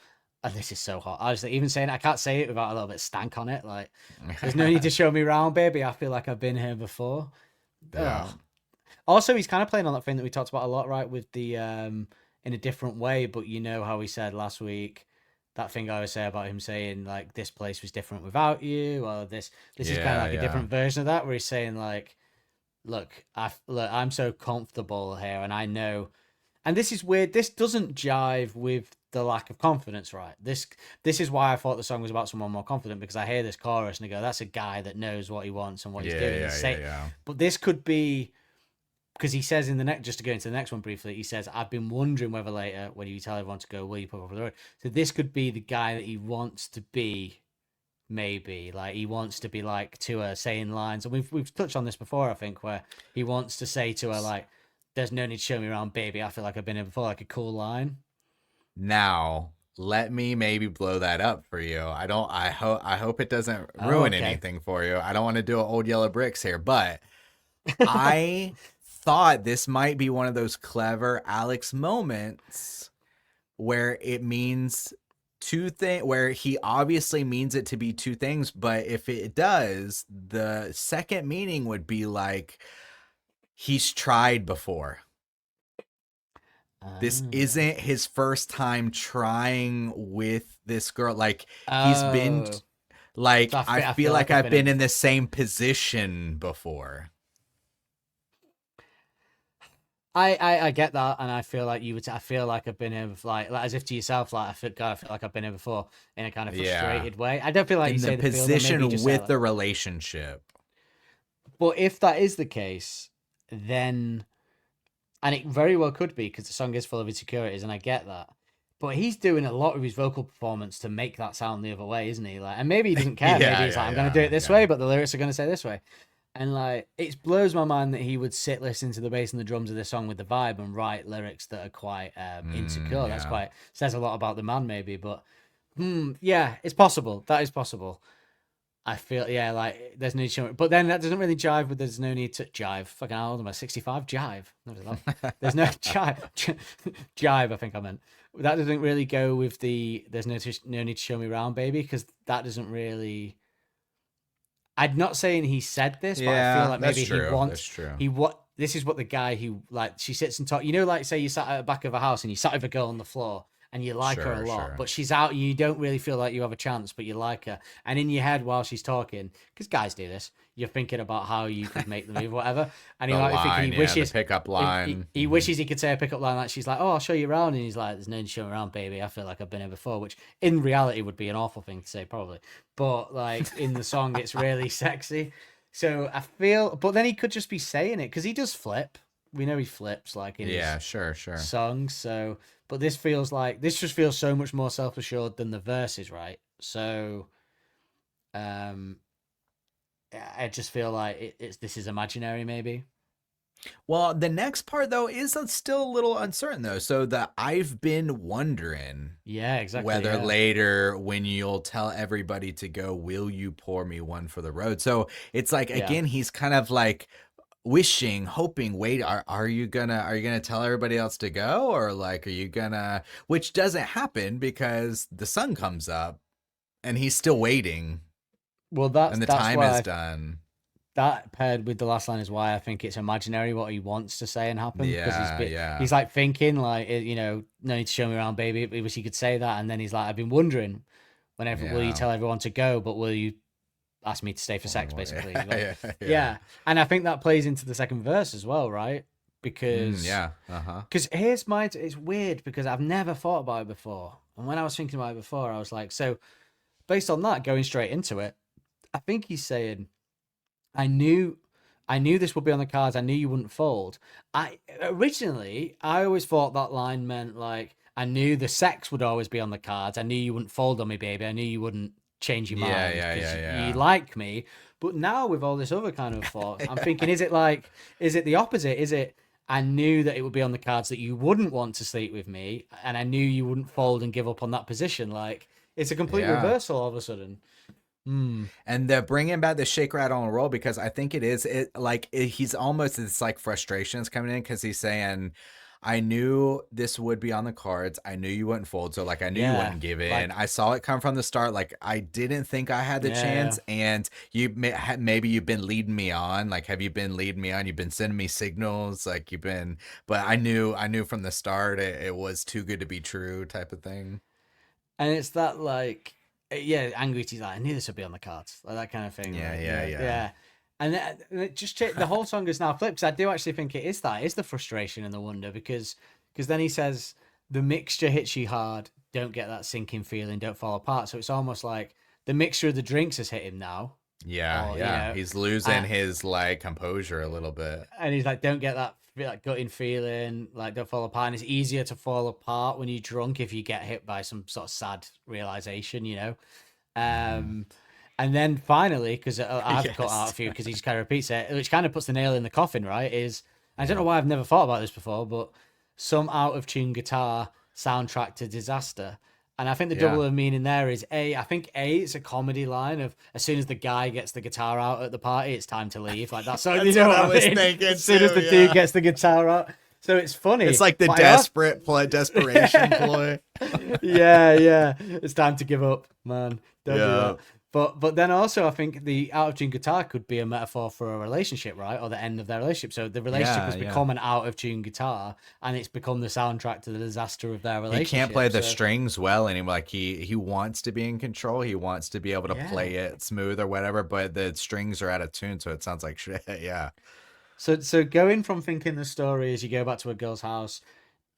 And this is so hot. I was even saying I can't say it without a little bit of stank on it. Like there's no need to show me around, baby. I feel like I've been here before. Yeah. Ugh. Also, he's kind of playing on that thing that we talked about a lot, right? With the in a different way, but you know how he said last week that thing I always say about him saying like this place was different without you, or this is kind of like a different version of that, where he's saying like, look, I'm so comfortable here, and I know, and this is weird. This doesn't jive with the lack of confidence, right? This is why I thought the song was about someone more confident, because I hear this chorus and I go, that's a guy that knows what he wants and what he's doing. But this could be. Because he says in the next, just to go into the next one briefly, he says, I've been wondering whether later, when you tell everyone to go, will you put up the road? So this could be the guy that he wants to be, maybe. Like, he wants to be like to her saying lines. And we've touched on this before, I think, where he wants to say to her, like, there's no need to show me around, baby. I feel like I've been here before, like a cool line. Now, let me maybe blow that up for you. I hope it doesn't ruin anything for you. I don't want to do an old yellow bricks here, but I thought this might be one of those clever Alex moments where it means two things, where he obviously means it to be two things, but if it does, the second meaning would be like he's tried before. This isn't his first time trying with this girl. Like he's been like, so I feel like I've been in the same position before. I get that, and I feel like you would. I feel like I've been here, like as if to yourself, like I feel like I've been here before in a kind of frustrated way. I don't feel like in you the say the position with like, the relationship. But if that is the case, then, and it very well could be, because the song is full of insecurities, and I get that. But he's doing a lot of his vocal performance to make that sound the other way, isn't he? Like, and maybe he doesn't care. Maybe he's like, I'm going to do it this way, but the lyrics are going to say this way. And like, it blows my mind that he would sit listening to the bass and the drums of this song with the vibe and write lyrics that are quite insecure. That's quite says a lot about the man, maybe. But yeah, it's possible. That is possible. I feel like there's no need to, but then that doesn't really jive with there's no need to jive. Fucking how old am I? 65? Jive. There's no jive. I think I meant that doesn't really go with the there's no need to show me around, baby, because that doesn't really. I'm not saying he said this, but I feel like maybe he wants. This is what the guy who like she sits and talk. You know, like say you sat at the back of a house and you sat with a girl on the floor and you like her a lot, but she's out. You don't really feel like you have a chance, but you like her. And in your head while she's talking, because guys do this, you're thinking about how you could make the move, whatever. And he like thinking he wishes the pickup line. He wishes he could say a pickup line like she's like, "Oh, I'll show you around," and he's like, "There's no need to show me around, baby. I feel like I've been here before," which in reality would be an awful thing to say, probably. But like in the song, it's really sexy. So I feel, but then he could just be saying it because he does flip. We know he flips like in his songs. So, but this just feels so much more self assured than the verses, right? So, I just feel like this is imaginary, maybe. Well, the next part though is still a little uncertain though. So I've been wondering, whether later when you'll tell everybody to go, will you pour me one for the road? So it's like again, he's kind of like wishing, hoping, wait, are you gonna tell everybody else to go, or like are you gonna, which doesn't happen because the sun comes up and he's still waiting. Well, and the time is done. That paired with the last line is why I think it's imaginary what he wants to say and happen. He's like thinking like, no need to show me around, baby. He wish he could say that, and then he's like, I've been wondering, will you tell everyone to go, but will you ask me to stay for sex, basically. Yeah. And I think that plays into the second verse as well, right? Because because it's weird because I've never thought about it before, and when I was thinking about it before, I was like, so based on that, going straight into it, I think he's saying, I knew this would be on the cards. I knew you wouldn't fold. I always thought that line meant like, I knew the sex would always be on the cards. I knew you wouldn't fold on me, baby. I knew you wouldn't change your mind because you like me. But now with all this other kind of thought, I'm thinking, is it the opposite? Is it, I knew that it would be on the cards that you wouldn't want to sleep with me, and I knew you wouldn't fold and give up on that position. Like, it's a complete reversal all of a sudden. And they're bringing back the shake, rattle, and roll because I think he's almost, it's like frustrations coming in because he's saying, I knew this would be on the cards. I knew you wouldn't fold, so like I knew you Yeah, wouldn't give in. like- I saw it come from the start. Like I didn't think I had the Yeah, chance, and maybe you've been leading me on. Like, have you been leading me on? You've been sending me signals. Like you've been, but I knew from the start it was too good to be true type of thing. And it's that like, yeah, angry tease. Like, I knew this would be on the cards, like that kind of thing. Yeah, like, yeah. And it just the whole song is now flipped. Because I do actually think it is that. It's the frustration and the wonder because then he says the mixture hits you hard. Don't get that sinking feeling. Don't fall apart. So it's almost like the mixture of the drinks has hit him now. Yeah, Or, yeah. you know, He's losing his like composure a little bit. and he's like, don't get that like gutting feeling, like don't fall apart. And it's easier to fall apart when you're drunk if you get hit by some sort of sad realization, you know. And then finally, because I've cut out a few because he just kind of repeats it, which kind of puts the nail in the coffin, right? Is I don't know why I've never thought about this before, but some out of tune guitar soundtrack to disaster. And I think the double of meaning there is I think it's a comedy line of as soon as the guy gets the guitar out at the party, it's time to leave. Like that's That's you know what I what was mean? thinking As soon as too, the dude gets the guitar out. So it's funny. It's like the but desperation ploy. yeah. It's time to give up, man. Don't do Yeah. that. But then also I think the out of tune guitar could be a metaphor for a relationship, right? Or the end of their relationship. So the relationship has become an out of tune guitar, and it's become the soundtrack to the disaster of their relationship. He can't play the So- strings well anymore. Like he wants to be in control. He wants to be able to play it smooth or whatever, but the strings are out of tune, so it sounds like shit. Yeah. So going from thinking the story as you go back to a girl's house,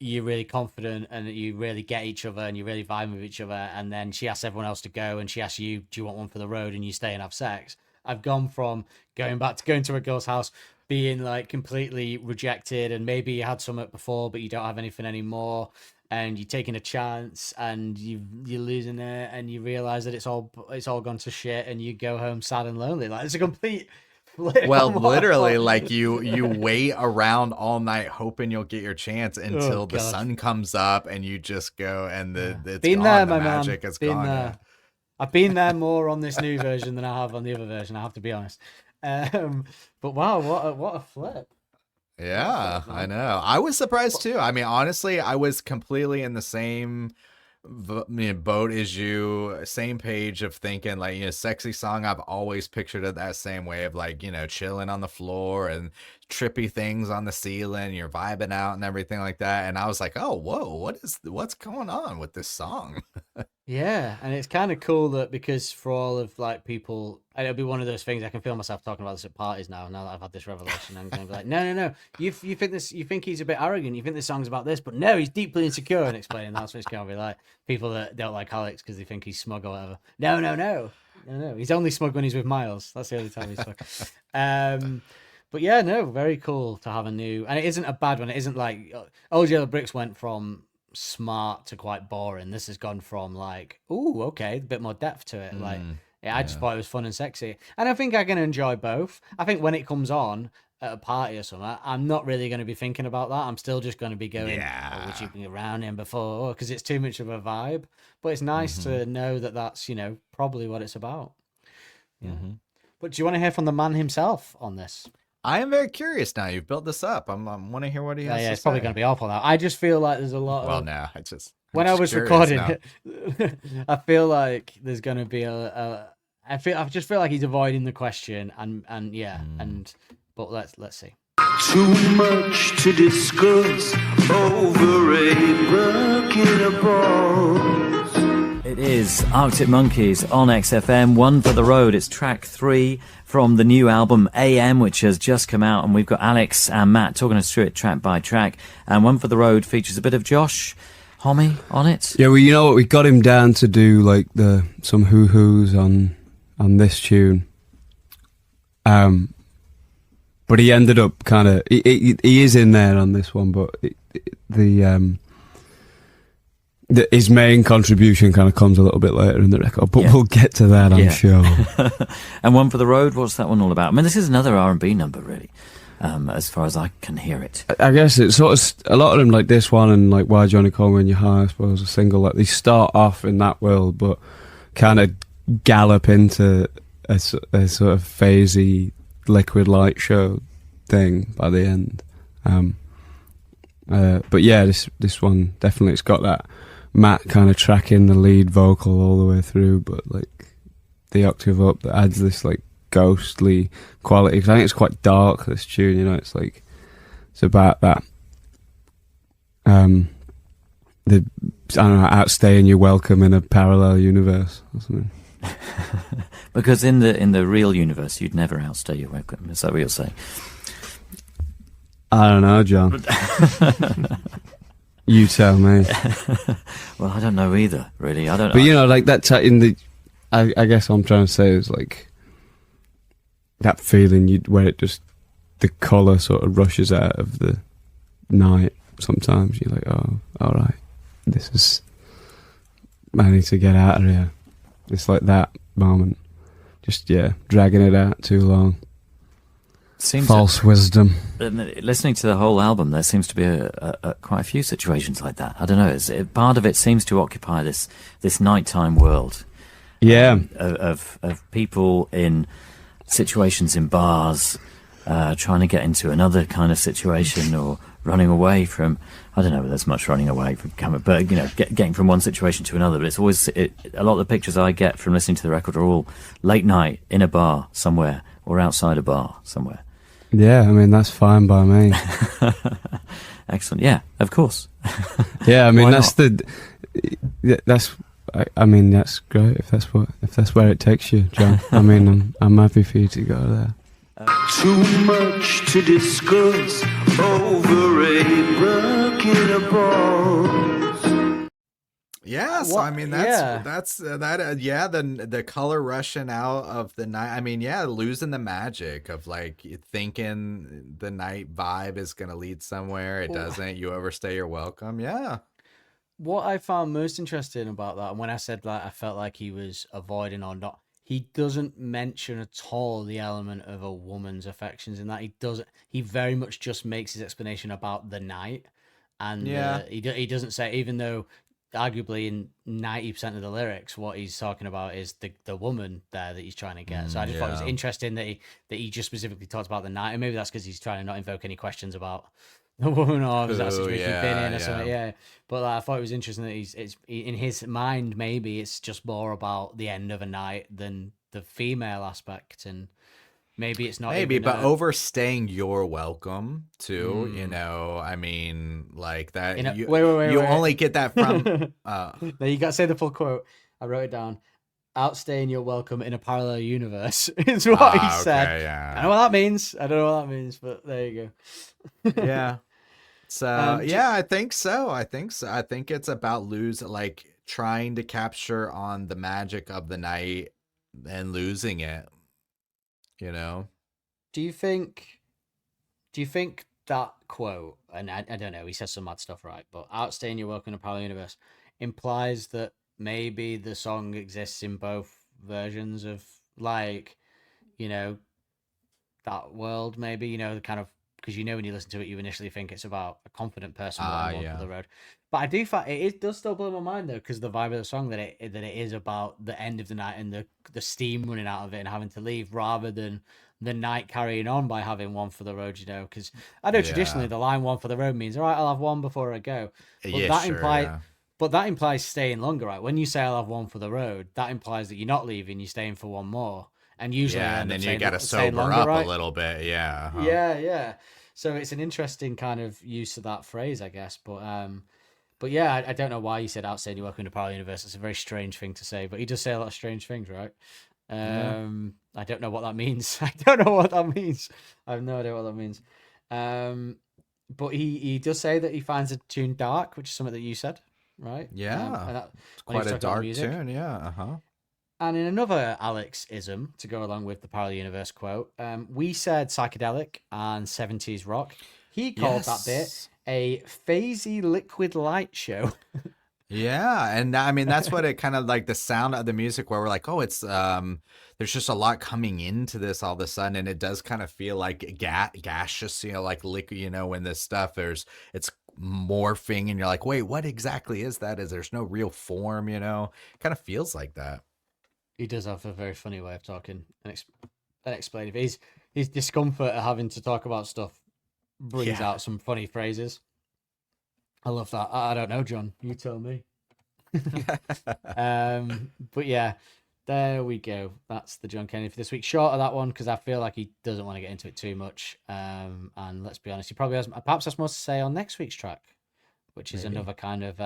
you're really confident and you really get each other and you really vibe with each other, and then she asks everyone else to go and she asks you, do you want one for the road, and you stay and have sex. I've gone from going back to going to a girl's house, being like completely rejected, and maybe you had some before but you don't have anything anymore, and you're taking a chance and you're losing it, and you realize that it's all gone to shit, and you go home sad and lonely. Like it's a complete flip Well, on what I literally, thought. like you wait around all night hoping you'll get your chance until the God. sun comes up and you just go and it's Been gone. there, The my man. magic is Been gone. there. I've been there more on this new version than I have on the other version. I have to be honest. But wow, what a flip! Yeah, I know. I was surprised too. I mean, honestly, I was completely in the same boat as you, same page of thinking like, sexy song. I've always pictured it that same way of like, chilling on the floor and trippy things on the ceiling, you're vibing out and everything like that. And I was like, oh, whoa, what's going on with this song? Yeah, and it's kind of cool that because for all of like people, and it'll be one of those things I can feel myself talking about this at parties now. Now that I've had this revelation, I'm going to be like, no. You think this? You think he's a bit arrogant? You think this song's about this? But no, he's deeply insecure. And explaining that's what it's going to be like. People that don't like Alex because they think he's smug or whatever. No. He's only smug when he's with Miles. That's the only time he's smug. But yeah, no, very cool to have a new, and it isn't a bad one. It isn't like Old Yellow Bricks went from smart to quite boring. This has gone from like, ooh, okay, a bit more depth to it. Like, I just thought it was fun and sexy, and I think I can enjoy both. I think when it comes on at a party or something, I'm not really going to be thinking about that. I'm still just going to be going, oh, would you be around him before? Because it's too much of a vibe. But it's nice to know that that's probably what it's about. Yeah. But do you want to hear from the man himself on this? I am very curious now. You've built this up. I want to hear what he has to say. It's probably going to be awful now. I just feel like there's a lot Well, of... no, I'm when I just was curious recording now. it, I feel like there's going to be I just feel like he's avoiding the question, but let's see. Too much to discuss over a bucket of balls. It is Arctic Monkeys on XFM, One for the Road. It's track 3 from the new album AM, which has just come out, and we've got Alex and Matt talking us through it track by track. And One for the Road features a bit of Josh Homme on it. Yeah, well, you know what? We got him down to do like some hoo-hoos on this tune. But he ended up kind of he is in there on this one, but his main contribution kind of comes a little bit later in the record. But we'll get to that, I'm sure. And One for the Road, what's that one all about? I mean, this is another R&B number, really, as far as I can hear it. I guess it's sort of a lot of them, like this one and like Why Johnny Call Me When You're High, I suppose, a single. Like they start off in that world, but kind of gallop into a sort of phasey Liquid Light Show thing by the end. But yeah, this one definitely, it's got that Matt kind of tracking the lead vocal all the way through, but like the octave up that adds this like ghostly quality. 'Cause I think it's quite dark, this tune, you know. It's like it's about that the I don't know, outstaying your welcome in a parallel universe or something. Because in the real universe, you'd never outstay your welcome. Is that what you're saying? I don't know, John. You tell me. Well, I don't know either, really. I don't. But you know, like that in the, I guess what I'm trying to say is like that feeling where it just the colour sort of rushes out of the night. Sometimes you're like, oh, all right, I need to get out of here. It's like that moment, just dragging it out too long. False wisdom. Listening to the whole album, there seems to be quite a few situations like that. I don't know. Part of it seems to occupy this nighttime world. Yeah, of people in situations in bars, trying to get into another kind of situation, or running away from. I don't know if there's much running away from camera, but you know, getting from one situation to another. But it's always a lot of the pictures I get from listening to the record are all late night in a bar somewhere or outside a bar somewhere. Yeah, I mean, that's fine by me. Excellent. Yeah, of course. Yeah, I mean, Why that's I mean, that's great if that's where it takes you, John. I mean, I'm happy for you to go there. Too much to discuss over a bucket of balls. Yeah, so I mean that's the color rushing out of the night. I mean, losing the magic of like thinking the night vibe is gonna lead somewhere. It doesn't. You overstay your welcome. Yeah. What I found most interesting about that, and when I said that I felt like he was avoiding or not, he doesn't mention at all the element of a woman's affections in that. He very much just makes his explanation about the night, and he doesn't say, even though arguably in 90% of the lyrics, what he's talking about is the woman there that he's trying to get. So I just thought it was interesting that he just specifically talked about the night, and maybe that's because he's trying to not invoke any questions about the woman or is that a situation he's been in or something. Yeah, but I thought it was interesting that in his mind, maybe it's just more about the end of a night than the female aspect, and maybe it's not. Maybe, but overstaying your welcome too. You know, I mean, like that. Wait. You only get that from. No, you got to say the full quote. I wrote it down. Outstaying your welcome in a parallel universe is what he said. Yeah. I don't know what that means. I don't know what that means, but there you go. Yeah. So I think so. I think it's about trying to capture on the magic of the night and losing it. You know. Do you think that quote, and I don't know, he says some mad stuff, right? But outstaying your welcome in a parallel universe implies that maybe the song exists in both versions of, like, you know, that world, maybe, you know, the kind of, because you know when you listen to it, you initially think it's about a confident person going on the road. But I do find it does still blow my mind though, because the vibe of the song that it is about the end of the night and the steam running out of it and having to leave, rather than the night carrying on by having one for the road. You know, because I know traditionally the line "one for the road" means, all right, I'll have one before I go. But But that implies staying longer, right? When you say I'll have one for the road, that implies that you're not leaving, you're staying for one more. And usually, and then you got to sober up a little bit, yeah. Uh-huh. Yeah. So it's an interesting kind of use of that phrase, I guess. But yeah, I don't know why he said outstaying your welcome to parallel universe. It's a very strange thing to say, but he does say a lot of strange things, right? I don't know what that means. I have no idea what that means. But he does say that he finds the tune dark, which is something that you said, right? Yeah, it's quite a dark tune. Yeah, And in another Alex-ism to go along with the parallel universe quote, we said psychedelic and 70s rock. He called that bit a phasey liquid light show. Yeah, and I mean that's what it kind of like, the sound of the music where we're like, oh, it's there's just a lot coming into this all of a sudden, and it does kind of feel like gaseous, you know, like liquid, you know, when this stuff it's morphing and you're like, wait, what exactly is that? There's no real form, you know? Kind of feels like that. He does have a very funny way of talking and explaining. His discomfort at having to talk about stuff brings out some funny phrases. I love that. I don't know, John. You tell me. But yeah, there we go. That's the John Kennedy for this week. Short of that one because I feel like he doesn't want to get into it too much. And let's be honest, he probably has more to say on next week's track, which is another kind of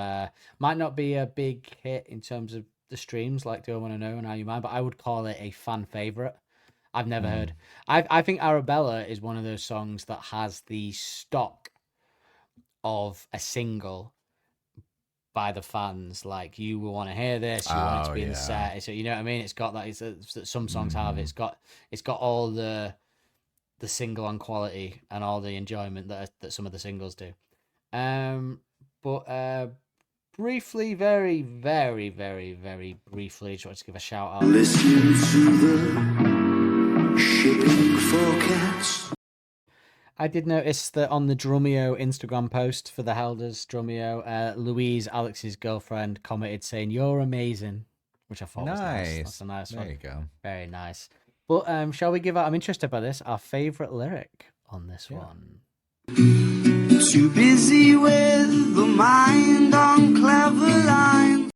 might not be a big hit in terms of the streams like Do I Want to Know and How You Mind, but I would call it a fan favorite. I've never heard. I think Arabella is one of those songs that has the stock of a single by the fans. Like, you will want to hear this, you want it to be in the set. So you know what I mean? It's got that. Some songs have. It's got all the single on quality and all the enjoyment that some of the singles do. But briefly, very, very, very, very briefly, just want to give a shout out. Listening to the shipping forecast. I did notice that on the Drumeo Instagram post for the Helders, Drumeo, Louise, Alex's girlfriend, commented saying, "You're amazing," which I thought was nice. That's a nice one. There you go. Very nice. But shall we give out, I'm interested by this, our favourite lyric on this one? Too busy with the mind on clever lines.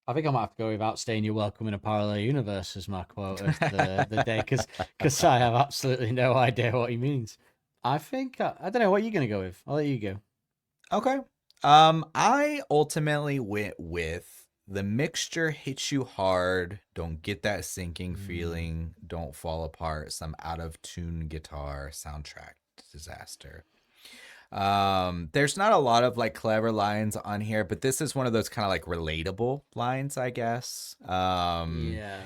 I think I might have to go without staying "You're welcome in a parallel universe" as my quote of the day, because I have absolutely no idea what he means. I think, I don't know, what are you going to go with? I'll let you go. Okay. I ultimately went with "The mixture hits you hard. Don't get that sinking feeling. Don't fall apart. Some out of tune guitar soundtrack disaster." There's not a lot of like clever lines on here, but this is one of those kind of like relatable lines, I guess. Yeah.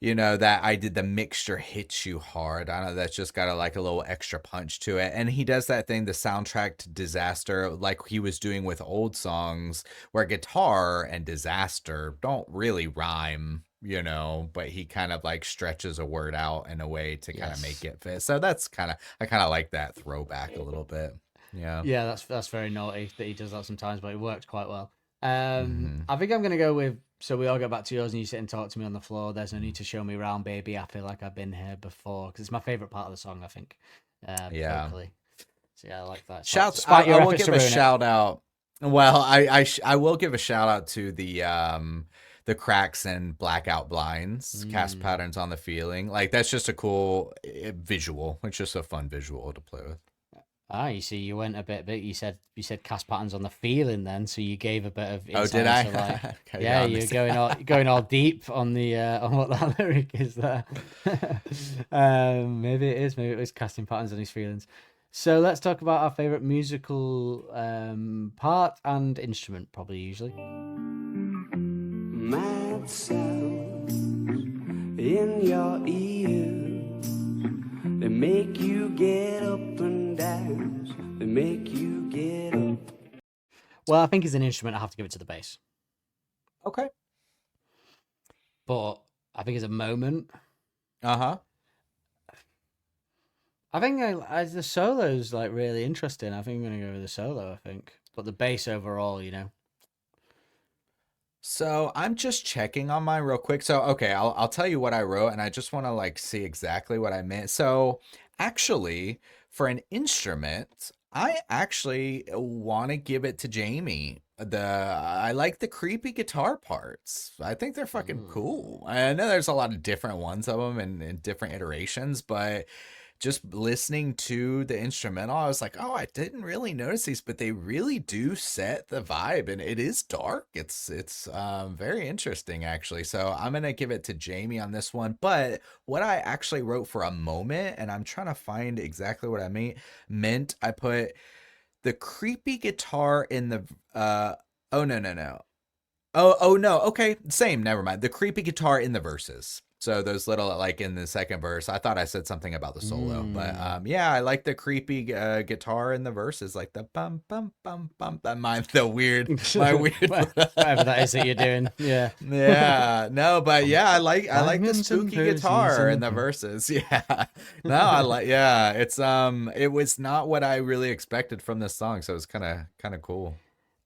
You know, that I did the mixture hits you hard. I know that's just got like a little extra punch to it. And he does that thing, the soundtrack to disaster, like he was doing with old songs where guitar and disaster don't really rhyme, you know, but he kind of like stretches a word out in a way to kind of make it fit. So that's I kind of like that throwback a little bit. Yeah. Yeah, that's very naughty that he does that sometimes, but it works quite well. I think I'm going to go with, so we all go back to yours and you sit and talk to me on the floor. There's no need to show me around, baby. I feel like I've been here before, because it's my favourite part of the song, I think. Vocally. So yeah, I like that. I will give a shout out. Well, I will give a shout out to the cracks and blackout blinds, cast patterns on the feeling. Like, that's just a cool visual. It's just a fun visual to play with. You see, you went a bit big. You said cast patterns on the feeling, then, so you gave a bit of insight. Oh, did I? To, like, Okay, yeah, you're going all deep on the on what that lyric is there. Maybe it was casting patterns on his feelings. So let's talk about our favorite musical part and instrument, probably usually. Mad sounds in your ears. They make you get up and dance. They make you get up. Well, I think as an instrument, I have to give it to the bass. Okay. But I think as a moment, I think as the solo's like really interesting. I think I'm gonna go with the solo. I think, but the bass overall, you know. So I'm just checking on mine real quick. So, okay, I'll tell you what I wrote, and I just want to like see exactly what I meant. So actually, for an instrument, I actually want to give it to Jamie. I like the creepy guitar parts. I think they're fucking cool. I know there's a lot of different ones of them and different iterations, but just listening to the instrumental, I was like, oh, I didn't really notice these, but they really do set the vibe, and it is dark. It's very interesting, actually. So I'm going to give it to Jamie on this one. But what I actually wrote for a moment, and I'm trying to find exactly what I meant, I put the creepy guitar in the, oh, no. Oh, no. Okay. Same. Never mind. The creepy guitar in the verses. So those little, like in the second verse, I thought I said something about the solo, but yeah, I like the creepy guitar in the verses, like the bum bum bum bum. My weird whatever that is that you're doing. Yeah, no, but yeah, I like the spooky guitar in the verses. Yeah, it's it was not what I really expected from this song, so it was kind of cool.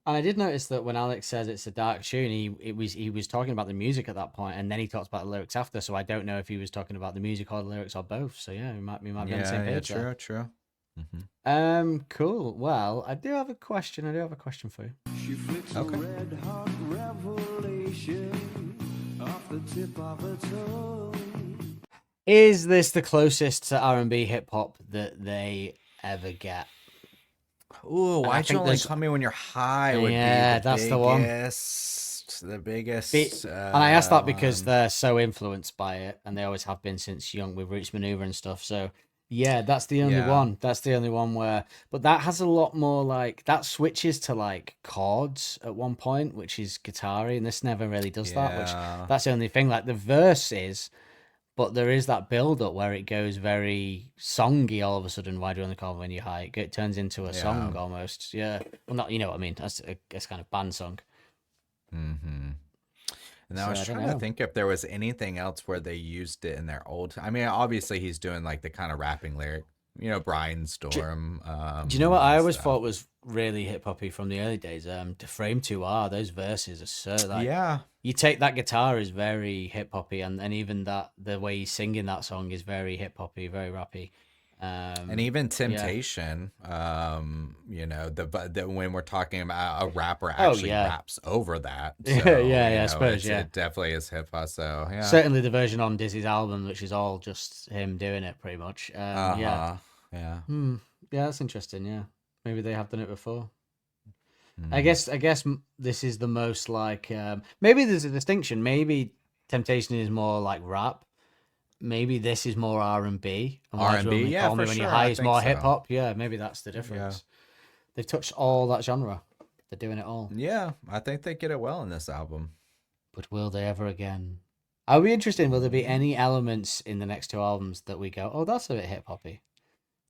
And I did notice that when Alex says it's a dark tune, he was talking about the music at that point, and then he talks about the lyrics after. So I don't know if he was talking about the music or the lyrics or both. So yeah, we might be on the same page. True. Cool. Well, I do have a question. For you. She flicks a red hot revelation off the tip of her tongue. Is this the closest to R&B hip hop that they ever get? Ooh, I why'd you think only there's- come me when you're high? Would Yeah, be the that's the one. the biggest. And I asked that because one. they're so influenced by it, and they always have been since young with Roots Maneuver and stuff. So yeah, that's the only Yeah. one. That's the only one where, but that has a lot more like that switches to like chords at one point, which is guitar-y, and this never really does that. Which Yeah. that's the only thing. Like the verse is, but there is that build-up where it goes very songy all of a sudden. Why do you want to call when you high? It turns into a song almost. Yeah. Well, not you know what I mean. That's a kind of band song. Mm-hmm. And So I was I don't trying to know. think if there was anything else where they used it in their old. I mean, obviously he's doing like the kind of rapping lyric, Brian Storm. Do you know what I and always stuff. thought was really hip hoppy from the early days? To Frame 2R, those verses are so like Yeah, you take that guitar is very hip hoppy, and even that the way he's singing that song is very hip hoppy, very rappy. and even Yeah. Temptation. The when we're talking about a rapper Oh, actually yeah. raps over that. So, Yeah, I suppose, yeah. it definitely is hip hop. So yeah, Certainly the version on Dizzy's album, which is all just him doing it pretty much. Yeah. yeah. Yeah, that's interesting. Yeah. Maybe they have done it before. Mm. I guess this is the most like maybe there's a distinction. Maybe Temptation is more like rap. Maybe this is more R&B. R&B, yeah, Call Me for When sure, You're High I is think more so. hip hop. Yeah, maybe that's the difference. They've touched all that genre. They're doing it all. Yeah, I think they get it well in this album. But will they ever again? I'll be interested. Will there be any elements in the next two albums that we go, oh, that's a bit hip hoppy?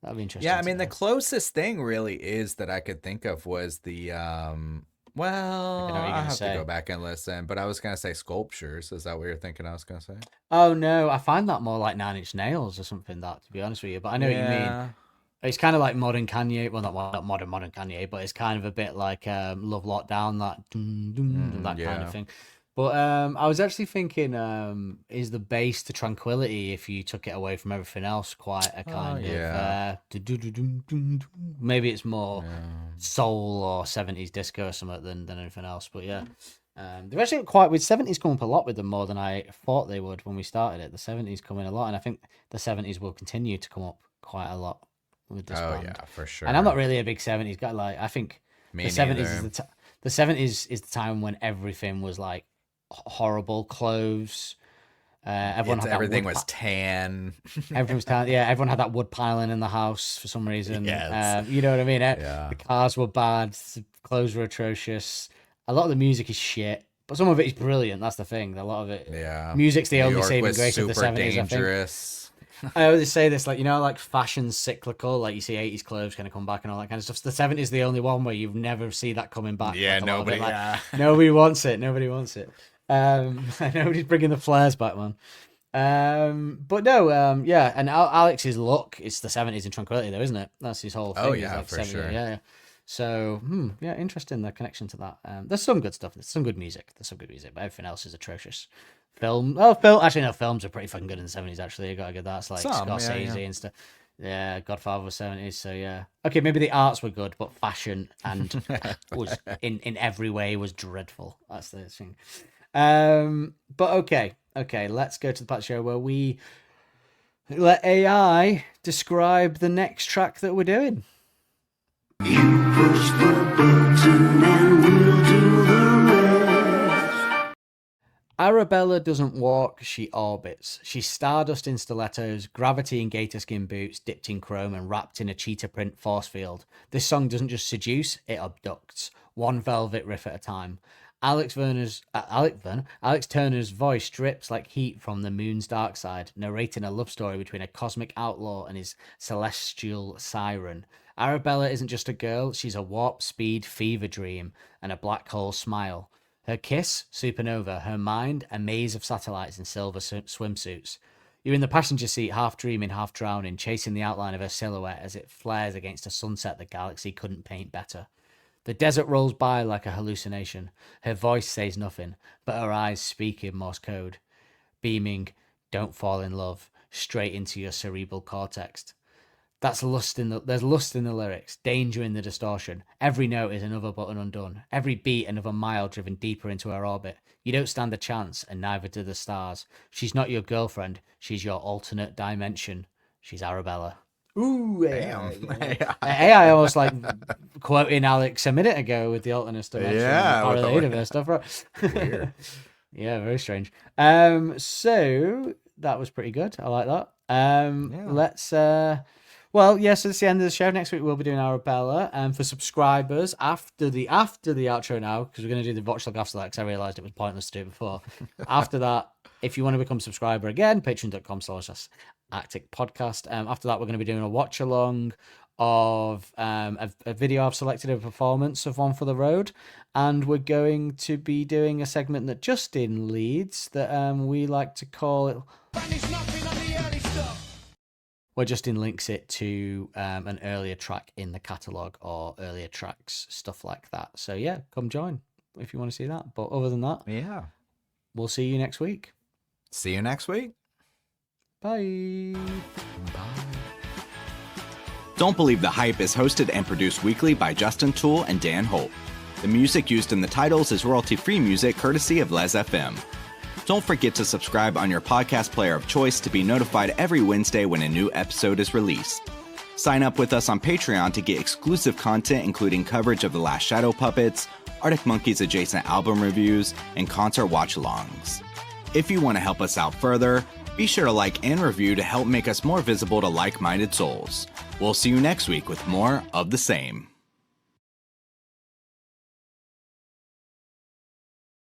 That'd be interesting. Yeah, I to mean the know. closest thing really is that I could think of was the well, what you're I gonna have say. to go back and listen, but I was gonna say Sculptures. Is that what you're thinking I was gonna say? Oh no, I find that more like Nine Inch Nails or something. That, to be honest with you, but I know what you mean. It's kind of like modern Kanye. Well, not modern Kanye, but it's kind of a bit like Love Lockdown, that that kind of thing. But I was actually thinking, is the bass to Tranquility, if you took it away from everything else, quite a kind of maybe it's more soul or 70s disco or something than anything else. But yeah. They've actually quite with 70s come up a lot with them more than I thought they would when we started it. The 70s come in a lot, and I think the 70s will continue to come up quite a lot with this band. Yeah, for sure. And I'm not really a big 70s guy. Like I think Me the 70s neither. is the 70s is the time when everything was like horrible clothes. Everyone had that everything wood was tan. Everything was tan. Yeah, everyone had that wood piling in the house for some reason. Yes. You know what I mean? Yeah. The cars were bad. The clothes were atrocious. A lot of the music is shit, but some of it is brilliant. That's the thing. A lot of it. Yeah. Music's the New only York saving was grace of the super 70s, I think. dangerous. I always say this, like, like fashion's cyclical, like you see 80s clothes kind of come back and all that kind of stuff. So the 70s is the only one where you've never see that coming back. Yeah, like, a lot of it, nobody. like, Yeah. nobody wants it. Nobody wants it. Nobody's bringing the flares back, man. But no, yeah, and Alex's look, it's the 70s in Tranquility, though, isn't it? That's his whole thing. Oh, is yeah, like for 70s, sure. Yeah. So, yeah, interesting, the connection to that. There's some good stuff. There's some good music. But everything else is atrocious. Actually, no, films are pretty fucking good in the 70s, actually. You gotta get that. It's like Some, yeah, Scorsese yeah. and stuff. Yeah, Godfather was 70s, so yeah. Okay, maybe the arts were good, but fashion and was in every way was dreadful. That's the thing. But okay, let's go to the part of the show where we let AI describe the next track that we're doing. Push the button and we'll do the rest. Arabella doesn't walk, she orbits. She's stardust in stilettos, gravity in gator skin boots, dipped in chrome and wrapped in a cheetah print force field. This song doesn't just seduce, it abducts. One velvet riff at a time. Alex Turner's voice drips like heat from the moon's dark side, narrating a love story between a cosmic outlaw and his celestial siren. Arabella isn't just a girl, she's a warp speed fever dream and a black hole smile. Her kiss, supernova. Her mind, a maze of satellites in silver swimsuits. You're in the passenger seat, half dreaming, half drowning, chasing the outline of her silhouette as it flares against a sunset the galaxy couldn't paint better. The desert rolls by like a hallucination. Her voice says nothing, but her eyes speak in Morse code. Beaming, don't fall in love, straight into your cerebral cortex. There's lust in the lyrics, danger in the distortion. Every note is another button undone. Every beat another mile driven deeper into her orbit. You don't stand a chance, and neither do the stars. She's not your girlfriend. She's your alternate dimension. She's Arabella. Ooh, Damn. AI almost like quoting Alex a minute ago with the alternate dimension. Yeah, with the universe stuff. Right? Weird. Yeah, very strange. So that was pretty good. I like that. Let's well, yes, so it's the end of the show. Next week we'll be doing Arabella. And for subscribers, after the outro now, because we're going to do the voxlog after that, because I realised it was pointless to do it before. After that, if you want to become a subscriber again, patreon.com/Arctic Podcast. After that, we're going to be doing a watch along of a video I've selected of a performance of One for the Road, and we're going to be doing a segment that Justin leads that we like to call it. Where Justin links it to an earlier track in the catalogue or earlier tracks, stuff like that. So yeah, come join if you want to see that. But other than that, Yeah. we'll see you next week. See you next week. Bye. Don't Believe the Hype is hosted and produced weekly by Justin Toole and Dan Holt. The music used in the titles is royalty-free music courtesy of Les FM. Don't forget to subscribe on your podcast player of choice to be notified every Wednesday when a new episode is released. Sign up with us on Patreon to get exclusive content including coverage of The Last Shadow Puppets, Arctic Monkeys adjacent album reviews, and concert watch-alongs. If you want to help us out further, be sure to like and review to help make us more visible to like-minded souls. We'll see you next week with more of the same.